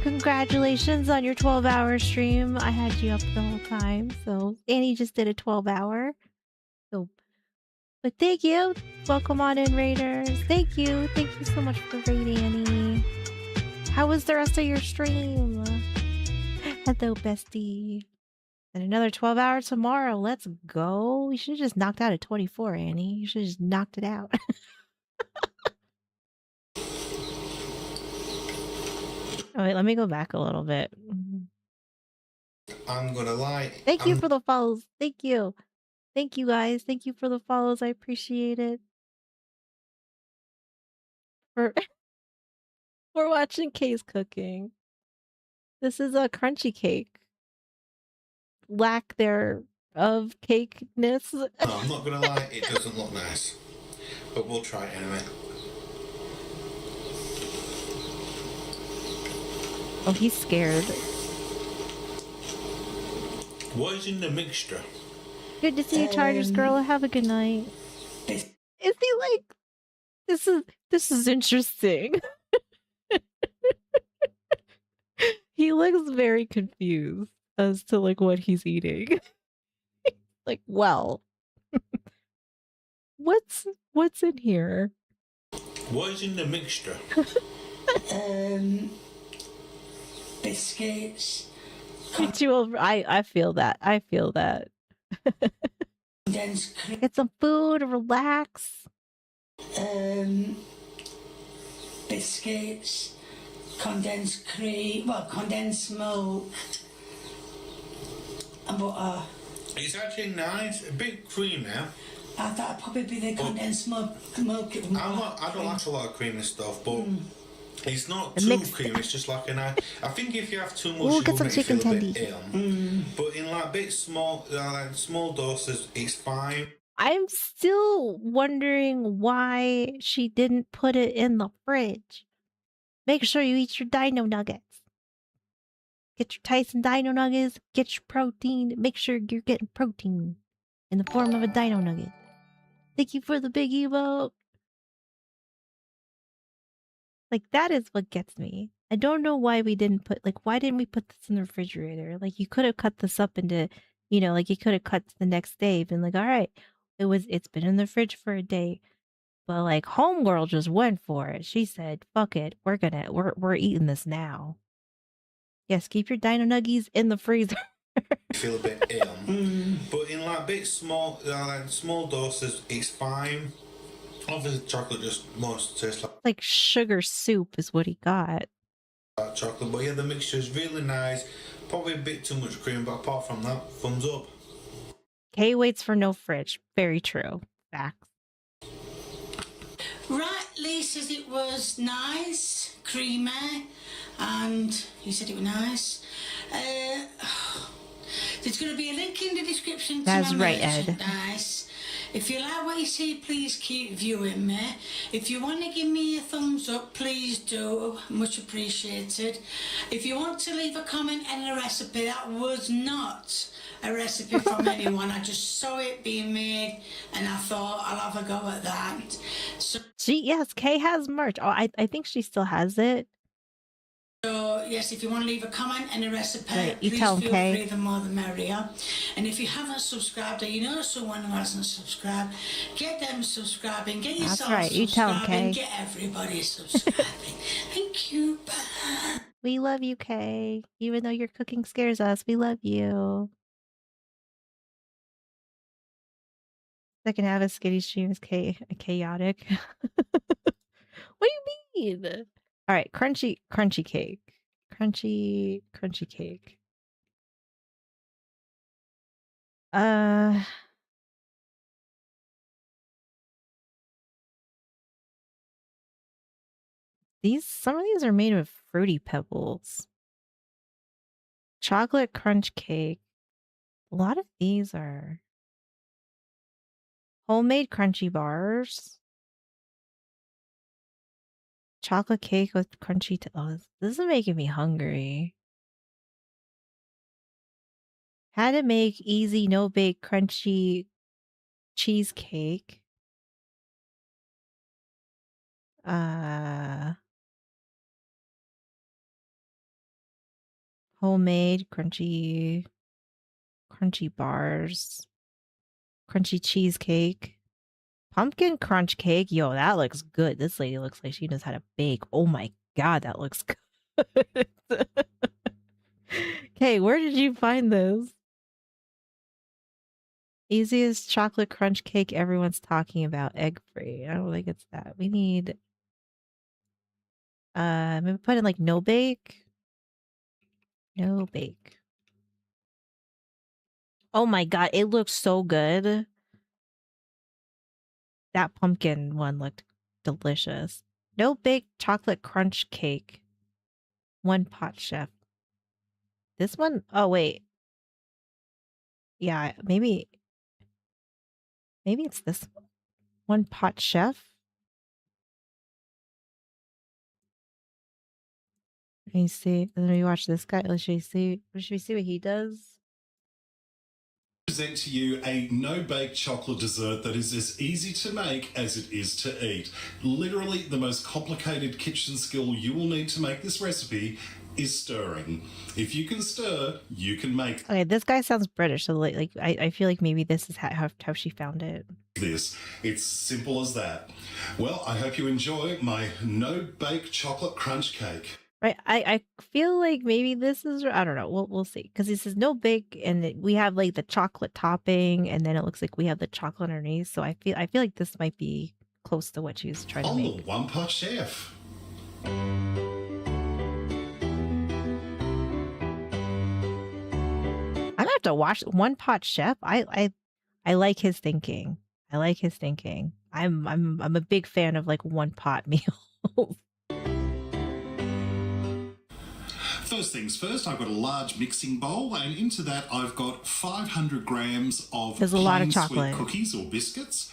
Congratulations on your 12-hour stream. I had you up the whole time. So Annie just did a 12-hour. So, but thank you. Welcome on in, raiders. Thank you. Thank you so much for raiding, Annie. How was the rest of your stream? Hello, bestie. And another 12 hours tomorrow. Let's go. You should have just knocked out at 24, Annie. You should have just knocked it out. Oh, wait, let me go back a little bit. I'm gonna lie. Thank you for the follows. Thank you. Thank you, guys. Thank you for the follows. I appreciate it. For we're watching Kay's cooking. This is a crunchy cake. Lack there of cakeness. No, I'm not gonna lie, it doesn't look nice. But we'll try it anyway. Oh, he's scared. What is in the mixture? Good to see you, Chargers girl. Have a good night. Is he like, this is interesting. He looks very confused as to like what he's eating. Like, well, what's in here? What is in the mixture? Biscuits. I feel that. I feel that. Get some food, relax. Biscuits, condensed cream, well, condensed milk, and butter. It's actually nice, a bit creamy. I thought it'd probably be the condensed milk. I don't like a lot of creamy stuff, but it's not The too mixed- creamy. It's just like I think if you have too much, Ooh, it get will some make you chicken feel a bit tendies. ill. But in like bit small, like small doses, it's fine. I'm still wondering why she didn't put it in the fridge. Make sure you eat your dino nuggets. Get your Tyson dino nuggets, get your protein. Make sure you're getting protein in the form of a dino nugget. Thank you for the big emote. Like, that is what gets me. I don't know why we didn't put, like, why didn't we put this in the refrigerator? Like, you could have cut this up into, like, you could have cut the next day, been like, all right, it's been in the fridge for a day. But, like, Homegirl just went for it. She said, fuck it, we're eating this now. Yes, keep your dino nuggies in the freezer. Feel a bit ill. But in like bit small, like small doses, it's fine. Obviously, chocolate just most tastes Like sugar soup is what he got. like chocolate, but yeah, the mixture is really nice. Probably a bit too much cream, but apart from that, thumbs up. Kay waits for no fridge. Very true. Facts. Right, Lee says it was nice, creamy, and he said it was nice. There's going to be a link in the description to That's my right, Ed. merchandise. If you like what you see, please keep viewing me. If you want to give me a thumbs up, please do. Much appreciated. If you want to leave a comment and a recipe, that was not a recipe from anyone. I just saw it being made and I thought I'll have a go at that. So Yes, Kay has merch. Oh, I think she still has it. yes, if you want to leave a comment and a recipe, Right, you please tell 'em, feel Kay. free, the more the merrier. And if you haven't subscribed or you know someone who hasn't subscribed, get them subscribing, get That's yourself right, you tell 'em, subscribing, Kay. get everybody subscribing. Thank you. Bye. We love you, Kay. Even though your cooking scares us, we love you. Second half of Skitty Stream is chaotic. What do you mean? All right, crunchy cake. Crunchy cake. Some of these are made of fruity pebbles. Chocolate crunch cake. A lot of these are homemade crunchy bars. Chocolate cake with crunchy. Oh, this is making me hungry. How to make easy, no bake, crunchy cheesecake. Homemade crunchy bars. Crunchy cheesecake. Pumpkin crunch cake. Yo, that looks good. This lady looks like she knows how to bake. Oh my god, that looks good. Okay, where did you find this? Easiest chocolate crunch cake everyone's talking about. Egg free. I don't think it's that. We need maybe put in like no bake. No bake. Oh my god, it looks so good. That pumpkin one looked delicious. No bake chocolate crunch cake. One pot chef. This one? Oh wait. Yeah, maybe it's this one. One pot chef. Let me see. Let me watch this guy. Should we see what he does? present to you a no-bake chocolate dessert that is as easy to make as it is to eat. Literally, the most complicated kitchen skill you will need to make this recipe is stirring. If you can stir, you can make Okay, this guy sounds British, so I feel like maybe this is how she found it. this. It's simple as that. Well, I hope you enjoy my no-bake chocolate crunch cake. Right, I feel like maybe this is, I don't know. We'll see, because he says no bake, and we have like the chocolate topping, and then it looks like we have the chocolate underneath. So I feel like this might be close to what she's trying to I'm make. the one-pot chef. I'm gonna have to watch One Pot Chef. I like his thinking. I like his thinking. I'm a big fan of like one pot meals. First things first, I've got a large mixing bowl, and into that I've got 500 grams of There's a lot of plain chocolate. sweet cookies or biscuits.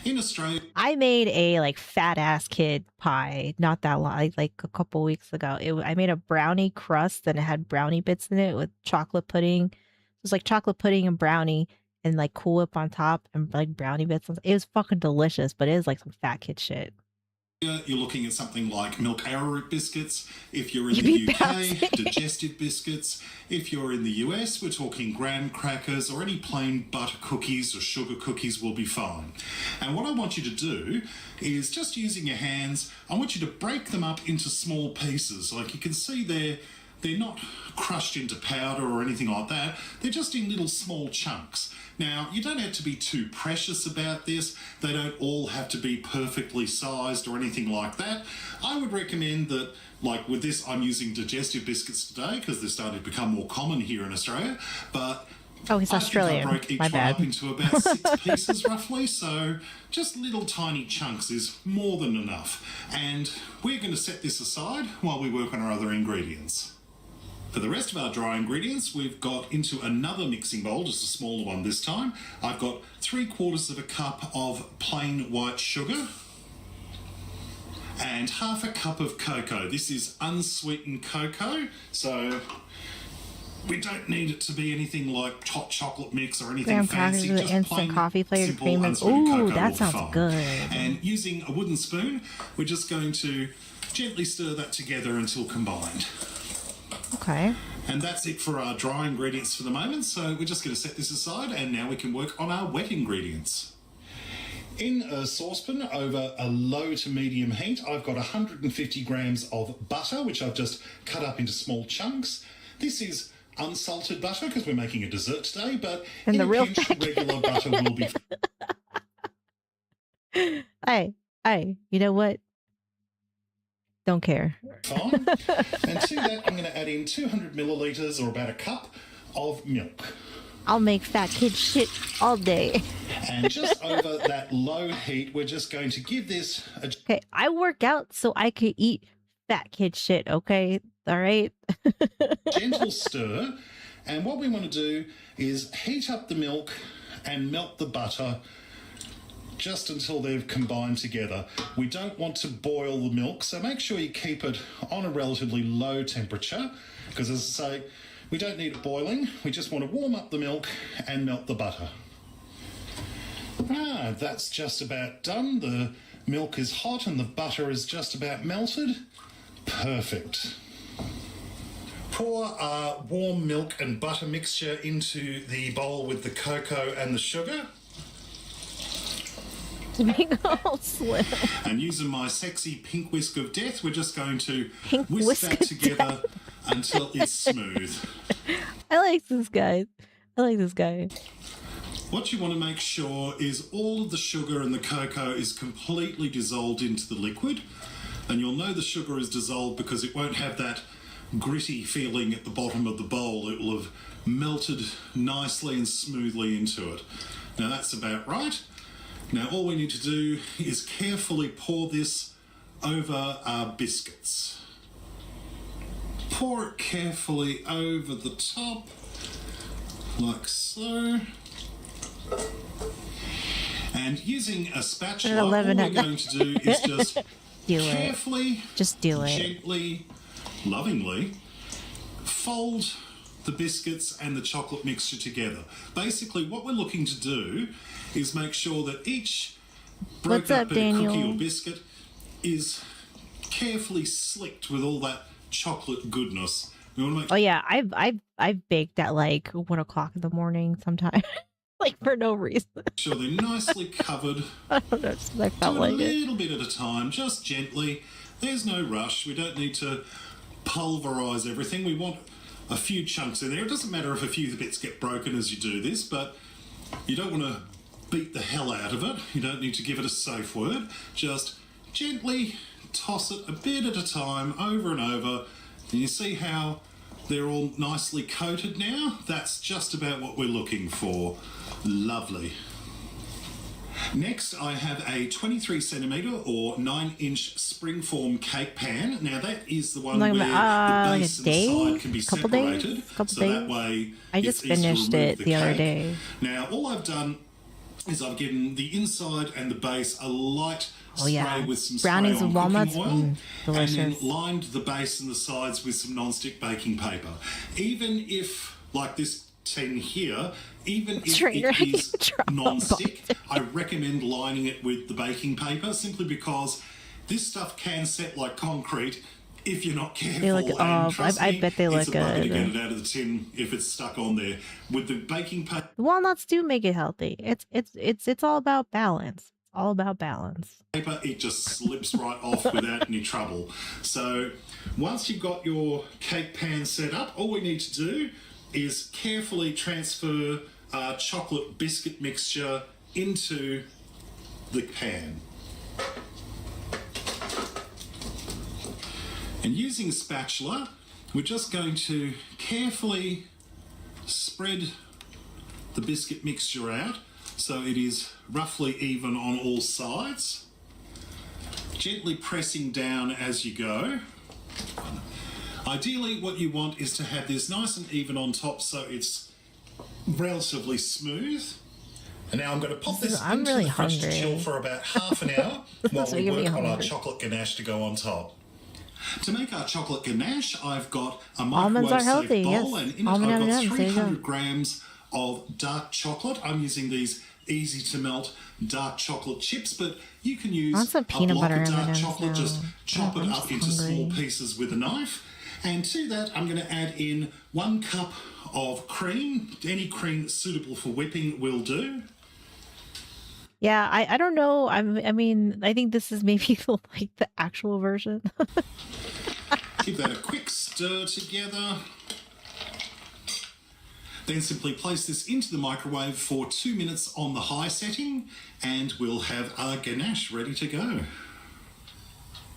In Australia, I made a like fat ass kid pie not that long, like a couple weeks ago. I made a brownie crust and it had brownie bits in it with chocolate pudding. It was like chocolate pudding and brownie and like Cool Whip on top and like brownie bits. It was fucking delicious, but it is like some fat kid shit. you're looking at something like milk arrowroot biscuits. If you're in You the be UK, bouncing. digestive biscuits. If you're in the US, we're talking graham crackers or any plain butter cookies or sugar cookies will be fine. And what I want you to do is, just using your hands, I want you to break them up into small pieces. Like you can see there, they're not crushed into powder or anything like that. They're just in little small chunks. Now, you don't have to be too precious about this. They don't all have to be perfectly sized or anything like that. I would recommend that, like with this, I'm using digestive biscuits today because they're starting to become more common here in Australia. But Oh, he's Australian. I broke each My one bad. up into about 6 pieces roughly, so just little tiny chunks is more than enough. And we're going to set this aside while we work on our other ingredients. For the rest of our dry ingredients, we've got into another mixing bowl, just a smaller one this time. I've got 3/4 cup of plain white sugar and 1/2 cup of cocoa. This is unsweetened cocoa, so we don't need it to be anything like hot chocolate mix or anything Graham crackers fancy. with Just instant plain, coffee flavored simple, cream and unsweetened ooh, cocoa will that be sounds fine. good. And using a wooden spoon, we're just going to gently stir that together until combined. Okay. And that's it for our dry ingredients for the moment. So we're just going to set this aside, and now we can work on our wet ingredients. In a saucepan over a low to medium heat, I've got 150 grams of butter, which I've just cut up into small chunks. This is unsalted butter because we're making a dessert today, but And in the a real pinch, regular butter will be Hey, you know what? Don't care. fine. And to that, I'm going to add in 200 millilitres or about a cup of milk. I'll make fat kid shit all day. And just over that low heat, we're just going to give this a Okay, I work out so I could eat fat kid shit, okay? All right? gentle stir. And what we want to do is heat up the milk and melt the butter just until they've combined together. We don't want to boil the milk, so make sure you keep it on a relatively low temperature, because as I say, we don't need it boiling. We just want to warm up the milk and melt the butter. That's just about done. The milk is hot and the butter is just about melted. Perfect. Pour our warm milk and butter mixture into the bowl with the cocoa and the sugar. To make it all slim. And using my sexy pink whisk of death, we're just going to Pink whisk whisk that of together until it's smooth. I like this guy. I like this guy. What you want to make sure is all of the sugar and the cocoa is completely dissolved into the liquid. And you'll know the sugar is dissolved because it won't have that gritty feeling at the bottom of the bowl. It will have melted nicely and smoothly into it. Now that's about right. Now all we need to do is carefully pour this over our biscuits. Pour it carefully over the top, like so. And using a spatula, all we're going to do is just Just do it. gently, lovingly fold the biscuits and the chocolate mixture together. Basically, what we're looking to do is make sure that each What's broken up up, bit of cookie or Daniel? biscuit is carefully slicked with all that chocolate goodness. We want to make Oh yeah, I've baked at like 1 o'clock in the morning sometimes, like for no reason. sure they're nicely covered. I don't know, just I Do felt it a like it. little bit at a time, just gently. There's no rush. We don't need to pulverise everything. We want a few chunks in there. It doesn't matter if a few bits get broken as you do this, but you don't want to beat the hell out of it. You don't need to give it a safe word. Just gently toss it a bit at a time, over and over. And you see how they're all nicely coated now? That's just about what we're looking for. Lovely. Next, I have a 23 centimetre or 9-inch springform cake pan. Now, that is the one Like, where the like a base and day? side can be Couple days? separated. Couple So days? that way, I just it's easy to finished remove it the the other cake. day. Now, all I've done is I've given the inside and the base a light Oh spray yeah, with some brownies spray-on and walnuts, cooking oil, delicious. and then lined the base and the sides with some non-stick baking paper. Even if, like this tin here, even if Trainer, it is drop a non-stick, I recommend lining it with the baking paper simply because this stuff can set like concrete if you're not careful. They look. And Oh, trust I me, bet they it's look a bugger to get good. it out of the tin if it's stuck on there. With the baking paper, The walnuts do make it healthy. It's all about balance. It's all about balance. it just slips right off without any trouble. So once you've got your cake pan set up, all we need to do is carefully transfer our chocolate biscuit mixture into the pan. And using a spatula, we're just going to carefully spread the biscuit mixture out so it is roughly even on all sides. Gently pressing down as you go. Ideally, what you want is to have this nice and even on top so it's relatively smooth. And now I'm going to pop this I'm into really the fridge to hungry. chill for about half an hour while This is we making me work on our hungry. chocolate ganache to go on top. To make our chocolate ganache, I've got a Almonds are microwave-safe healthy, bowl, yes. and in it Almond I've got M&Ms, there you go. 300 grams of dark chocolate. I'm using these easy-to-melt dark chocolate chips, but you can use want some a peanut block butter of dark M&Ms chocolate. now. Just chop I'm it just up into small hungry. pieces with a knife. And to that, I'm going to add in 1 cup of cream. Any cream suitable for whipping will do. Yeah, I don't know. I mean, I think this is maybe like the actual version. Give that a quick stir together. Then simply place this into the microwave for 2 minutes on the high setting, and we'll have our ganache ready to go.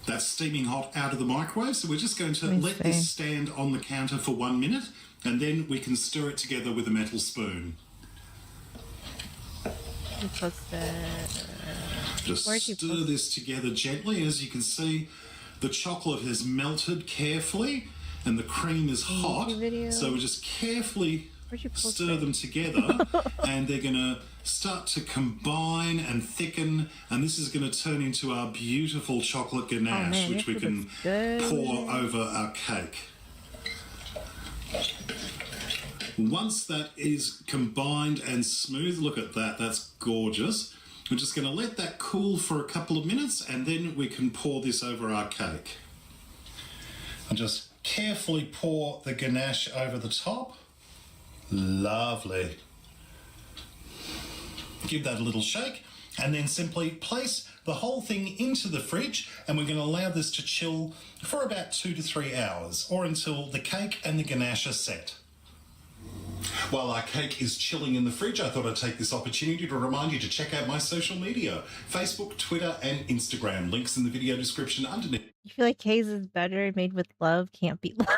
That's steaming hot out of the microwave, so we're just going to Let me let see. this stand on the counter for 1 minute, and then we can stir it together with a metal spoon. Just Where'd you stir this together gently. As you can see, the chocolate has melted carefully and the cream is hot. video? So we just carefully Where'd you post stir it? them together and they're going to start to combine and thicken, and this is going to turn into our beautiful chocolate ganache, man, which we this can looks good. pour over our cake. Once that is combined and smooth, look at that, that's gorgeous. We're just going to let that cool for a couple of minutes and then we can pour this over our cake. And just carefully pour the ganache over the top. Lovely. Give that a little shake and then simply place the whole thing into the fridge, and we're going to allow this to chill for about 2 to 3 hours or until the cake and the ganache are set. While our cake is chilling in the fridge, I thought I'd take this opportunity to remind you to check out my social media: Facebook, Twitter and Instagram. Links in the video description underneath. You feel like K's is better made with love can't be love.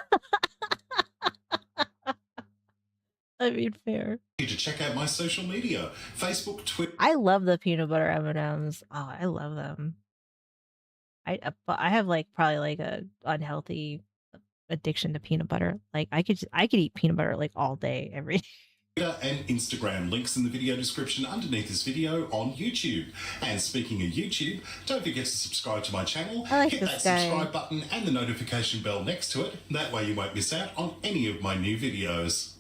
I mean, fair. To check out my social media: Facebook, Twitter. I love the peanut butter M&Ms. Oh, I love them. But I have like probably like a unhealthy addiction to peanut butter. Like I could eat peanut butter like all day, every day. and Instagram. Links in the video description underneath this video on YouTube. And speaking of YouTube, don't forget to subscribe to my channel. I like Hit this that guy. subscribe button and the notification bell next to it. That way you won't miss out on any of my new videos.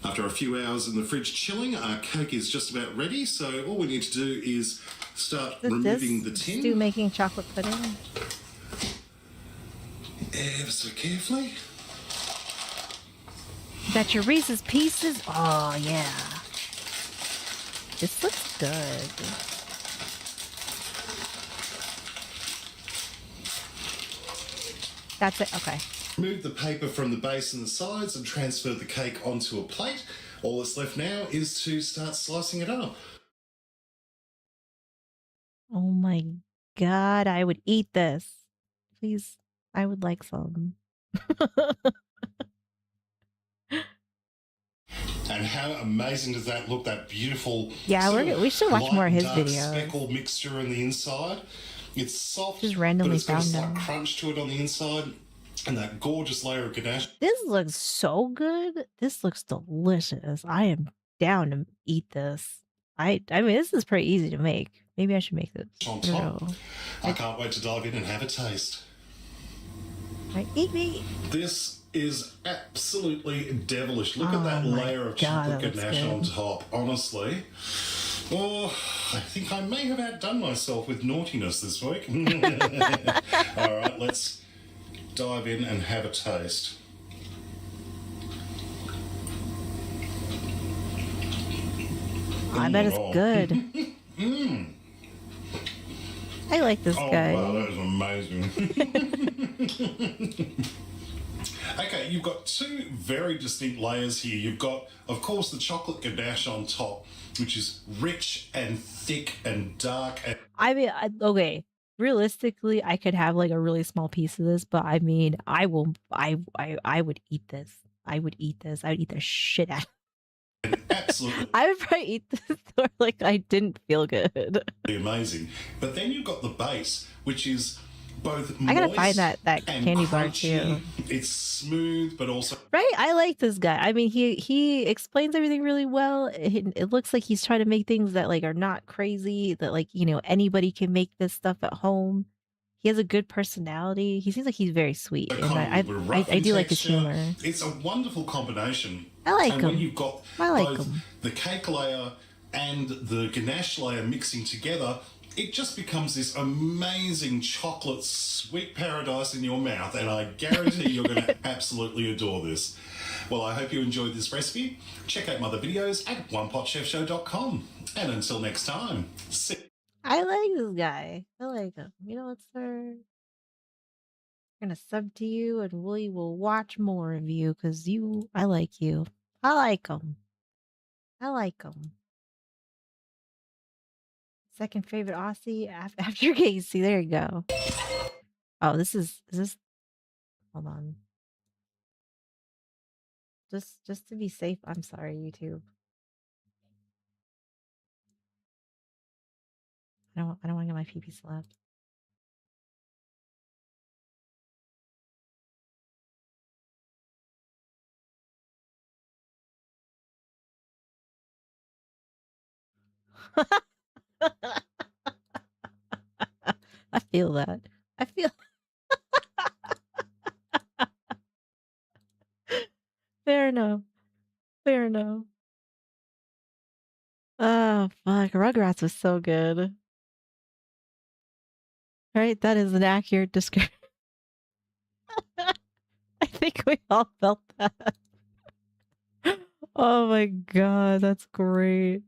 After a few hours in the fridge chilling, our cake is just about ready. So all we need to do is start removing the tin. Stu making chocolate pudding. Ever so carefully. Got your Reese's Pieces. Oh, yeah. This looks good. That's it. Okay. Remove the paper from the base and the sides and transfer the cake onto a plate. All that's left now is to start slicing it up. Oh my God. I would eat this. Please. I would like some. And how amazing does that look? That beautiful, Yeah, we should watch light more of his dark videos. speckled mixture on the inside. It's soft, Just but randomly it's got a found slight them. crunch to it on the inside, and that gorgeous layer of ganache. This looks so good. This looks delicious. I am down to eat this. I mean, this is pretty easy to make. Maybe I should make this. On I don't top. know. I can't wait to dive in and have a taste. Right, eat me. This is absolutely devilish. Look Oh at that my layer of God, chocolate that looks ganache good. on top. Honestly, oh, I think I may have outdone myself with naughtiness this week. All right, let's dive in and have a taste. I bet it's good. Mmm. I like this Oh, guy. wow, that is amazing. Okay, you've got two very distinct layers here. You've got, of course, the chocolate ganache on top, which is rich and thick and dark. And I mean, okay. Realistically, I could have like a really small piece of this, but I mean, I would eat this. I would eat this. I would eat the shit out. Absolutely I would probably eat this or like I didn't feel good. amazing. But then you've got the base, which is both I gotta moist find that and candy bar crunchy. too. It's smooth, but also Right? I like this guy. I mean, he explains everything really well. It looks like he's trying to make things that like are not crazy, that like, you know, anybody can make this stuff at home. He has a good personality. He seems like he's very sweet. And kind of rough I in do like his texture. humor. It's a wonderful combination. I like and when him. you've got I like both him. the cake layer and the ganache layer mixing together, it just becomes this amazing chocolate sweet paradise in your mouth, and I guarantee you're going to absolutely adore this. Well, I hope you enjoyed this recipe. Check out my other videos at onepotchefshow.com. And until next time, see I like this guy. I like him. You know what, sir? I'm gonna sub to you and we will watch more of you because I like you. I like him. I like him. Second favorite Aussie after Casey. There you go. Oh, is this, hold on. Just to be safe, I'm sorry, YouTube. I don't want to get my pee-pee slapped. I feel that. I feel fair enough. Fair enough. Oh fuck. Rugrats was so good. Right? That is an accurate description. I think we all felt that. Oh my god, that's great.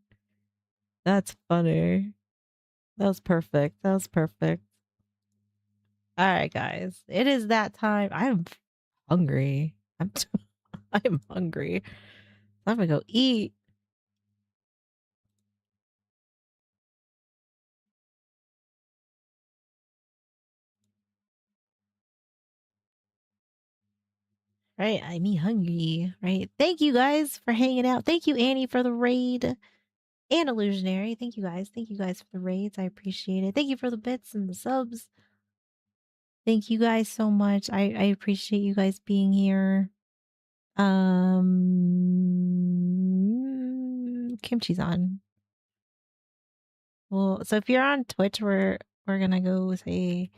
That's funny. That was perfect. That was perfect. All right, guys. It is that time. I'm hungry. I'm hungry. I'm gonna go eat. Right? I'm hungry. Right? Thank you guys for hanging out. Thank you, Annie, for the raid. And Illusionary. Thank you guys. Thank you guys for the raids. I appreciate it. Thank you for the bits and the subs. Thank you guys so much. I appreciate you guys being here. Kimchi's on. Well, so if you're on Twitch, we're gonna go say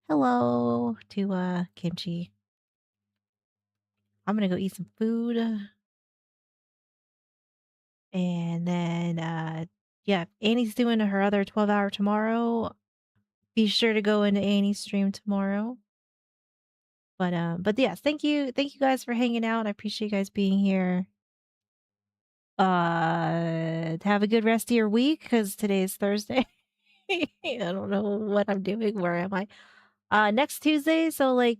hello to Kimchi. I'm gonna go eat some food. And then yeah, Annie's doing her other 12-hour tomorrow. Be sure to go into Annie's stream tomorrow. But yes, thank you guys for hanging out. I appreciate you guys being here. Have a good rest of your week because today is Thursday. I don't know what I'm doing. Where am I? Next Tuesday. So like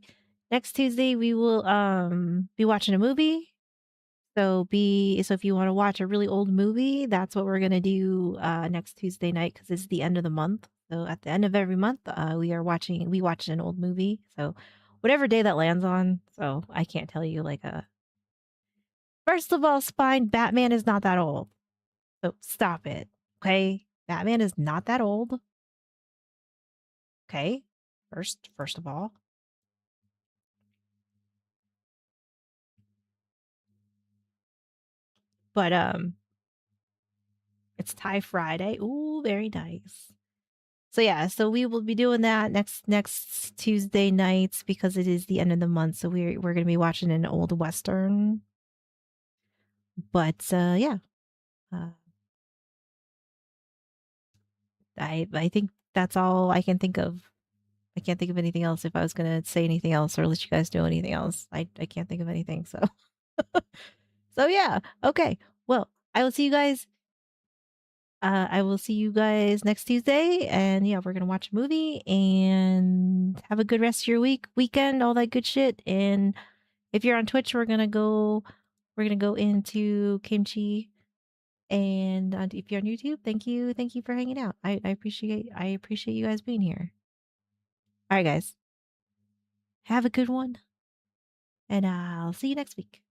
next Tuesday we will be watching a movie. So if you want to watch a really old movie, that's what we're gonna do next Tuesday night because it's the end of the month. So at the end of every month, we watch an old movie. So whatever day that lands on. So I can't tell you like a. First of all, Spine, Batman is not that old. So stop it. Okay? Batman is not that old. Okay? First of all. But it's Thai Friday. Ooh, very nice. So yeah, so we will be doing that next Tuesday nights because it is the end of the month. So we're gonna be watching an old Western. But yeah. I think that's all I can think of. I can't think of anything else. If I was gonna say anything else or let you guys do anything else, I can't think of anything. So so yeah. Okay. Well, I will see you guys next Tuesday, and yeah, we're gonna watch a movie and have a good rest of your weekend, all that good shit. And if you're on Twitch, we're gonna go into Kimchi. And if you're on YouTube, thank you for hanging out. I appreciate you guys being here. All right, guys, have a good one, and I'll see you next week.